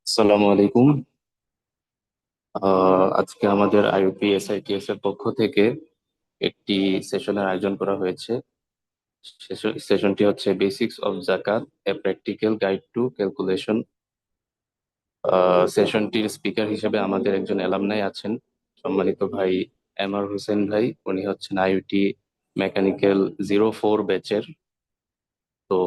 আসসালামু আলাইকুম। আজকে আমাদের আইইউপি এসআইটিএস এর পক্ষ থেকে একটি সেশনের আয়োজন করা হয়েছে। সেশনটি হচ্ছে বেসিক্স অফ জাকাত, a practical guide to calculation. সেশনটির স্পিকার হিসেবে আমাদের একজন অ্যালামনাই আছেন, সম্মানিত ভাই এমআর হোসেন ভাই। উনি হচ্ছেন আইইউটি মেকানিক্যাল 04 ব্যাচের। তো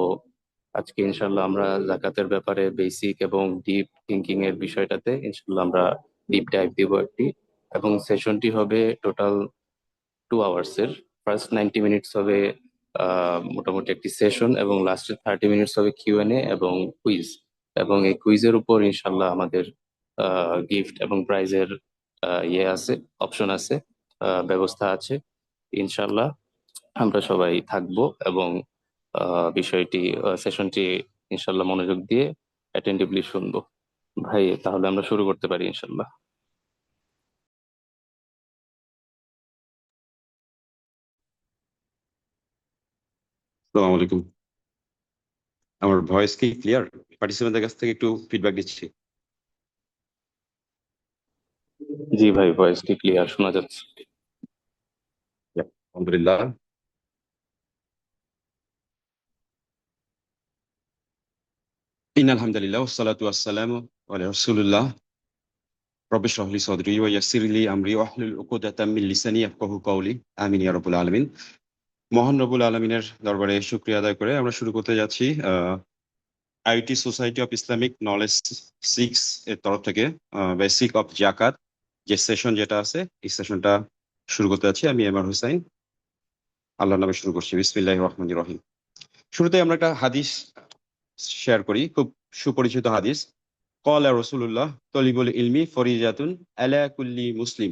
আজকে ইনশাল্লাহ আমরা জাকাতের ব্যাপারে বেসিক এবং ডিপ থিঙ্কিং এর বিষয়টাতে ইনশাল্লাহ আমরা ডিপ ডাইভ দিব একটি। এবং সেশনটি হবে টোটাল 2 আওয়ার্স এর। ফার্স্ট 90 মিনিটস হবে মোটামুটি একটি সেশন, এবং লাস্টের 30 মিনিটস হবে কিউএনএ এবং কুইজ। এবং এই কুইজের উপর ইনশাল্লাহ আমাদের গিফট এবং প্রাইজের ইয়ে আছে, অপশন আছে, ব্যবস্থা আছে। ইনশাল্লাহ আমরা সবাই থাকবো এবং বিষয়টি, সেশনটি ইনশাল্লাহ মনোযোগ দিয়ে অ্যাটেন্টিভলি শুনবো। ভাই, তাহলে আমরা শুরু করতে পারি ইনশাল্লাহ। আসসালামু আলাইকুম। আমার ভয়েস কি ক্লিয়ার? পার্টিসিপেন্টদের কাছ থেকে একটু ফিডব্যাক দিচ্ছি। জি ভাই, ভয়েস কি ক্লিয়ার শোনা যাচ্ছে? Yeah, আলহামদুলিল্লাহ। আলহামদুলিল্লাহ ওয়াসসালাতু ওয়াসসালামু আলা রাসূলিল্লাহ। রব্বি ইশরাহ লি সাদরি ওয়া ইয়াসসির লি আমরি ওয়াহলুল উকদাতাম মিন লিসানি ইয়াফকাহু কওলি। আমিন ইয়া রাব্বুল আলামিন। মহান রব্বুল আলামিনের দরবারে শুকরিয়া আদায় করে আমরা শুরু করতে যাচ্ছি IT society of Islamic knowledge 6 এর তরফ থেকে বেসিক অফ জাকাত যে সেশন যেটা আছে, এই সেশনটা শুরু করতে যাচ্ছি। আমি এমআর হোসাইন, আল্লাহর নামে শুরু করছি। বিসমিল্লাহির রহমানির রহিম। শুরুতে আমরা একটা হাদিস শেয়ার করি, খুব সুপরিচিত হাদিস। ক্বালা রাসূলুল্লাহ তলিবুল ইলমি ফরিজাতুন আলা কুল্লি মুসলিম।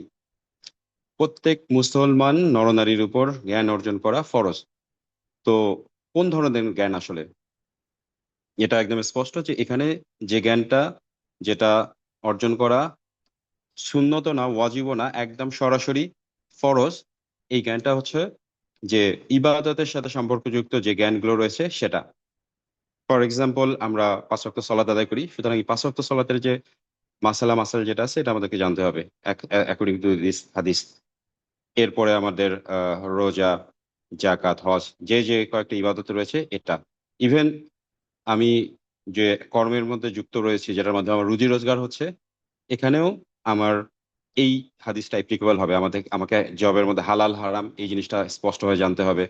প্রত্যেক মুসলমান নরনারীর উপর জ্ঞান অর্জন করা ফরজ। তো কোন ধরনের জ্ঞান আসলে? এটা একদম স্পষ্ট যে এখানে যে জ্ঞানটা, যেটা অর্জন করা সুন্নত না, ওয়াজিবও না, একদম সরাসরি ফরজ। এই জ্ঞানটা হচ্ছে যে ইবাদতের সাথে সম্পর্কযুক্ত যে জ্ঞানগুলো রয়েছে সেটা। ফর এক্সাম্পল, আমরা 5 ওয়াক্ত সালাত আদায় করি, সুতরাং এই 5 ওয়াক্ত সালাতের যে মাসাল যেটা আছে এটা আমাদেরকে জানতে হবে অ্যাকর্ডিং টু দিস হাদিস। এরপরে আমাদের রোজা, জাকাত, হজ, যে যে কয়েকটা ইবাদত রয়েছে এটা। ইভেন আমি যে কর্মের মধ্যে যুক্ত রয়েছি, যেটার মাধ্যমে আমার রুজি রোজগার হচ্ছে, এখানেও আমার এই হাদিসটা অ্যাপ্লিকেবল হবে। আমাকে জবের মধ্যে হালাল হারাম এই জিনিসটা স্পষ্টভাবে জানতে হবে।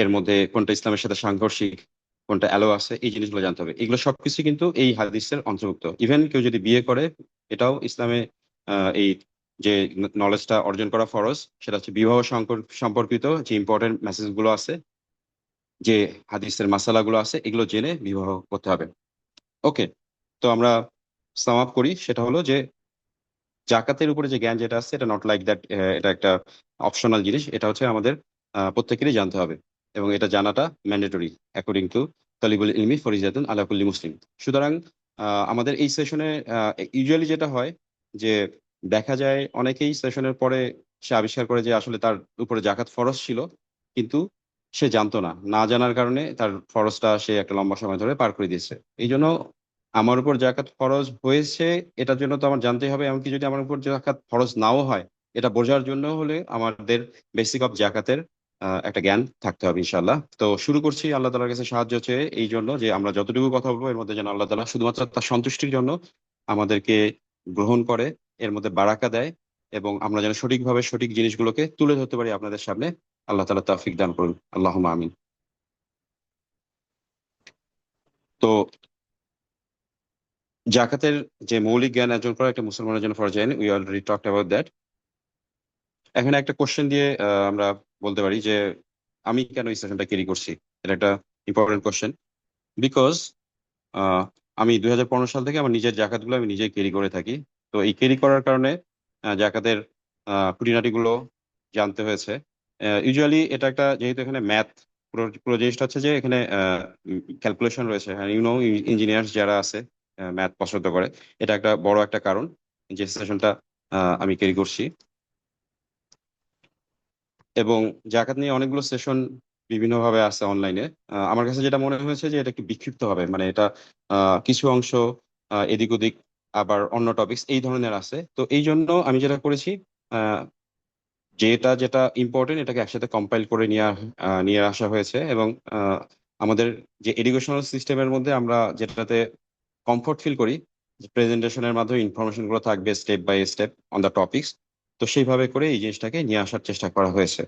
এর মধ্যে কোনটা ইসলামের সাথে সাংঘর্ষিক, কোনটা অ্যালো আছে, এই জিনিসগুলো জানতে হবে। এগুলো সবকিছু কিন্তু এই হাদিসের অন্তর্ভুক্ত। ইভেন কেউ যদি বিয়ে করে, এটাও ইসলামে এই যে নলেজটা অর্জন করা ফরজ, সেটা হচ্ছে বিবাহ সম্পর্কিত যে ইম্পর্টেন্ট মেসেজ গুলো আছে, যে হাদিসের মাসালাগুলো আছে, এগুলো জেনে বিবাহ করতে হবে। ওকে, তো আমরা সাম আপ করি। সেটা হলো যে জাকাতের উপরে যে জ্ঞান যেটা আছে, এটা নট লাইক দ্যাট, এটা একটা অপশনাল জিনিস। এটা হচ্ছে আমাদের প্রত্যেকেরই জানতে হবে, এবং এটা জানাটা ম্যান্ডেটরি অ্যাকর্ডিং টু তালিবুল ইলমি ফরিজাতুন আলা কুল্লি মুসলিম। সুতরাং আমাদের এই সেশনে ইউজুয়ালি যেটা হয় যে দেখা যায় অনেকেই সেশনের পরে সে আবিষ্কার করে যে আসলে তার উপরে জাকাত ফরজ ছিল, কিন্তু সে জানতো না। না জানার কারণে তার ফরজটা সে একটা লম্বা সময় ধরে পার করে দিয়েছে। এই জন্য আমার উপর জাকাত ফরজ হয়েছে, এটার জন্য তো আমার জানতেই হবে। এমনকি যদি আমার উপর জাকাত ফরজ নাও হয়, এটা বোঝার জন্য হলে আমাদের বেসিক অফ জাকাতের একটা জ্ঞান থাকতে হবে ইনশাল্লাহ। তো শুরু করছি আল্লাহ তালার কাছে সাহায্য চেয়ে, এই জন্য যে আমরা যতটুকু কথা বলবো এর মধ্যে যেন আল্লাহ তালা শুধুমাত্র তার সন্তুষ্টির জন্য আমাদেরকে গ্রহণ করে, এর মধ্যে বারাকা দেয়, এবং আমরা যেন সঠিকভাবে সঠিক জিনিসগুলোকে তুলে ধরতে পারি আপনাদের সামনে। আল্লাহ তালা তৌফিক দান করুন, আল্লাহুম্মা আমিন। তো জাকাতের যে মৌলিক জ্ঞান অর্জন করা একটা মুসলমানের জন্য ফরজ আইন, we already talked about that. এখানে একটা কোশ্চেন দিয়ে আমরা বলতে পারি যে আমি কেন এই সেশনটা ক্যারি করছি। এটা একটা ইম্পর্টেন্ট কোশ্চেন, বিকজ আমি 2015 সাল থেকে আমার নিজের জাকাতগুলো আমি নিজেই ক্যারি করে থাকি। তো এই ক্যারি করার কারণে জাকাতের খুঁটিনাটিগুলো জানতে হয়েছে। ইউজুয়ালি এটা একটা, যেহেতু এখানে ম্যাথ, পুরো পুরো জিনিসটা হচ্ছে যে এখানে ক্যালকুলেশন রয়েছে। ইউনো, ইঞ্জিনিয়ার্স যারা আছে ম্যাথ পছন্দ করে, এটা একটা বড় একটা কারণ যে সেশনটা আমি ক্যারি করছি। এবং জাকাত নিয়ে অনেকগুলো সেশন বিভিন্নভাবে আছে অনলাইনে। আমার কাছে যেটা মনে হয়েছে যে এটা একটু বিক্ষিপ্ত হবে, মানে এটা কিছু অংশ এদিক ওদিক আবার অন্য টপিকস এই ধরনের আছে। তো এই জন্য আমি যেটা করেছি, আহ, যেটা যেটা ইম্পর্টেন্ট এটাকে একসাথে কম্পাইল করে নিয়ে আসা হয়েছে। এবং আমাদের যে এডুকেশনাল সিস্টেমের মধ্যে আমরা যেটাতে কমফোর্ট ফিল করি, যে প্রেজেন্টেশনের মাধ্যমে ইনফরমেশন গুলো থাকবে step by step on the topics, তো সেইভাবে করে এই জিনিসটাকে নিয়ে আসার চেষ্টা করা হয়েছে।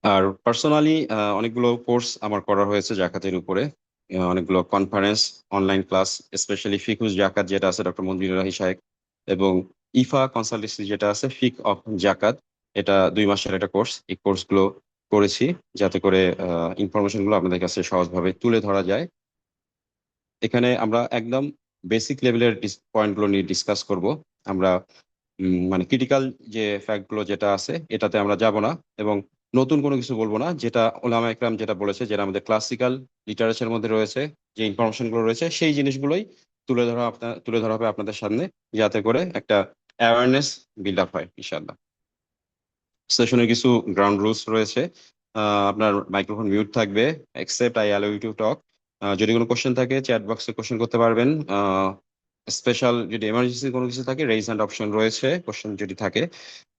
আর পার্সোনালি অনেকগুলো কোর্স আমার করা হয়েছে জাকাতের উপরে, অনেকগুলো কনফারেন্স, অনলাইন ক্লাস, স্পেশালি ফিকুস জাকাত যেটা আছে ডক্টর মঞ্জুরুল রাহি সাহেব, এবং ইফা কনসালটেন্সি যেটা আছে ফিক অফ জাকাত, এটা 2 মাসের একটা কোর্স। এই কোর্সগুলো করেছি যাতে করে ইনফরমেশন গুলো আপনাদের কাছে সহজভাবে তুলে ধরা যায়। এখানে আমরা একদম বেসিক লেভেলের পয়েন্টগুলো নিয়ে ডিসকাস করব। আমরা মানে ক্রিটিক্যাল যে ফ্যাক্ট গুলো যেটা আছে এটাতে আমরা যাব না, এবং নতুন কোনো কিছু বলবো না। যেটা ওলামা একরাম যেটা বলেছে, যেটা আমাদের ক্লাসিক্যাল লিটারেচারের মধ্যে রয়েছে, যে ইনফরমেশন গুলো রয়েছে সেই জিনিসগুলোই তুলে ধরা হবে আপনাদের সামনে, যাতে করে একটা অ্যাওয়ারনেস বিল্ড আপ হয় ইনশাল্লাহ। সেশনের কিছু গ্রাউন্ড রুলস রয়েছে। আপনার মাইক্রোফোন মিউট থাকবে, except I allow you to talk. যদি কোনো কোশ্চেন থাকে চ্যাট বক্সে কোশ্চেন করতে পারবেন। স্পেশাল যদি এমার্জেন্সি কোনো কিছু থাকে রেইজ হ্যান্ড অপশন রয়েছে কোশ্চেন যদি থাকে।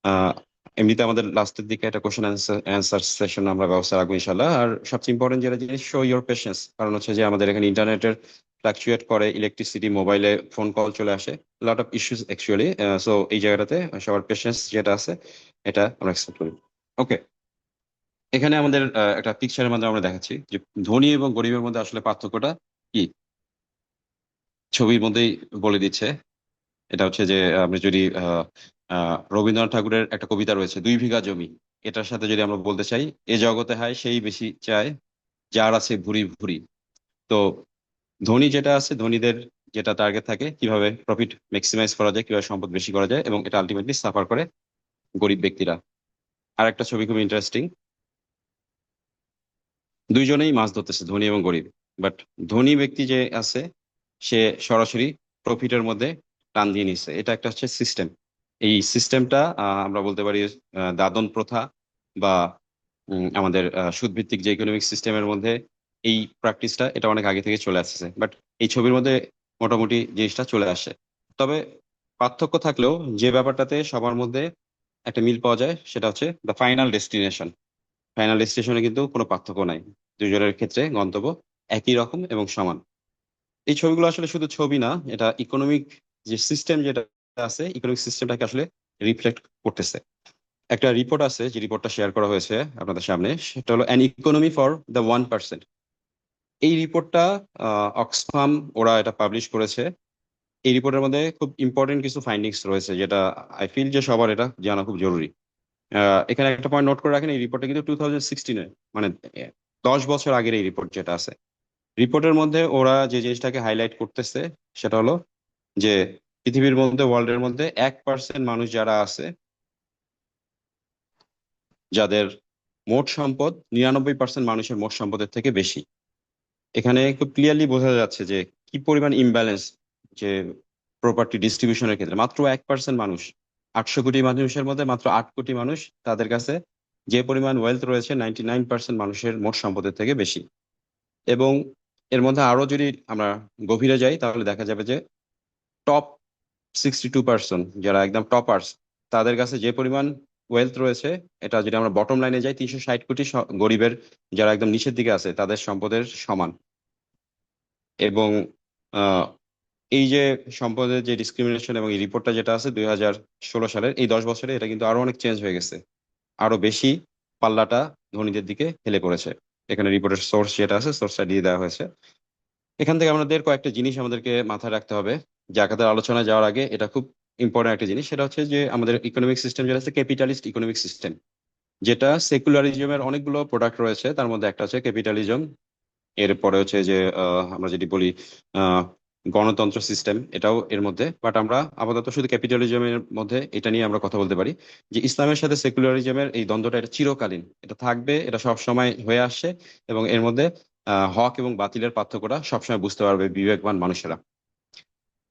আহ, এমনিতে আমাদের লাস্টের দিকে একটা কোশ্চেন অ্যান্সার সেশন আমরা ব্যবস্থা রাখবো ইনশাল্লাহ। আর সবচেয়ে ইম্পর্টেন্ট যেটা জিনিস, শো ইউর পেশেন্স। কারণ হচ্ছে যে আমাদের এখানে ইন্টারনেটের ফ্লাকচুয়েট করে, ইলেকট্রিসিটি, মোবাইলে ফোন কল চলে আসে, lot of issues actually. So এই জায়গাটাতে সবার পেশেন্স যেটা আছে এটা আমরা এক্সপেক্ট করি। ওকে, এখানে আমাদের একটা পিকচারের মাধ্যমে আমরা দেখাচ্ছি যে ধনী এবং গরিবের মধ্যে আসলে পার্থক্যটা কি, ছবির মধ্যেই বলে দিচ্ছে। এটা হচ্ছে যে আমরা যদি রবীন্দ্রনাথ ঠাকুরের একটা কবিতা রয়েছে 2 বিঘা জমি, এটার সাথে যদি আমরা বলতে চাই, এ জগতে হায় সেই বেশি চায় যার আছে ভুরি ভুরি। তো ধনী যেটা আছে, ধনীদের যেটা টার্গেট থাকে কিভাবে প্রফিট ম্যাক্সিমাইজ করা যায়, কিভাবে সম্পদ বেশি করা যায়, এবং এটা আলটিমেটলি সাফার করে গরিব ব্যক্তিরা। আর একটা ছবি খুব ইন্টারেস্টিং, দুইজনেই মাছ ধরতেছে, ধনী এবং গরিব। বাট ধনী ব্যক্তি যে আছে সে সরাসরি প্রফিটের মধ্যে টান দিয়ে নিচ্ছে। এটা একটা হচ্ছে সিস্টেম। এই সিস্টেমটা আমরা বলতে পারি দাদন প্রথা বা আমাদের সুদভিত্তিক যে ইকোনমিক সিস্টেমের মধ্যে এই প্র্যাকটিসটা এটা অনেক আগে থেকে চলে আসছে। বাট এই ছবির মধ্যে মোটামুটি জিনিসটা চলে আসে। তবে পার্থক্য থাকলেও যে ব্যাপারটাতে সবার মধ্যে একটা মিল পাওয়া যায় সেটা হচ্ছে দ্য ফাইনাল ডেস্টিনেশন। ফাইনাল ডেস্টিনেশনে কিন্তু কোনো পার্থক্য নাই, দুইজনের ক্ষেত্রে গন্তব্য একই রকম এবং সমান। এই ছবিগুলো আসলে শুধু ছবি না, এটা ইকোনমিক যে সিস্টেম যেটা আছে, ইকোনমিক সিস্টেমটাকে আসলে রিফ্লেক্ট করতেছে। একটা রিপোর্ট আছে, যে রিপোর্টটা শেয়ার করা হয়েছে আপনাদের সামনে, সেটা হলো অ্যান ইকোনমি ফর দ্য 1%। এই রিপোর্টটা অক্সফাম ওরা এটা পাবলিশ করেছে। এই রিপোর্টের মধ্যে খুব ইম্পর্টেন্ট কিছু ফাইন্ডিংস রয়েছে, যেটা আই ফিল যে সবার এটা জানা খুব জরুরি। এখানে একটা পয়েন্ট নোট করে রাখেন, এই রিপোর্টটা কিন্তু 2016, মানে 10 বছর আগের এই রিপোর্ট যেটা আছে। রিপোর্টের মধ্যে ওরা যে জিনিসটাকে হাইলাইট করতেছে সেটা হলো যে পৃথিবীর মধ্যে, ওয়ার্ল্ডের মধ্যে 1% মানুষ যারা আছে, যাদের মোট সম্পদ 99% মানুষের মোট সম্পদের থেকে বেশি। এখানে খুব ক্লিয়ারলি বোঝা যাচ্ছে যে কি পরিমাণ ইমব্যালেন্স, যে প্রপার্টি ডিস্ট্রিবিউশনের ক্ষেত্রে মাত্র 1% মানুষ, 800 কোটি মানুষের মধ্যে মাত্র 8 কোটি মানুষ, তাদের কাছে যে পরিমাণ ওয়েলথ রয়েছে 99% মানুষের মোট সম্পদের থেকে বেশি। এবং এর মধ্যে আরো যদি আমরা গভীরে যাই তাহলে দেখা যাবে যে টপ 62%, যারা একদম টপার্স, তাদের কাছে যে পরিমাণ ওয়েলথ রয়েছে, এটা যদি আমরা বটম লাইনে যাই 360 কোটি গরিবের যারা একদম নিচের দিকে আছে তাদের সম্পদের সমান। এবং আহ, এই যে সম্পদের যে ডিসক্রিমিনেশন এবং এই রিপোর্টটা যেটা আছে 2016 সালের, এই 10 বছরে এটা কিন্তু আরো অনেক চেঞ্জ হয়ে গেছে, আরো বেশি পাল্লাটা ধনীদের দিকে হেলে পড়েছে। এখানে রিপোর্টের সোর্স যেটা আছে, সোর্সটা দিয়ে দেওয়া হয়েছে। এখান থেকে আমাদের কয়েকটা জিনিস আমাদেরকে মাথায় রাখতে হবে জাকাতের আলোচনায় যাওয়ার আগে। এটা খুব ইম্পর্টেন্ট একটা জিনিস, সেটা হচ্ছে যে আমাদের ইকোনমিক সিস্টেম যেটা আছে ক্যাপিটালিস্ট ইকোনমিক সিস্টেম, যেটা সেকুলারিজমের অনেকগুলো প্রোডাক্ট রয়েছে, তার মধ্যে একটা হচ্ছে ক্যাপিটালিজম। এরপরে হচ্ছে যে আমরা যদি বলি আহ, গণতন্ত্র সিস্টেম, এটাও এর মধ্যে। বাট আমরা আপাতত শুধু ক্যাপিটালিজমের মধ্যে এটা নিয়ে আমরা কথা বলতে পারি যে ইসলামের সাথে সেকুলারিজমের এই দ্বন্দ্বটা এটা চিরকালীন, এটা থাকবে, এটা সব সময় হয়ে আসছে। এবং এর মধ্যে হক এবং বাতিলের পার্থক্যটা সবসময় বুঝতে পারবে বিবেকবান মানুষেরা।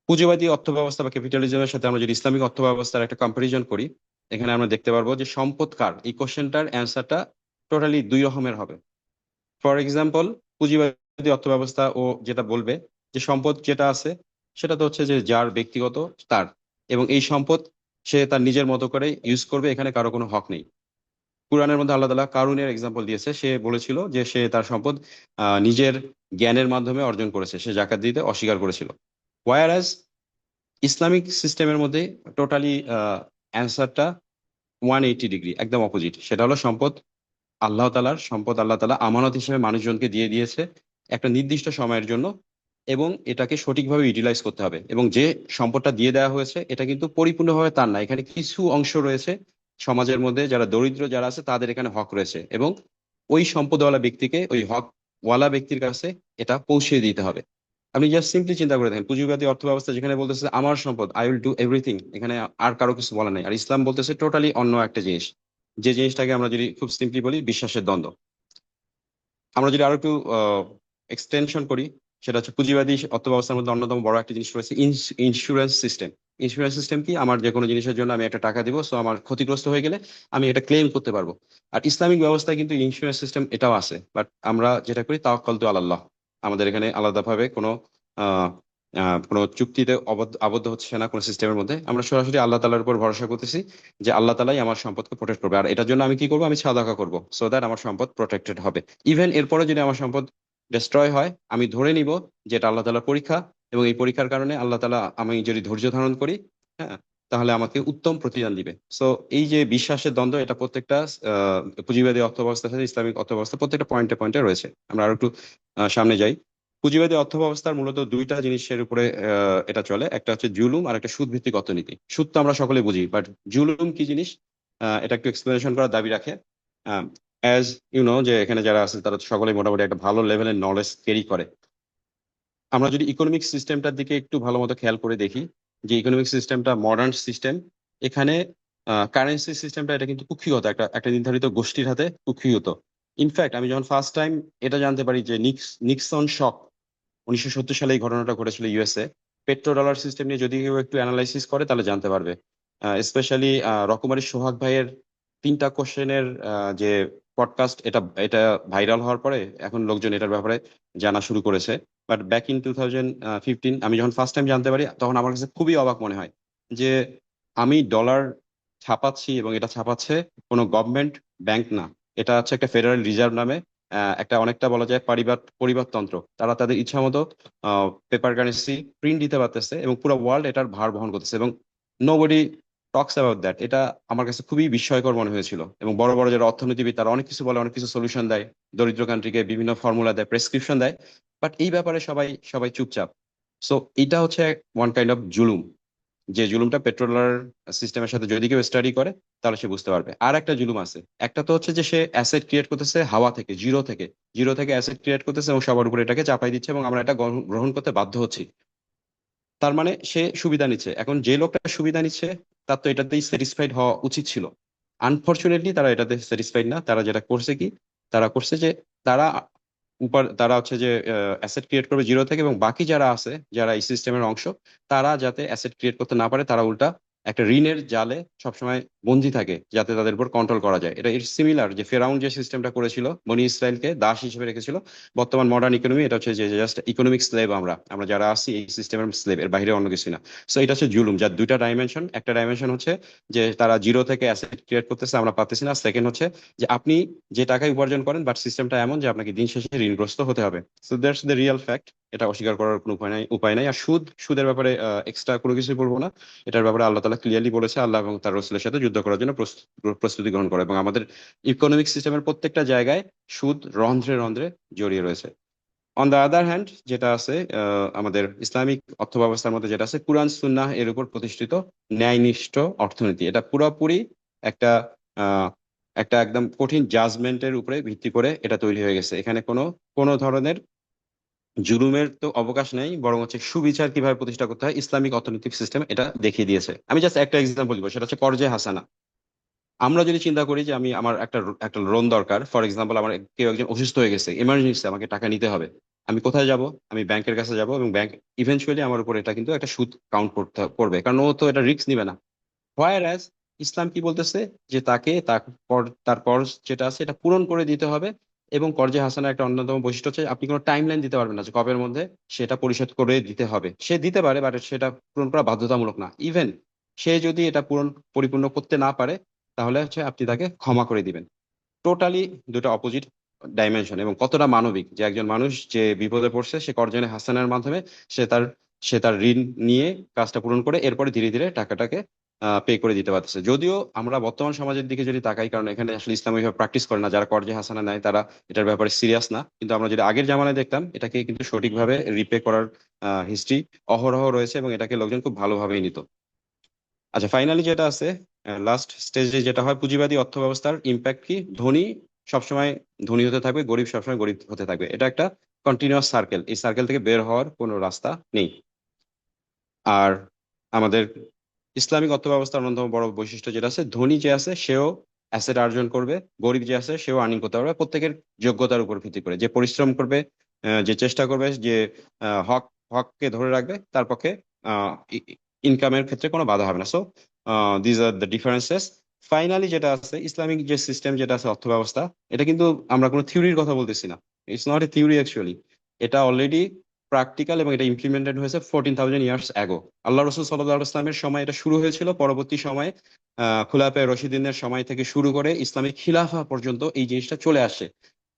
পুঁজিবাদী অর্থ ব্যবস্থা বা ক্যাপিটালিজমের সাথে আমরা যদি ইসলামিক অর্থ ব্যবস্থার একটা কম্পারিজন করি, এখানে আমরা দেখতে পারবো যে সম্পদ কার, এই কোশ্চেনটার অ্যান্সারটা টোটালি 2 রকমের হবে। ফর এক্সাম্পল, পুঁজিবাদী অর্থ ব্যবস্থা ও যেটা বলবে যে সম্পদ যেটা আছে সেটা তো হচ্ছে যে যার ব্যক্তিগত, তার, এবং এই সম্পদ সে তার নিজের মতো করে ইউজ করবে, এখানে কারো কোনো হক নেই। কুরআনের মধ্যে আল্লাহ তাআলা কারুনের এক্সাম্পল দিয়েছে, সে বলেছিল যে সে তার সম্পদ নিজের জ্ঞানের মাধ্যমে অর্জন করেছে, সে জাকাত দিতে অস্বীকার করেছিল। ওয়ারাজ ইসলামিক সিস্টেমের মধ্যে টোটালি অ্যান্সারটা 180 ডিগ্রি, একদম অপোজিট। সেটা হলো সম্পদ আল্লাহ তাআলার সম্পদ, আল্লাহ তাআলা আমানত হিসেবে মানুষজনকে দিয়ে দিয়েছে একটা নির্দিষ্ট সময়ের জন্য, এবং এটাকে সঠিকভাবে ইউটিলাইজ করতে হবে। এবং যে সম্পদটা দিয়ে দেওয়া হয়েছে এটা কিন্তু পরিপূর্ণভাবে তার না, এখানে কিছু অংশ রয়েছে সমাজের মধ্যে যারা দরিদ্র যারা আছে তাদের এখানে হক রয়েছে, এবং ওই সম্পদওয়ালা ব্যক্তিকে, ওই হকওয়ালা ব্যক্তির কাছে এটা পৌঁছে দিতে হবে। আপনি জাস্ট সিম্পলি চিন্তা করে দেখেন, পুঁজিবাদী অর্থ ব্যবস্থা যেখানে বলতেছে আমার সম্পদ, আই উইল ডু এভরিথিং, এখানে আর কারো কিছু বলা নাই। আর ইসলাম বলতেছে টোটালি অন্য একটা জিনিস, যে জিনিসটাকে আমরা যদি খুব সিম্পলি বলি বিশ্বাসের দ্বন্দ্ব। আমরা যদি আরো একটু এক্সটেনশন করি, সেটা হচ্ছে পুঁজিবাদী অর্থ ব্যবস্থার মধ্যে অন্যতম বড় একটা জিনিস রয়েছে ইন্স্যুরেন্স সিস্টেম। ইন্স্যুরেন্স সিস্টেম কি? আমার যে কোনো জিনিসের জন্য আমি একটা টাকা দিব, সো আমার ক্ষতিগ্রস্ত হয়ে গেলে আমি এটা ক্লেম করতে পারবো। আর ইসলামিক ব্যবস্থায় কিন্তু ইন্স্যুরেন্স সিস্টেম এটাও আছে, বাট আমরা যেটা করি তাওয়াক্কাল তু আলাল্লাহ। আমাদের এখানে আলাদাভাবে আহ কোনো চুক্তিতে আবদ্ধ হচ্ছে না কোনো সিস্টেমের মধ্যে, আমরা সরাসরি আল্লাহ তাআলার উপর ভরসা করতেছি যে আল্লাহ তাআলাই আমার সম্পদকে প্রোটেক্ট করবে। আর এটার জন্য আমি কি করবো? আমি সাদাকা করবো, সো দ্যাট আমার সম্পদ প্রোটেক্টেড হবে। ইভেন এরপরে যদি আমার সম্পদ ডিস্ট্রয় হয়, আমি ধরে নিব যে এটা আল্লাহ তাআলার পরীক্ষা, এবং এই পরীক্ষার কারণে আল্লাহ তাআলা, আমি যদি ধৈর্য ধারণ করি, হ্যাঁ, তাহলে আমাকে উত্তম প্রতিদান দিবে। সো এই যে বিশ্বাসের দ্বন্দ্ব, এটা প্রত্যেকটা পুঁজিবাদী অর্থব্যবস্থার সাথে ইসলামিক অর্থব্যবস্থা প্রত্যেকটা পয়েন্টে পয়েন্টে রয়েছে। আমরা আরো একটু সামনে যাই। পুঁজিবাদী অর্থব্যবস্থার মূলত দুইটা জিনিসের উপরে এটা চলে, একটা হচ্ছে জুলুম আর একটা সুদ ভিত্তিক অর্থনীতি। সুদ তো আমরা সকলে বুঝি, বাট জুলুম কি জিনিস এটা একটু এক্সপ্লেনেশন করার দাবি রাখে। অ্যাজ ইউ নো, যে এখানে যারা আছে তারা তো সকলেই মোটামুটি একটা ভালো লেভেলের নলেজ ক্যারি করে। আমরা যদি ইকোনমিক সিস্টেমটার দিকে একটু ভালো মতো খেয়াল করে দেখি, যে ইকোনমিক সিস্টেমটা মডার্ন সিস্টেম, এখানে কারেন্সি সিস্টেমটা এটা কিন্তু কুক্ষিগত, একটা একটা নির্ধারিত গোষ্ঠীর হাতে কুক্ষিগত। ইনফ্যাক্ট আমি যখন ফার্স্ট টাইম এটা জানতে পারি যে নিক্সন শক 1970 সালে এই ঘটনাটা ঘটেছিল ইউএসএ, পেট্রো ডলার সিস্টেম নিয়ে যদি কেউ একটু অ্যানালাইসিস করে তাহলে জানতে পারবে। স্পেশালি রকমারি সোহাগ ভাইয়ের 3টা কোশ্চেনের যে পডকাস্ট, এটা এটা ভাইরাল হওয়ার পরে এখন লোকজন এটার ব্যাপারে জানা শুরু করেছে। বাট ব্যাক ইন 2015 আমি যখন ফার্স্ট টাইম জানতে পারি, তখন আমার কাছে খুবই অবাক মনে হয় যে আমি ডলার ছাপাচ্ছি এবং এটা ছাপাচ্ছে কোনো গভর্নমেন্ট ব্যাংক না, এটা হচ্ছে একটা ফেডারেল রিজার্ভ নামে একটা অনেকটা বলা যায় পরিবারতন্ত্র। তারা তাদের ইচ্ছা মতো পেপার কারেন্সি প্রিন্ট দিতে পারতেছে এবং পুরো ওয়ার্ল্ড এটার ভার বহন করতেছে, এবং নোবডি টকস অ্যাবাউট দ্যাট। এটা আমার কাছে খুবই বিস্ময়কর মনে হয়েছিল। এবং বড় বড় যারা অর্থনীতিবিদ তারা অনেক কিছু বলে, অনেক কিছু সলিউশন দেয়, দরিদ্র কান্ট্রিকে বিভিন্ন ফর্মুলা দেয়, প্রেসক্রিপশন দেয়, বাট এই ব্যাপারে সবাই সবাই চুপচাপ। সো এটা হচ্ছে ওয়ান কাইন্ড অফ জুলুম, যে জুলুমটা পেট্রোলার সিস্টেমের সাথে যদি কেউ স্টাডি করে তাহলে সে বুঝতে পারবে। আর একটা জুলুম আছে, একটা তো হচ্ছে যে সে অ্যাসেট ক্রিয়েট করতেছে হাওয়া থেকে, জিরো থেকে অ্যাসেট ক্রিয়েট করতেছে এবং সবার উপরে এটাকে চাপাই দিচ্ছে এবং আমরা এটা গ্রহণ করতে বাধ্য হচ্ছি। তার মানে সে সুবিধা নিচ্ছে। এখন যে লোকটা সুবিধা নিচ্ছে তার তো এটাতেই স্যাটিসফাইড হওয়া উচিত ছিল। আনফরচুনেটলি তারা এটাতে স্যাটিসফাইড না। তারা যেটা করছে কি, তারা করছে যে তারা তারা হচ্ছে যে অ্যাসেট ক্রিয়েট করবে জিরো থেকে, এবং বাকি যারা আছে, যারা এই সিস্টেমের অংশ, তারা যাতে অ্যাসেট ক্রিয়েট করতে না পারে, তারা উল্টা একটা ঋণের জালে সবসময় বন্দী থাকে যাতে তাদের উপর কন্ট্রোল করা যায়। এটা সিমিলার যে ফেরাউন যে সিস্টেমটা করেছিল, বনি ইসরায়েলকে দাস হিসেবে রেখেছিল। বর্তমান মডার্ন ইকোনমি এটা হচ্ছে যে জাস্ট ইকোনমিক স্লেভ, আমরা আমরা যারা আছি এই সিস্টেমের স্লেভ, এর বাইরে অন্য কিছু না। সো এটা হচ্ছে জুলুম, যার দুইটা ডাইমেনশন। একটা ডাইমেনশন হচ্ছে যে তারা জিরো থেকে অ্যাসেট ক্রিয়েট করতেছে, আমরা পাচ্ছি না। সেকেন্ড হচ্ছে যে আপনি যে টাকায় উপার্জন করেন, বাট সিস্টেমটা এমন যে আপনাকে দিন শেষে ঋণগ্রস্ত হতে হবে। So that's the real fact. এটা অস্বীকার করার কোনো উপায় নাই। আর সুদের ব্যাপারে এক্সট্রা কোনো কিছু বলবো না। এটার ব্যাপারে আল্লাহ তাআলা ক্লিয়ারলি বলেছে, আল্লাহ এবং তার রাসূলের সাথে যুদ্ধ করার জন্য প্রস্তুতি গ্রহণ করে, এবং আমাদের ইকোনমিক সিস্টেমের প্রত্যেকটা জায়গায় সুদ রন্ধ্রে রন্ধ্রে জড়িয়ে রয়েছে। অন দ্য আদার হ্যান্ড যেটা আছে আমাদের ইসলামিক অর্থ ব্যবস্থার মধ্যে যেটা আছে, কুরআন সুন্নাহ এর উপর প্রতিষ্ঠিত ন্যায়নিষ্ঠ অর্থনীতি, এটা পুরোপুরি একটা আহ একটা একদম কঠিন জাজমেন্টের উপরে ভিত্তি করে এটা তৈরি হয়ে গেছে। এখানে কোনো কোনো ধরনের জুলুমের তো অবকাশ নেই, বরং হচ্ছে সুবিচার কিভাবে প্রতিষ্ঠা করতে হয় ইসলামিক অর্থনৈতিক সিস্টেম এটা দেখিয়ে দিয়েছে। আমি জাস্ট একটা এক্সাম্পল দিব, সেটা হচ্ছে কর্জে হাসানা। আমরা যদি চিন্তা করি যে আমি আমার একটা একটা লোন দরকার, ফর এক্সাম্পল আমার কেউ একজন অসুস্থ হয়ে গেছে, এমার্জেন্সি আমাকে টাকা নিতে হবে, আমি কোথায় যাব? আমি ব্যাংকের কাছে যাব, এবং ব্যাংক ইভেনচুয়ালি আমার উপর এটা কিন্তু একটা সুদ কাউন্ট করবে, কারণ ও তো এটা রিস্ক নিবে না। হোয়ার অ্যাজ ইসলাম কি বলতেছে যে তাকে তার কর্জ যেটা আছে এটা পূরণ করে দিতে হবে, এবং কর্জে হাসানের একটা অন্যতম বৈশিষ্ট্য হচ্ছে আপনি কোনো টাইম লাইন দিতে পারবেন না যে কবের মধ্যে সেটা পরিশোধ করে দিতে হবে। সে দিতে পারে, বাট সেটা পূরণ করা বাধ্যতামূলক না। ইভেন সে যদি এটা পরিপূর্ণ করতে না পারে, তাহলে হচ্ছে আপনি তাকে ক্ষমা করে দিবেন। টোটালি দুটো অপোজিট ডাইমেনশন। এবং কতটা মানবিক যে একজন মানুষ যে বিপদে পড়ছে, সে কর্জনে হাসানের মাধ্যমে সে তার সে তার ঋণ নিয়ে কাজটা পূরণ করে এরপরে ধীরে ধীরে টাকাটাকে পে করে দিতে পারতেছে। যদিও আমরা বর্তমান সমাজের দিকে যদি তাকাই, কারণ এখানে আসলে ইসলাম ওইভাবে প্র্যাকটিস করে না, যারা কর্জে হাসানা নেয় তারা এটার ব্যাপারে সিরিয়াস না, কিন্তু আমরা যদি আগের জামানায় দেখতাম এটাকে কিন্তু সঠিকভাবে রিপে করার হিস্ট্রি অহরহ রয়েছে এবং এটাকে লোকজন খুব ভালোভাবেই নিত। আচ্ছা, ফাইনালি যেটা আছে, লাস্ট স্টেজে যেটা হয়, পুঁজিবাদী অর্থ ব্যবস্থার ইম্প্যাক্ট কি? ধনী সবসময় ধনী হতে থাকবে, গরিব সবসময় গরিব হতে থাকবে। এটা একটা কন্টিনিউয়াস সার্কেল, এই সার্কেল থেকে বের হওয়ার কোনো রাস্তা নেই। আর আমাদের ইসলামিক অর্থ ব্যবস্থার অন্যতম বড় বৈশিষ্ট্য যেটা আছে, ধনী যে আছে সেও অ্যাসেট অর্জন করবে, গরিব যে আছে সেও আর্নিং করতে পারবে, প্রত্যেকের যোগ্যতার উপর ভিত্তি করে। যে পরিশ্রম করবে, যে চেষ্টা করবে, যে হক হককে ধরে রাখবে, তার পক্ষে ইনকামের ক্ষেত্রে কোনো বাধা হবে না। So these are the differences. Finally যেটা আছে, ইসলামিক যে সিস্টেম যেটা আছে অর্থ ব্যবস্থা, এটা কিন্তু আমরা কোনো থিওরির কথা বলতেছি না। It's not a theory actually. এটা অলরেডি প্র্যাকটিক্যাল এবং এটা ইমপ্লিমেন্টেড হয়েছে 14,000 ইয়ার্স অ্যাগো। আল্লাহ রসুল সাল্লাহ ইসলামের সময় এটা শুরু হয়েছিল, পরবর্তী সময়ে খুলাফায়ে রশিদিনের সময় থেকে শুরু করে ইসলামিক খিলাফা পর্যন্ত এই জিনিসটা চলে আসে।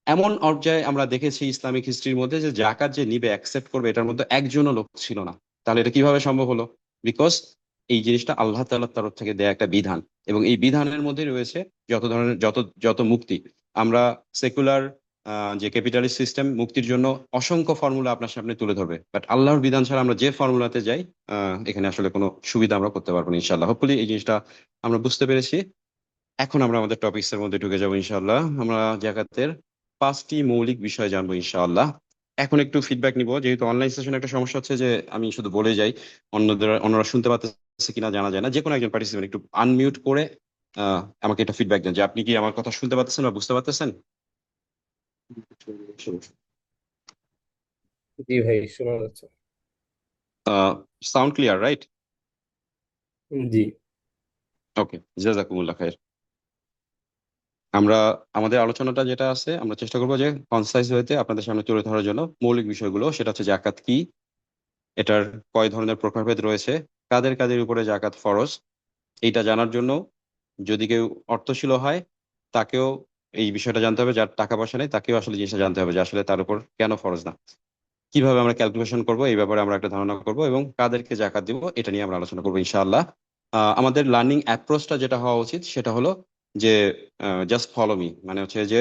এমন পর্যায়ে আমরা দেখেছি ইসলামিক হিস্ট্রির মধ্যে যে জাকাত যে নিবে, অ্যাকসেপ্ট করবে, এটার মধ্যে একজনও লোক ছিল না। তাহলে এটা কিভাবে সম্ভব হলো? বিকজ এই জিনিসটা আল্লাহ তাআলার তরফ থেকে দেয়া একটা বিধান, এবং এই বিধানের মধ্যে রয়েছে যত ধরনের যত যত মুক্তি। আমরা সেকুলার যে ক্যাপিটালিস্ট সিস্টেম মুক্তির জন্য অসংখ্য ফর্মুলা আপনার সামনে তুলে ধরবে, বাট আল্লাহর বিধান ছাড়া আমরা যে ফর্মুলাতে যাই, এখানে আসলে কোনো সুবিধা আমরা করতে পারবো না। ইনশাল্লাহ, হোপফুলি এই জিনিসটা আমরা বুঝতে পেরেছি। এখন আমরা আমাদের টপিকস এর মধ্যে ঢুকে যাবো ইনশাআল্লাহ। আমরা জাকাতের 5টি মৌলিক বিষয় জানবো ইনশাআল্লাহ। এখন একটু ফিডব্যাক নিব, যেহেতু অনলাইন সেশনে একটা সমস্যা হচ্ছে যে আমি শুধু বলে যাই, অন্যরা শুনতে পাচ্ছে কিনা জানা যায় না। যে কোনো একজন পার্টিসিপেন্ট একটু আনমিউট করে আমাকে একটা ফিডব্যাক দেন যে আপনি কি আমার কথা শুনতে পাচ্ছেন বা বুঝতে পারতেছেন। জি ভাই, শোনা যাচ্ছে। Sound clear, right? জি। ওকে, জাজাকুমুল্লাহ খায়ের। আমরা আমাদের আলোচনাটা যেটা আছে, আমরা চেষ্টা করবো যে কনসাইজ হইতে আপনাদের সামনে তুলে ধরার জন্য মৌলিক বিষয়গুলো। সেটা হচ্ছে জাকাত কি, এটার কয় ধরনের প্রকারভেদ রয়েছে, কাদের কাদের উপরে জাকাত ফরজ, এইটা জানার জন্য যদি কেউ অর্থশীল হয় তাকেও এই বিষয়টা জানতে হবে, যার টাকা পয়সা নেই তাকেও আসলে জিনিসটা জানতে হবে যে আসলে তার উপর কেন ফরজ না। কিভাবে আমরা ক্যালকুলেশন করব এই ব্যাপারে আমরা একটা ধারণা করব, এবং কাদেরকে জাকাত দিব এটা নিয়ে আমরা আলোচনা করবো ইনশাআল্লাহ। আমাদের লার্নিং অ্যাপ্রোচটা যেটা হওয়া উচিত সেটা হলো যে জাস্ট ফলো মি, মানে হচ্ছে যে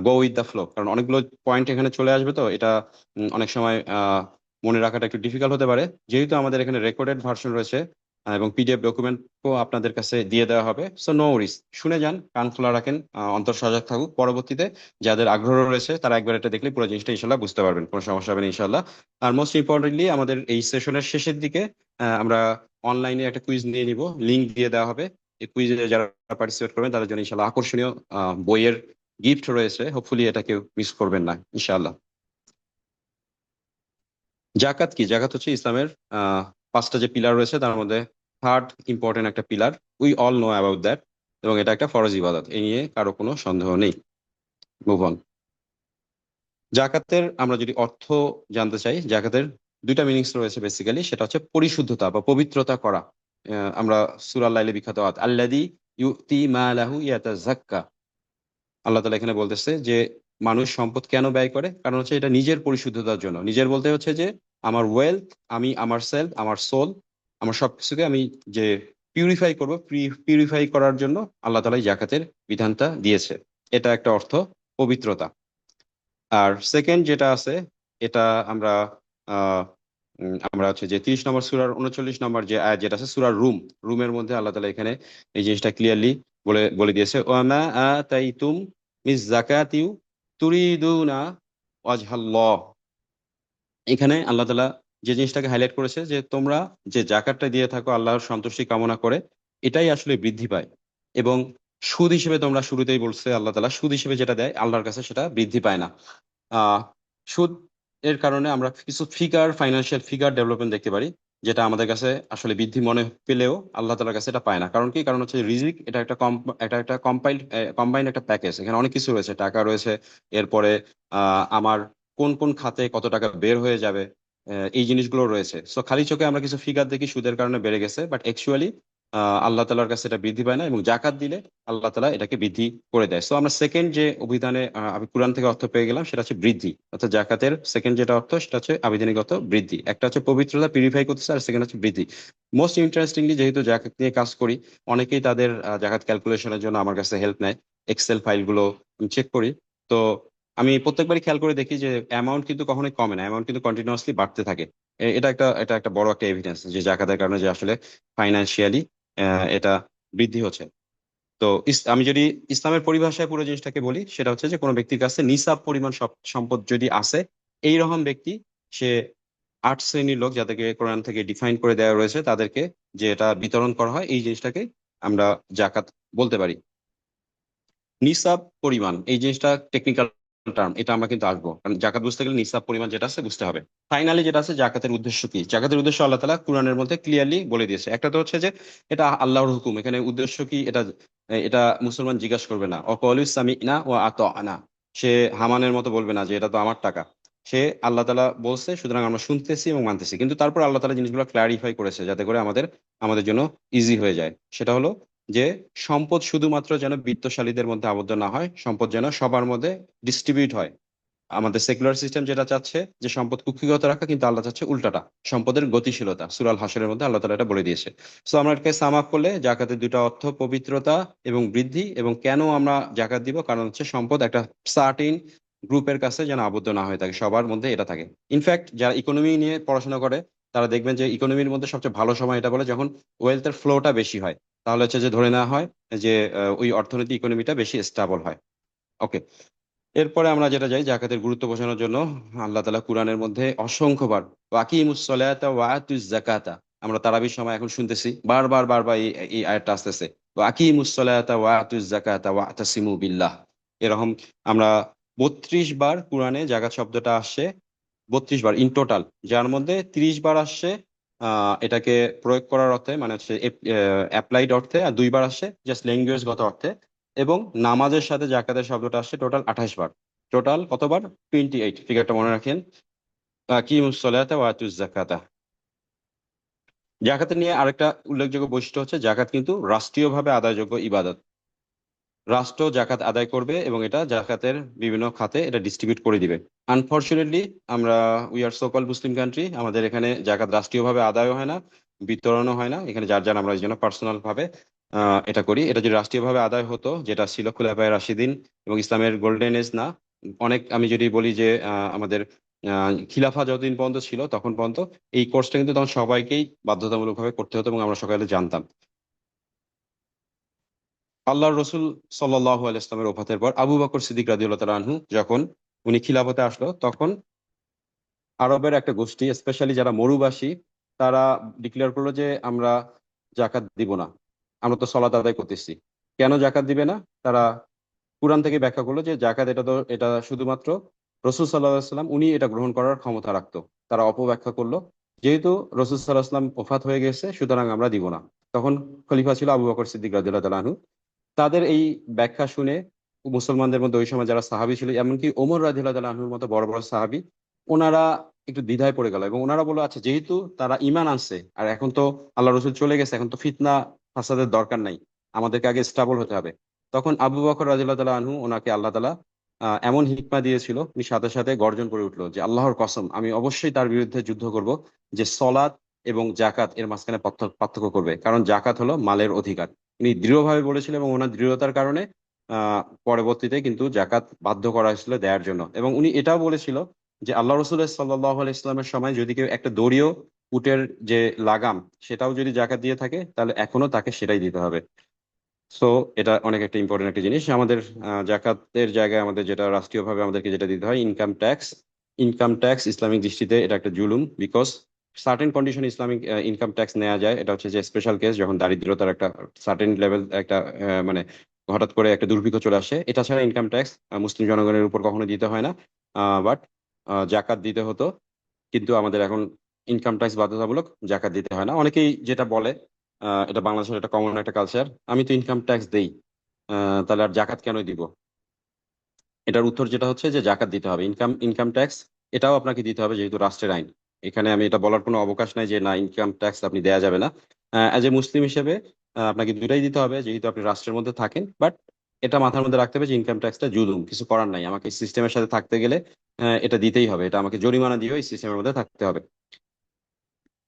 গো উইথ দ্য ফ্লো। কারণ অনেকগুলো পয়েন্ট এখানে চলে আসবে, তো এটা অনেক সময় মনে রাখাটা একটু ডিফিকাল্ট হতে পারে। যেহেতু আমাদের এখানে রেকর্ডেড ভার্সন রয়েছে এবং পিডিএফ ডকুমেন্টও আপনাদের কাছে দিয়ে দেওয়া হবে, সো নো ওয়ারিস, শুনে যান, কান খোলা রাখেন, অন্তর সজাগ থাকুক। পরবর্তীতে যাদের আগ্রহ রয়েছে তারা একবার এটা দেখলে পুরো জিনিসটা ইনশাল্লাহ বুঝতে পারবেন, কোনো সমস্যা হবে না ইনশাল্লাহ। আর মোস্ট ইম্পর্টেন্টলি আমাদের এই সেশনের শেষের দিকে আমরা অনলাইনে একটা কুইজ নিয়ে নিব, লিংক দিয়ে দেওয়া হবে। এই কুইজে যারা পার্টিসিপেট করবেন তাদের জন্য ইনশাল্লাহ আকর্ষণীয় বইয়ের গিফট রয়েছে, হোপফুলি এটা কেউ মিস করবেন না ইনশাল্লাহ। জাকাত কি? জাকাত হচ্ছে ইসলামের 5টা যে পিলার রয়েছে তার মধ্যে থার্ড ইম্পর্টেন্ট একটা pillar. We all know about that, এবং এটা একটা ফরজ ইবাদত, এই নিয়ে কারো কোনো সন্দেহ নেই। Move on. জাকাতের আমরা যদি অর্থ জানতে চাই, জাকাতের 2টা মিনিংস রয়েছে বেসিক্যালি। সেটা হচ্ছে পরিশুদ্ধতা বা পবিত্রতা করা। আমরা সূরা লাইলে বিখ্যাত আয়াত আল্লাযী ইউতি মালাহু ইয়াতাযাক্কা, আল্লাহ তাআলা এখানে বলতেছে যে মানুষ সম্পদ কেন ব্যয় করে? কারণ হচ্ছে এটা নিজের পরিশুদ্ধতার জন্য। নিজের বলতে হচ্ছে যে আমার ওয়েলথ, আমি আমার সেলফ, আমার সোল, আমার সবকিছুকে আমি যে পিউরিফাই করব, পিউরিফাই করার জন্য আল্লাহ তাআলা এই জাকাতের বিধানটা দিয়েছে। এটা একটা অর্থ, পবিত্রতা। আর সেকেন্ড যেটা আছে, এটা আমরা আমরা হচ্ছে যে 30 নম্বর সূরার 39 নম্বর যে আয়াত যেটা আছে সূরা রুম, রুমের মধ্যে আল্লাহ তাআলা এখানে এই জিনিসটা ক্লিয়ারলি বলে বলে দিয়েছে, ওয়ামা আতাইতুম মিজ যাকাতিউ তুরিদুনা ওয়াজহাল্লাহ। এখানে আল্লাহ তাআলা যে জিনিসটাকে হাইলাইট করেছে যে তোমরা যে জাকাতটা দিয়ে থাকো আল্লাহর সন্তুষ্টি কামনা করে, এটাই আসলে বৃদ্ধি পায়। এবং সুদ হিসেবে, তোমরা শুরুতেই বলছে আল্লাহ তাআলা সুদ হিসেবে যেটা দেয় আল্লাহর কাছে সেটা বৃদ্ধি পায় না। আহ সুদ এর কারণে আমরা কিছু ফিগার, ফাইন্যান্সিয়াল ফিগার ডেভেলপমেন্ট দেখতে পারি। যেটা আমাদের কাছে আসলে বৃদ্ধি মনে পেলেও আল্লাহ তাআলার কাছে এটা পায় না। কারণ কি? কারণ হচ্ছে রিজিক এটা একটা কম্বাইন্ড একটা প্যাকেজ। এখানে অনেক কিছু রয়েছে, টাকা রয়েছে, এরপরে আমার কোন কোন খাতে কত টাকা বের হয়ে যাবে, এই জিনিসগুলো রয়েছে। সো খালি চোখে আমরা কিছু ফিগার দেখি সুদের কারণে বেড়ে গেছে, বাট অ্যাকচুয়ালি আল্লাহ তাআলার কাছে এটা বৃদ্ধি পায় না, এবং জাকাত দিলে আল্লাহ তাআলা এটাকে বৃদ্ধি করে দেয়। সো আমরা সেকেন্ড যে অভিধানে আমি কোরআন থেকে অর্থ পেয়ে গেলাম সেটা হচ্ছে বৃদ্ধি। অর্থাৎ জাকাতের সেকেন্ড যেটা অর্থ সেটা হচ্ছে আবিধানিক অর্থ বৃদ্ধি। একটা হচ্ছে পবিত্রতা, পিউরিফাই করতেছে, আর সেকেন্ড হচ্ছে বৃদ্ধি। মোস্ট ইন্টারেস্টিংলি, যেহেতু জাকাত নিয়ে কাজ করি, অনেকেই তাদের জাকাত ক্যালকুলেশনের জন্য আমার কাছে হেল্প নেয়। এক্সেল ফাইলগুলো চেক করি। তো আমি প্রত্যেকবারই খেয়াল করে দেখি যে অ্যামাউন্ট কিন্তু কখনোই কমে না, অ্যামাউন্ট কিন্তু কন্টিনিউয়াসলি বাড়তে থাকে। এটা একটা বড় একটা এভিডেন্স যে জাকাতের কারণে যে আসলে ফাইন্যান্সিয়ালি এটা বৃদ্ধি হচ্ছে। তো আমি যদি ইসলামের পরিভাষায় পুরো জিনিসটাকে বলি, সেটা হচ্ছে যে কোনো ব্যক্তির কাছে নিসাব পরিমাণ সম্পদ যদি আছে, এই রকম ব্যক্তি, সে 8 শ্রেণীর লোক যাদেরকে কোরআন থেকে ডিফাইন করে দেওয়া রয়েছে, তাদেরকে যে এটা বিতরণ করা হয়, এই জিনিসটাকে আমরা জাকাত বলতে পারি। নিসাব পরিমাণ এই জিনিসটা টেকনিক্যাল টার্ম, এটা আমরা কিন্তু আসবো, কারণ জাকাত বুঝতে গেলে নিসাব পরিমাণ যেটা আছে বুঝতে হবে। ফাইনালি যেটা আছে, জাকাতের উদ্দেশ্য কি? জাকাতের উদ্দেশ্য আল্লাহ তাআলা কোরআনের মধ্যে ক্লিয়ারলি বলে দিয়েছে। একটা তো হচ্ছে যে এটা আল্লাহর হুকুম, এখানে উদ্দেশ্য কি এটা এটা মুসলমান জিজ্ঞাসা করবে না। অকলু সামি'না ওয়া আতা'না, সে হামানের মতো বলবে না যে এটা তো আমার টাকা। সে আল্লাহ তাআলা বলছে, সুতরাং আমরা শুনতেছি এবং মানতেছি। কিন্তু তারপর আল্লাহ তাআলা জিনিসগুলো ক্লারিফাই করেছে যাতে করে আমাদের আমাদের জন্য ইজি হয়ে যায়। সেটা হলো যে সম্পদ শুধুমাত্র যেন বিত্তশালীদের মধ্যে আবদ্ধ না হয়, সম্পদ যেন সবার মধ্যে ডিস্ট্রিবিউট হয়। আমাদের সেকুলার সিস্টেম যেটা চাচ্ছে যে সম্পদ কুক্ষিগত রাখা, কিন্তু আল্লাহ চাচ্ছে উল্টাটা, সম্পদের গতিশীলতা। সূরা আল হাশরের মধ্যে আল্লাহ তাআলা এটা বলে দিয়েছে। সো আমরা এটাকে সাম আপ করলে, জাকাতের দুটো অর্থ পবিত্রতা এবং বৃদ্ধি। এবং কেন আমরা জাকাত দিব? কারণ হচ্ছে সম্পদ একটা সার্টেন গ্রুপের কাছে যেন আবদ্ধ না হয়ে থাকে, সবার মধ্যে এটা থাকে। ইনফ্যাক্ট যারা ইকোনমি নিয়ে পড়াশোনা করে, তারা দেখবেন যে ইকোনমির মধ্যে সবচেয়ে ভালো সময় এটা বলে যখন ওয়েলথের ফ্লোটা বেশি হয়। তাহলে হচ্ছে যে ধরে নেওয়া হয় যে ওই অর্থনৈতিক ইকোনমিটা বেশি স্টেবল হয়। ওকে, এরপরে আমরা যেটা যাই জাকাতের গুরুত্ব বোঝানোর জন্য, আল্লাহ তাআলা কুরআনের মধ্যে অসংখ্যবার ওয়াকিমুস সলাতা ওয়া আতুজ যাকাতা, আমরা তারাবির সময় এখন শুনতেছি বারবার বারবার এই আয়াতটা আসতেছে, ওয়াকিমুস সলাতা ওয়া আতুজ যাকাতা ওয়া আতাসিমু বিল্লাহ। এরকম আমরা 32 বার কুরআনে জাকাত শব্দটা আসছে, 32 বার ইন টোটাল, যার মধ্যে 30 বার আসছে এটাকে প্রয়োগ করার অর্থে, মানে হচ্ছে অ্যাপ্লাইড অর্থে, আর 2 বার আসছে জাস্ট ল্যাঙ্গুয়েজগত অর্থে। এবং নামাজের সাথে জাকাতের শব্দটা আসছে টোটাল 28 বার। টোটাল কতবার? 28, ফিগারটা মনে রাখেন। আকিমুস সলাতা ওয়া আতুজ যাকাতা। জাকাতের নিয়ে আরেকটা উল্লেখযোগ্য বৈশিষ্ট্য হচ্ছে জাকাত কিন্তু রাষ্ট্রীয়ভাবে আদায়যোগ্য ইবাদত। রাষ্ট্র জাকাত আদায় করবে এবং এটা জাকাতের বিভিন্ন খাতে এটা ডিস্ট্রিবিউট করে দিবে। আনফরচুনেটলি আমরা we are so call Muslim country, আমাদের এখানে জাকাত রাষ্ট্রীয়ভাবে আদায় হয় না, বিতরণও হয় না। এখানে যার যার আমরা এই জন্য পার্সোনাল ভাবে এটা করি। এটা যদি রাষ্ট্রীয়ভাবে আদায় হতো, যেটা ছিল খুলাফায়ে রাশিদিন এবং ইসলামের গোল্ডেন এজ, না অনেক, আমি যদি বলি যে আমাদের খিলাফা যতদিন পর্যন্ত ছিল তখন পর্যন্ত এই কোর্সটা কিন্তু তখন সবাইকেই বাধ্যতামূলকভাবে করতে হতো এবং আমরা সকালে জানতাম। আল্লাহর রসুল সাল্লাল্লাহু আলাইহি ওয়াসাল্লামের ওফাতের পর আবু বকর সিদ্দিক রাদিয়াল্লাহু তাআলা আনহু যখন উনি খিলাফতে আসলো, তখন আরবের একটা গোষ্ঠী, স্পেশালি যারা মরুবাসী, তারা ডিক্লেয়ার করলো যে আমরা জাকাত দিব না, আমরা তো সলাত আদায় করতেছি, কেন জাকাত দিবে না? তারা কুরআন থেকে ব্যাখ্যা করলো যে জাকাত এটা শুধুমাত্র রসুল সাল্লাহ সাল্লাম উনি এটা গ্রহণ করার ক্ষমতা রাখতো। তারা অপব্যাখ্যা করলো, যেহেতু রসুল সাল্লাহ সাল্লাম ওফাত হয়ে গেছে সুতরাং আমরা দিব না। তখন খলিফা ছিল আবু বকর সিদ্দিক রাদিয়াল্লাহু তাআলা আনহু। তাদের এই ব্যাখ্যা শুনে মুসলমানদের মধ্যে ওই সময় যারা সাহাবী ছিল, এমনকি ওমর রাদিয়াল্লাহু তাআলা আনহুর মতো বড় বড় সাহাবী, ওনারা একটু দ্বিধায় পড়ে গেল এবং ওনারা বললো, আচ্ছা যেহেতু তারা ঈমান আনছে আর এখন তো আল্লাহ রসুল চলে গেছে, এখন তো ফিতনা ফাসাদের দরকার নাই, আমাদেরকে আগে স্টেবল হতে হবে। তখন আবু বকর রাদিয়াল্লাহু তাআলা আনহু, ওনাকে আল্লাহ তাআলা এমন হিকমা দিয়েছিল, উনি সাথে সাথে গর্জন করে উঠলো যে আল্লাহর কসম, আমি অবশ্যই তার বিরুদ্ধে যুদ্ধ করব যে সলাৎ এবং জাকাত এর মাঝখানে পার্থক্য করবে, কারণ জাকাত হলো মালের অধিকার। উনি দৃঢ়ভাবে বলেছিলেন এবং ওনার দৃঢ়তার কারণে পরবর্তীতে কিন্তু জাকাত বাধ্য করা হয়েছিল দেওয়ার জন্য। এবং উনি এটাও বলেছিল যে আল্লাহ রসুল সাল্লাল্লাহু আলাইহি ইসলামের সময় যদি কেউ একটা দড়িও, উটের যে লাগাম, সেটাও যদি জাকাত দিয়ে থাকে, তাহলে এখনো তাকে সেটাই দিতে হবে। সো এটা অনেক একটা ইম্পর্টেন্ট একটা জিনিস আমাদের। জাকাতের জায়গায় আমাদের যেটা রাষ্ট্রীয়ভাবে আমাদেরকে যেটা দিতে হয়, income tax. Income tax Islamic দৃষ্টিতে এটা একটা জুলুম, because certain condition Islamic income tax নেওয়া যায়। এটা হচ্ছে যে স্পেশাল কেস, যখন দারিদ্রতার একটা সার্টেন লেভেল, একটা মানে হঠাৎ করে একটা দুর্ভিক্ষ চলে আসে। এটা ছাড়া ইনকাম ট্যাক্স মুসলিম জনগণের উপর কখনো দিতে হয় না, বাট জাকাত দিতে হতো। কিন্তু আমাদের এখন ইনকাম ট্যাক্স বাধ্যতামূলক, জাকাত দিতে হয় না। অনেকেই যেটা বলে, এটা বাংলাদেশের একটা কমন একটা কালচার, আমি তো ইনকাম ট্যাক্স দেই, তাহলে আর জাকাত কেন দিব? এটার উত্তর যেটা হচ্ছে যে জাকাত দিতে হবে। ইনকাম ট্যাক্স এটাও আপনাকে দিতে হবে, যেহেতু রাষ্ট্রের আইন। এখানে আমি এটা বলার কোনো অবকাশ নাই যে না, ইনকাম ট্যাক্স আপনি দেয়া যাবে না। অ্যাজ এ মুসলিম হিসেবে আপনাকে দুটাই দিতে হবে, যেহেতু আপনি রাষ্ট্রের মধ্যে থাকেন। বাট এটা মাথার মধ্যে রাখতে হবে যে ইনকাম ট্যাক্সটা জুলুম, কিছু করার নাই, আমাকে সিস্টেমের সাথে থাকতে গেলে এটা দিতেই হবে, এটা আমাকে জরিমানা দিয়েও এই সিস্টেমের মধ্যে থাকতে হবে।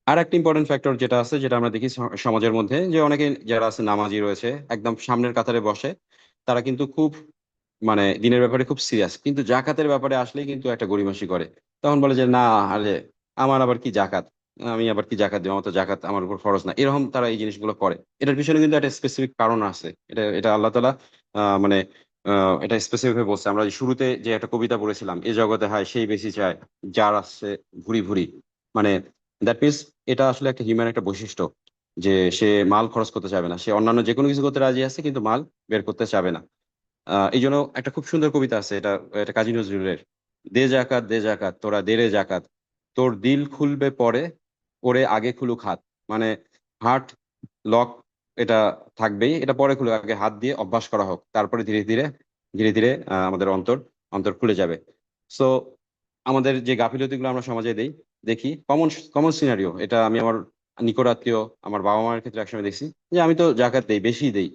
আর একটা ইম্পর্টেন্ট ফ্যাক্টর যেটা আছে, যেটা আমরা দেখি সমাজের মধ্যে, যে অনেকে যারা আছে নামাজি রয়েছে, একদম সামনের কাতারে বসে, তারা কিন্তু খুব মানে দিনের ব্যাপারে খুব সিরিয়াস, কিন্তু জাকাতের ব্যাপারে আসলেই কিন্তু একটা গড়িমসি করে। তখন বলে যে না, আরে আমার আবার কি জাকাত, আমি আবার কি জাকাত দিব, আমার তো জাকাত আমার উপর ফরজ না, এরকম তারা এই জিনিসগুলো করে। এটার পিছনে কিন্তু একটা স্পেসিফিক কারণ আছে। এটা এটা আল্লাহ তাআলা মানে এটা স্পেসিফিক ভাবে বলছে। আমরা শুরুতে যে একটা কবিতা পড়েছিলাম, এ জগতে হায় সেই বেশি চায়, যার আছে ভুরি ভুরি, মানে দ্যাট মিনস এটা আসলে একটা হিউম্যান একটা বৈশিষ্ট্য, যে সে মাল খরচ করতে চাবে না, সে অন্যান্য যে কোনো কিছু করতে রাজি আছে কিন্তু মাল বের করতে চাবে না। এই জন্য একটা খুব সুন্দর কবিতা আছে, এটা এটা কাজী নজরুলের, দে জাকাত দে জাকাত তোরা দে রে জাকাত, তোর দিল খুলবে পরে, ওরে আগে খুলুক হাত। মানে হার্ট লক এটা থাকবেই, এটা পরে খুলে, আগে হাত দিয়ে অভ্যাস করা হোক, তারপরে ধীরে ধীরে ধীরে ধীরে আমাদের অন্তর অন্তর খুলে যাবে। সো আমাদের যে গাফিলতিগুলো আমরা সমাজে দেখি, কমন কমন সিনারিও এটা, আমি আমার নিকট আত্মীয় আমার বাবা মায়ের ক্ষেত্রে একসময় দেখছি, যে আমি তো জাকাত দেই, বেশি দেই।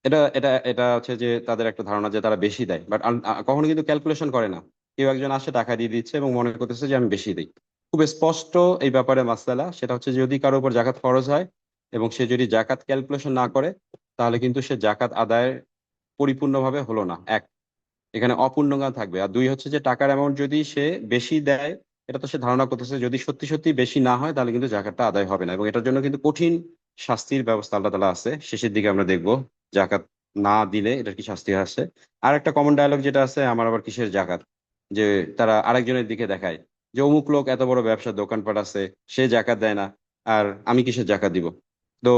এটা এটা এটা হচ্ছে যে তাদের একটা ধারণা যে তারা বেশি দেয়, বাট কখনো কিন্তু ক্যালকুলেশন করে না। কেউ একজন আসে টাকা দিয়ে দিচ্ছে এবং মনে করতেছে যে আমি বেশি দিই। খুব স্পষ্ট এই ব্যাপারে মাসআলা, সেটা হচ্ছে যে যদি কারো উপর জাকাত ফরজ হয় এবং সে যদি জাকাত ক্যালকুলেশন না করে, তাহলে কিন্তু সে জাকাত আদায় পরিপূর্ণভাবে হলো না। এক, এখানে অপূর্ণাঙ্গ থাকবে। আর দুই হচ্ছে যে টাকার অ্যামাউন্ট যদি সে বেশি দেয়, এটা তো সে ধারণা করতেছে, যদি সত্যি সত্যি বেশি না হয় তাহলে কিন্তু জাকাতটা আদায় হবে না, এবং এটার জন্য কিন্তু কঠিন শাস্তির ব্যবস্থা আল্লাহ তাআলা আছে। শেষের দিকে আমরা দেখবো জাকাত না দিলে এটার কি শাস্তি আছে। আর একটা কমন ডায়লগ যেটা আছে, আমার আবার কিসের জাকাত, যে তারা আরেকজনের দিকে দেখায় যে অমুক লোক এত বড় ব্যবসার দোকানপাট আছে, সে জাকাত দেয় না, আর আমি কিসের জাকাত দিব। তো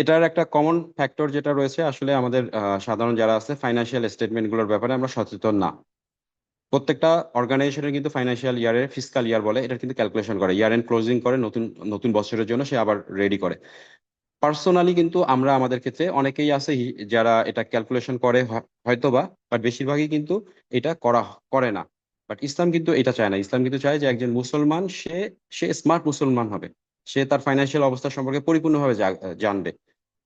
এটার একটা কমন ফ্যাক্টর যেটা রয়েছে, আসলে আমাদের সাধারণ যারা আছে ফাইন্যান্সিয়াল স্টেটমেন্ট গুলোর ব্যাপারে আমরা সচেতন না। প্রত্যেকটা অর্গানাইজেশনের কিন্তু ফাইন্যান্সিয়াল ইয়ারের ফিসকাল ইয়ার বলে, এটা কিন্তু ক্যালকুলেশন করে, ইয়ার এন্ড ক্লোজিং করে, নতুন নতুন বছরের জন্য সে আবার রেডি করে। পার্সোনালি কিন্তু আমরা আমাদের ক্ষেত্রে অনেকেই আছে যারা এটা ক্যালকুলেশন করে হয়তোবা, বাট বেশিরভাগই কিন্তু এটা করে না। বাট ইসলাম কিন্তু এটা চায় না। ইসলাম কিন্তু চায় যে একজন মুসলমান সে সে স্মার্ট মুসলমান হবে, সে তার ফাইন্যান্সিয়াল অবস্থা সম্পর্কে পরিপূর্ণভাবে জানবে।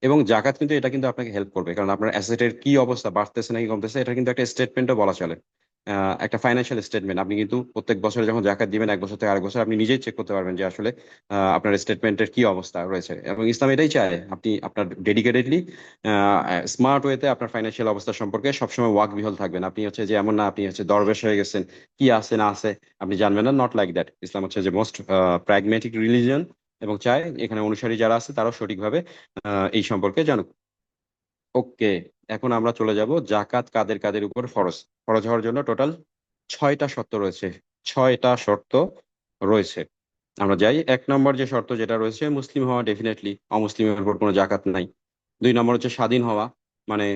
এবং জাকাত কিন্তু এটা কিন্তু আপনাকে হেল্প করবে, কারণ আপনার অ্যাসেটের কি অবস্থা, বাড়তেছে নাকি কমতেছে, এটা কিন্তু একটা স্টেটমেন্টও বলা চলে। একটা ফাইন্যান্সিয়াল স্টেটমেন্ট আপনি কিন্তু প্রত্যেক বছরে যখন জাকাত দিবেন, এক বছর থেকে আরেক বছর আপনি নিজেই চেক করতে পারবেন যে আসলে আপনার স্টেটমেন্টের কি অবস্থা রয়েছে। এবং ইসলাম এটাই চায়, আপনি আপনার ডেডিকেটেডলি স্মার্ট ওয়েতে আপনার ফাইন্যান্সিয়াল অবস্থা সম্পর্কে সবসময় ওয়াকবিহল থাকবেন। আপনি হচ্ছে যে এমন না আপনি হচ্ছে দরবেশ হয়ে গেছেন, কি আছে না আছে আপনি জানবেন না, নট লাইক দ্যাট। ইসলাম হচ্ছে যে মোস্ট প্র্যাগমেটিক রিলিজন, এবং চায় এখানে অনুসারী যারা আছে তারাও সঠিকভাবে এই সম্পর্কে জানুক। ওকে, এখন আমরা চলে যাব জাকাত কাদের কাদের উপর ফরজ। ফরজ হওয়ার জন্য টোটাল 6টা শর্ত রয়েছে। 6টা শর্ত রয়েছে। আমরা যাই, 1 নম্বর যে শর্ত যেটা রয়েছে, মুসলিম হওয়া ডেফিনেটলি, অমুসলিমের উপর কোনো জাকাত নাই। 2 নম্বর হচ্ছে স্বাধীন হওয়া, মানে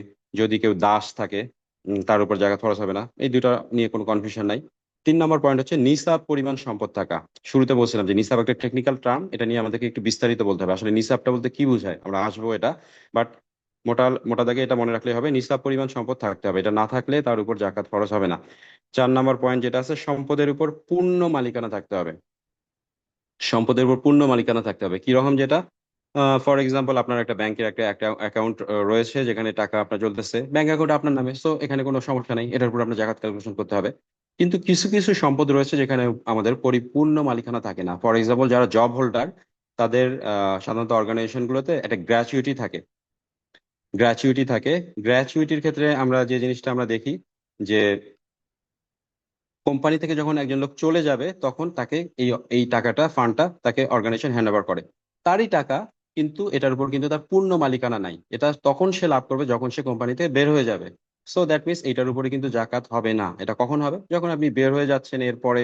যদি কেউ দাস থাকে তার উপর জাকাত খরচ হবে না। এই দুটা নিয়ে কোনো কনফিউশন নাই। 3 নম্বর পয়েন্ট হচ্ছে নিসাব পরিমাণ সম্পদ থাকা। শুরুতে বলছিলাম যে নিসাব একটা টেকনিক্যাল টার্ম, এটা নিয়ে আমাদেরকে একটু বিস্তারিত বলতে হবে আসলে নিসাবটা বলতে কি বোঝায়, আমরা আসবো এটা। বাট মোটা মোটা দাগে এটা মনে রাখলে হবে, নিসাব পরিমাণ সম্পদ থাকতে হবে, এটা না থাকলে তার উপর জাকাত খরচ হবে না। 4 নম্বর পয়েন্ট যেটা আছে, সম্পদের উপর পূর্ণ মালিকানা থাকতে হবে। সম্পদের উপর পূর্ণ মালিকানা থাকতে হবে কি রকম, যেটা ফর এক্সাম্পল আপনার একটা ব্যাংকের একটা অ্যাকাউন্ট রয়েছে, যেখানে টাকা আপনার চলতেছে, ব্যাংক অ্যাকাউন্ট আপনার নামে, সো এখানে কোনো সমস্যা নেই, এটার উপর আপনার জাকাত ক্যালকুলেশন করতে হবে। কিন্তু কিছু কিছু সম্পদ রয়েছে যেখানে আমাদের পরিপূর্ণ মালিকানা থাকে না। ফর এক্সাম্পল যারা জব হোল্ডার, তাদের সাধারণত অর্গানাইজেশন গুলোতে একটা গ্র্যাচুইটি থাকে। গ্র্যাচুইটি থাকে। গ্র্যাচুইটির ক্ষেত্রে আমরা যে জিনিসটা আমরা দেখি, যে কোম্পানি থেকে যখন একজন লোক চলে যাবে, তখন তাকে এই এই টাকাটা, ফান্ডটা তাকে অর্গানাইজেশন হ্যান্ড ওভার করে, তারই টাকা, কিন্তু এটার উপর কিন্তু তার পূর্ণ মালিকানা নাই। এটা তখন সে লাভ করবে যখন সে কোম্পানিতে বের হয়ে যাবে। সো দ্যাট মিনস এইটার উপরে কিন্তু জাকাত হবে না। এটা কখন হবে? যখন আপনি বের হয়ে যাচ্ছেন, এরপরে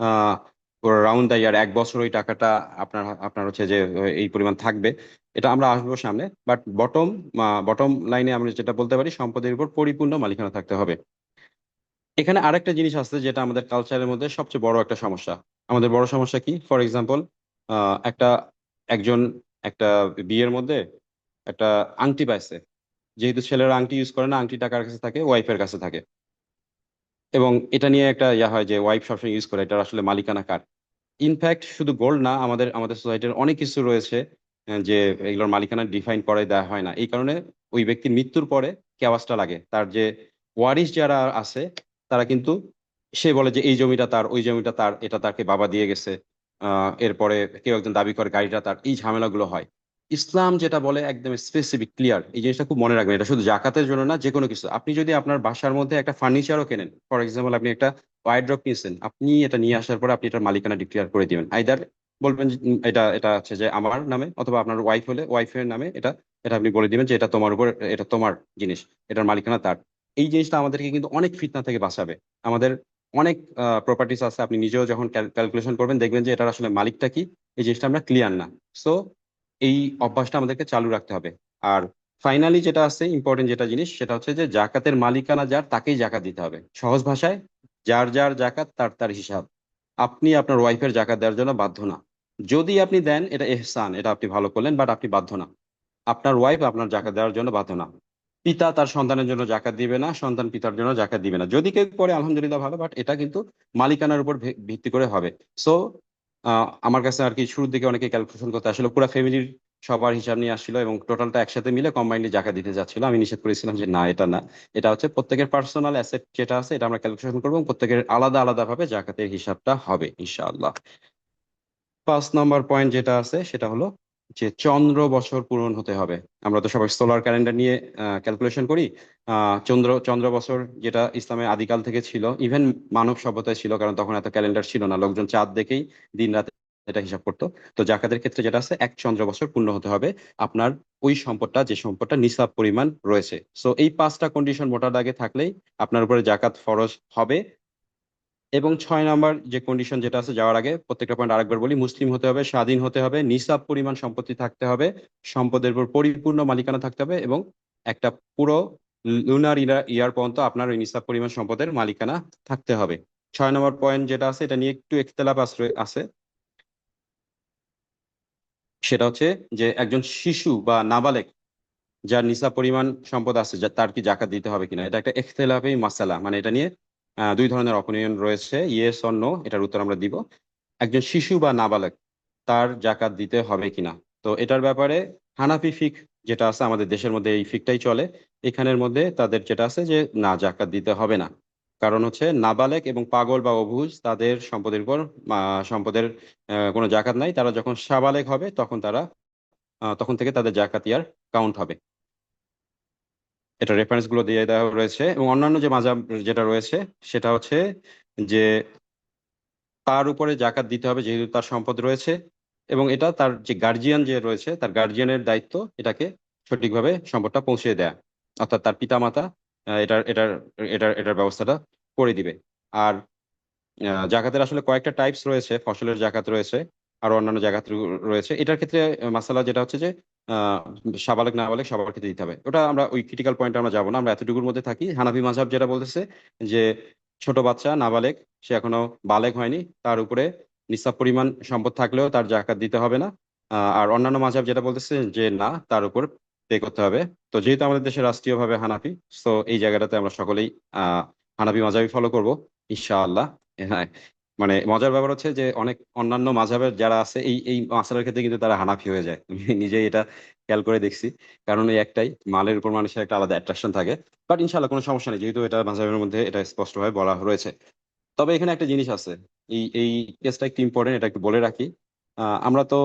আহ রাউন্ড দা ইয়ার 1 বছর ওই টাকাটা আপনার আপনার হচ্ছে যে এই পরিমাণ থাকবে। এটা আমরা আসবো সামনে। বাট বটম লাইনে আমরা যেটা বলতে পারি, সম্পদের উপর পরিপূর্ণ মালিকানা থাকতে হবে। এখানে আরেকটা জিনিস আছে যেটা আমাদের কালচারের মধ্যে সবচেয়ে বড় একটা সমস্যা। আমাদের বড় সমস্যা কি? ফর এক্সাম্পল, একটা একজন একটা বিয়ের মধ্যে একটা আংটি পাইছে। যেহেতু ছেলেরা আংটি ইউজ করে না, আংটিটা কার কাছে থাকে? ওয়াইফের কাছে থাকে। এবং এটা নিয়ে একটা ইয়া হয় যে ওয়াইফ সবসময় ইউজ করে, এটা আসলে মালিকানা কার? ইনফ্যাক্ট শুধু গোল্ড না, আমাদের আমাদের সোসাইটির অনেক কিছু রয়েছে যে এগুলোর মালিকানা ডিফাইন করে দেওয়া হয় না। এই কারণে ওই ব্যক্তির মৃত্যুর পরে কেওয়াসটা লাগে। তার যে ওয়ারিশ যারা আছে তারা কিন্তু, সে বলে যে এই জমিটা তার, ওই জমিটা তার, এটা তাকে বাবা দিয়ে গেছে। এরপরে কেউ একজন দাবি করে গাড়িটা তার, এই ঝামেলাগুলো হয়। ইসলাম যেটা বলে একদম স্পেসিফিক, ক্লিয়ার। এই জিনিসটা খুব মনে রাখবেন, এটা শুধু জাকাতের জন্য না, যে কোনো কিছু। আপনি যদি আপনার বাসার মধ্যে একটা ফার্নিচারও কেনেন, ফর এক্সাম্পল আপনি একটা ওয়াইড্রপ কিনছেন, আপনি এটা নিয়ে আসার পরে আপনি এটার মালিকানা ডিক্লেয়ার করে দিবেন। আইদার বলবেন যে, এটা এটা হচ্ছে যে আমার নামে, অথবা আপনার ওয়াইফ হলে ওয়াইফের নামে। এটা এটা আপনি বলে দিবেন যে এটা তোমার উপর, এটা তোমার জিনিস, এটার মালিকানা তার। এই জিনিসটা আমাদেরকে কিন্তু অনেক ফিতনা থেকে বাঁচাবে। আমাদের অনেক প্রপার্টিস আছে, আপনি নিজেও যখন ক্যালকুলেশন করবেন দেখবেন যে এটার আসলে মালিকটা কি, এই জিনিসটা আমরা ক্লিয়ার না। সো এই অভ্যাসটা আমাদেরকে চালু রাখতে হবে। আর ফাইনালি যেটা আছে ইম্পর্টেন্ট যেটা জিনিস, সেটা হচ্ছে যে জাকাতের মালিকানা যার, তাকেই জাকাত দিতে হবে। সহজ ভাষায়, যার যার জাকাত তার তার হিসাব। আপনি আপনার ওয়াইফের জাকাত দেওয়ার জন্য বাধ্য না। যদি আপনি দেন, এটা এহসান, এটা আপনি ভালো করলেন, বাট আপনি বাধ্য না। আপনার ওয়াইফ আপনার জাকাত দেওয়ার জন্য বাধ্য না। পিতা তার সন্তানের জন্য জাকাত দিবে না, সন্তান পিতার জন্য জাকাত দিবে না। যদি কেউ করে আলহামদুলিল্লাহ, ভালো, বাট এটা কিন্তু মালিকানার উপর ভিত্তি করে হবে। সো আমার কাছে আর কি শুরুর দিকে অনেকে ক্যালকুলেশন করতে আসলে পুরো ফ্যামিলির সবার হিসাব নিয়ে আসছিল এবং টোটালটা একসাথে মিলে কম্বাইন্ডলি জাকাত দিতে যাচ্ছিল। আমি নিষেধ করেছিলাম যে না, এটা না, এটা হচ্ছে প্রত্যেকের পার্সোনাল অ্যাসেট যেটা আছে এটা আমরা ক্যালকুলেশন করবো এবং প্রত্যেকের আলাদা আলাদা ভাবে জাকাতের হিসাবটা হবে ইনশাআল্লাহ। 5 নম্বর পয়েন্ট যেটা আছে সেটা হলো যে চন্দ্র বছর পূরণ হতে হবে। আমরা তো সবাই সোলার ক্যালেন্ডার নিয়ে ক্যালকুলেশন করি। চন্দ্র চন্দ্র বছর যেটা ইসলামে আদিকাল থেকে ছিল, ইভেন মানব সভ্যতায় ছিল, কারণ তখন এত ক্যালেন্ডার ছিল না, লোকজন চাঁদ দেখেই দিন রাত এটা হিসাব করতো। তো জাকাতের ক্ষেত্রে যেটা আছে, এক চন্দ্র বছর পূর্ণ হতে হবে আপনার ওই সম্পদটা, যে সম্পদটা নিসাব পরিমাণ রয়েছে। সো এই 5টা কন্ডিশন মোটা দাগে থাকলেই আপনার উপরে জাকাত ফরজ হবে। এবং 6 নম্বর যে কন্ডিশন যেটা আছে, যাওয়ার আগে প্রত্যেকটা পয়েন্ট আরেকবার বলি: মুসলিম হতে হবে, স্বাধীন হতে হবে, নিসাব পরিমাণ সম্পত্তি থাকতে হবে, সম্পদের উপর পরিপূর্ণ মালিকানা থাকতে হবে, এবং একটা পুরো লুনার ইয়ার পর্যন্ত আপনার ওই নিসাব পরিমাণ সম্পদের মালিকানা থাকতে হবে। 6 নম্বর পয়েন্ট যেটা আছে, এটা নিয়ে একটু ইখতিলাফ আছে। সেটা হচ্ছে যে একজন শিশু বা নাবালেগ যার নিসাব পরিমাণ সম্পদ আছে, তার কি জাকাত দিতে হবে কিনা, এটা একটা ইখতিলাফি মাসালা। মানে এটা নিয়ে দুই ধরনের অপিনিয়ন রয়েছে, ইয়েস অর নো, এটার উত্তর আমরা দিব। একজন শিশু বা নাবালক, তার জাকাত দিতে হবে কিনা। তো এটার ব্যাপারে হানাফি ফিক যেটা আছে, আমাদের দেশের মধ্যে এই ফিকটাই চলে। এখানের মধ্যে তাদের যেটা আছে যে না, জাকাত দিতে হবে না। কারণ হচ্ছে নাবালেগ এবং পাগল বা অবুঝ, তাদের সম্পদের উপর সম্পদের কোনো জাকাত নাই। তারা যখন সাবালেগ হবে তখন তারা তখন থেকে তাদের জাকাতিয়ার কাউন্ট হবে। এটা রেফারেন্স গুলো দিয়ে দেওয়া রয়েছে। এবং অন্যান্য যে মাযহাব যেটা রয়েছে সেটা হচ্ছে যে তার উপরে জাকাত দিতে হবে যেহেতু তার সম্পদ রয়েছে, এবং এটা তার যে গার্জিয়ান যে রয়েছে, তার গার্জিয়ানের দায়িত্ব এটাকে সঠিকভাবে সম্পদটা পৌঁছে দেয়া। অর্থাৎ তার পিতামাতা এটার এটার এটার এটার ব্যবস্থাটা করে দিবে। আর জাকাতের আসলে কয়েকটা টাইপস রয়েছে, ফসলের জাকাত রয়েছে, আর অন্যান্য জাকাত রয়েছে। এটার ক্ষেত্রে মাসালা যেটা হচ্ছে যে আহ সাবালেক নাবালেক সবার ক্ষেত্রে দিতে হবে। ওটা আমরা ওই ক্রিটিক্যাল পয়েন্টে আমরা যাবো না, আমরা এতটুকুর মধ্যে থাকি। হানাফি মাযহাব যেটা বলতেছে যে ছোট বাচ্চা নাবালেক, সে এখনো বালেগ হয়নি, তার উপরে নিসাব পরিমাণ সম্পদ থাকলেও তার জাকাত দিতে হবে না। আর অন্যান্য মাযহাব যেটা বলতেছে যে না, তার উপর পে করতে হবে। তো যেহেতু আমাদের দেশে রাষ্ট্রীয় ভাবে হানাফি, তো এই জায়গাটাতে আমরা সকলেই হানাফি মাযহাবই ফলো করবো ইনশাআল্লাহ। হ্যাঁ, মানে মজার ব্যাপার হচ্ছে যে অনেক অন্যান্য মাযহাবের যারা আছে এই এই মাসালার ক্ষেত্রে কিন্তু তারা হানাফি হয়ে যায়। আমি নিজেই এটা খেয়াল করে দেখছি। কারণ এই একটাই, মালের উপর মানুষের একটা আলাদা অ্যাট্রাকশন থাকে। বাট ইনশাল্লাহ কোনো সমস্যা নেই, যেহেতু এটা মাযহাবের মধ্যে এটা স্পষ্টভাবে বলা রয়েছে। তবে এখানে একটা জিনিস আছে, এই এই কেসটা একটু ইম্পর্টেন্ট, এটা একটু বলে রাখি। আমরা তো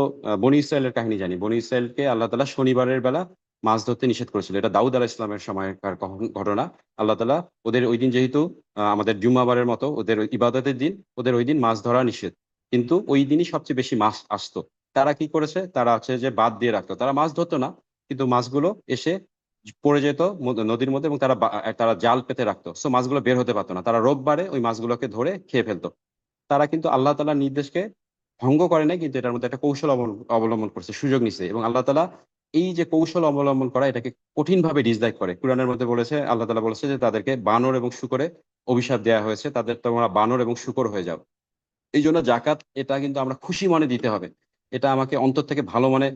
বনি ইসরায়েলের কাহিনী জানি। বনি ইসরায়েলকে আল্লাহ তাআলা শনিবারের বেলা মাছ ধরতে নিষেধ করেছিল। এটা দাউদ আলাইহিস ইসলামের সময়কার ঘটনা। আল্লাহ তাআলা ওদের ওই দিন, যেহেতু আমাদের জুম্মাবারের মতো ওদের ওই ইবাদতের দিন, ওদের ওই দিন মাছ ধরা নিষেধ। কিন্তু ওই দিনই সবচেয়ে বেশি মাছ আসতো। তারা কি করেছে, তারা হচ্ছে যে বাদ দিয়ে রাখতো, তারা মাছ ধরতো না, কিন্তু মাছগুলো এসে পড়ে যেত নদীর মধ্যে, এবং তারা তারা জাল পেতে রাখতো। সো মাছগুলো বের হতে পারতো না। তারা রোববারে ওই মাছগুলোকে ধরে খেয়ে ফেলতো। তারা কিন্তু আল্লাহ তাআলার নির্দেশকে ভঙ্গ করে নাই, কিন্তু এটার মধ্যে একটা কৌশল অবলম্বন করছে, সুযোগ নিছে। এবং আল্লাহ তাআলা এই যে কৌশল অবলম্বন করা, এটাকে কঠিন ভাবে ডিসলাইক করে। কোরআনের মধ্যে বলেছে, আল্লাহ তাআলা বলেছে যে তাদেরকে বানর এবং শূকরে অভিশাপ দেওয়া হয়েছে, তাদের তোমরা বানর এবং শূকর হয়ে যাও। এই জন্য জাকাত এটা কিন্তু আমরা খুশি মনে দিতে হবে। এটা আমাকে অন্তর থেকে ভালো মনে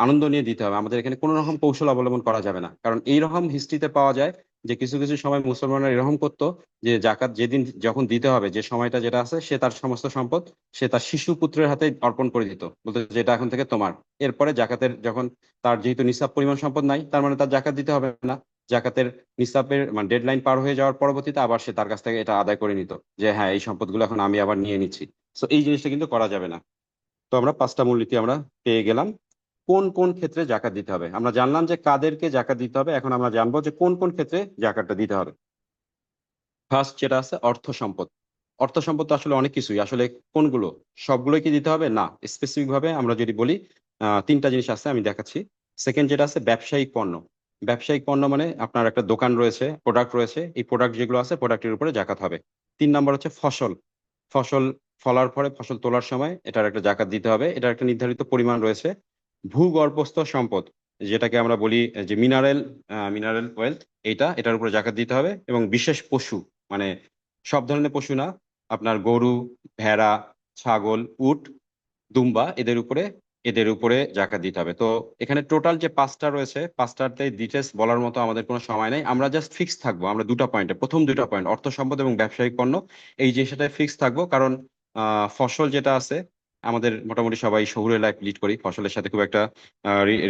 আনন্দ নিয়ে দিতে হবে। আমাদের এখানে কোনো রকম কৌশল অবলম্বন করা যাবে না, কারণ এইরকম হিস্ট্রিতে পাওয়া যায় যে কিছু কিছু সময় মুসলমানরা এরকম করতো যে জাকাত যেদিন যখন দিতে হবে, যে সময়টা যেটা আছে, সে তার সমস্ত সম্পদ সে তার শিশু পুত্রের হাতে অর্পণ করে দিত, বলতো যে এটা এখন থেকে তোমার। এরপরে জাকাতের যখন তার যেহেতু নিসাব পরিমাণ সম্পদ নাই, তার মানে তার জাকাত দিতে হবে না। জাকাতের নিসাবের মানে ডেডলাইন পার হয়ে যাওয়ার পরবর্তীতে আবার সে তার কাছ থেকে এটা আদায় করে নিত, যে হ্যাঁ এই সম্পদগুলো এখন আমি আবার নিয়ে নিচ্ছি। তো এই জিনিসটা কিন্তু করা যাবে না। তো আমরা পাঁচটা মূলনীতি আমরা পেয়ে গেলাম। কোন কোন ক্ষেত্রে জাকাত দিতে হবে আমরা জানলাম, যে কাদেরকে জাকাত দিতে হবে। এখন আমরা জানবো যে কোন কোন ক্ষেত্রে জাকাতটা দিতে হবে। ফার্স্ট যেটা আছে অর্থ সম্পদ। অর্থ সম্পদ তো আসলে অনেক কিছুই, আসলে কোনগুলো সবগুলোই কি দিতে হবে না, স্পেসিফিক ভাবে আমরা যদি বলি তিনটা জিনিস আছে, আমি দেখাচ্ছি। সেকেন্ড যেটা আছে ব্যবসায়িক পণ্য। ব্যবসায়িক পণ্য মানে আপনার একটা দোকান রয়েছে, প্রোডাক্ট রয়েছে, এই প্রোডাক্ট যেগুলো আছে প্রোডাক্টের উপরে জাকাত হবে। তিন নাম্বার হচ্ছে ফসল। ফসল ফলার পরে ফসল তোলার সময় এটার একটা জাকাত দিতে হবে, এটার একটা নির্ধারিত পরিমাণ রয়েছে। ভূগর্ভস্থ সম্পদ, যেটাকে আমরা বলি যে মিনারেল ওয়েলথ, এটার উপরে জাকাত দিতে হবে। এবং বিশেষ পশু, মানে সব ধরনের পশু না, আপনার গরু, ভেড়া, ছাগল, উট, দুম্বা, এদের উপরে জাকাত দিতে হবে। তো এখানে টোটাল যে পাঁচটা রয়েছে, পাঁচটাতে ডিটেলস বলার মতো আমাদের কোনো সময় নেই, আমরা জাস্ট ফিক্স থাকবো আমরা দুটো পয়েন্টে, প্রথম দুটো পয়েন্ট অর্থ সম্পদ এবং ব্যবসায়িক পণ্য, এই জিনিসটায় ফিক্স থাকবো। কারণ ফসল যেটা আছে, আমাদের মোটামুটি সবাই শহুরে লাইফ লিড করি, ফসলের সাথে খুব একটা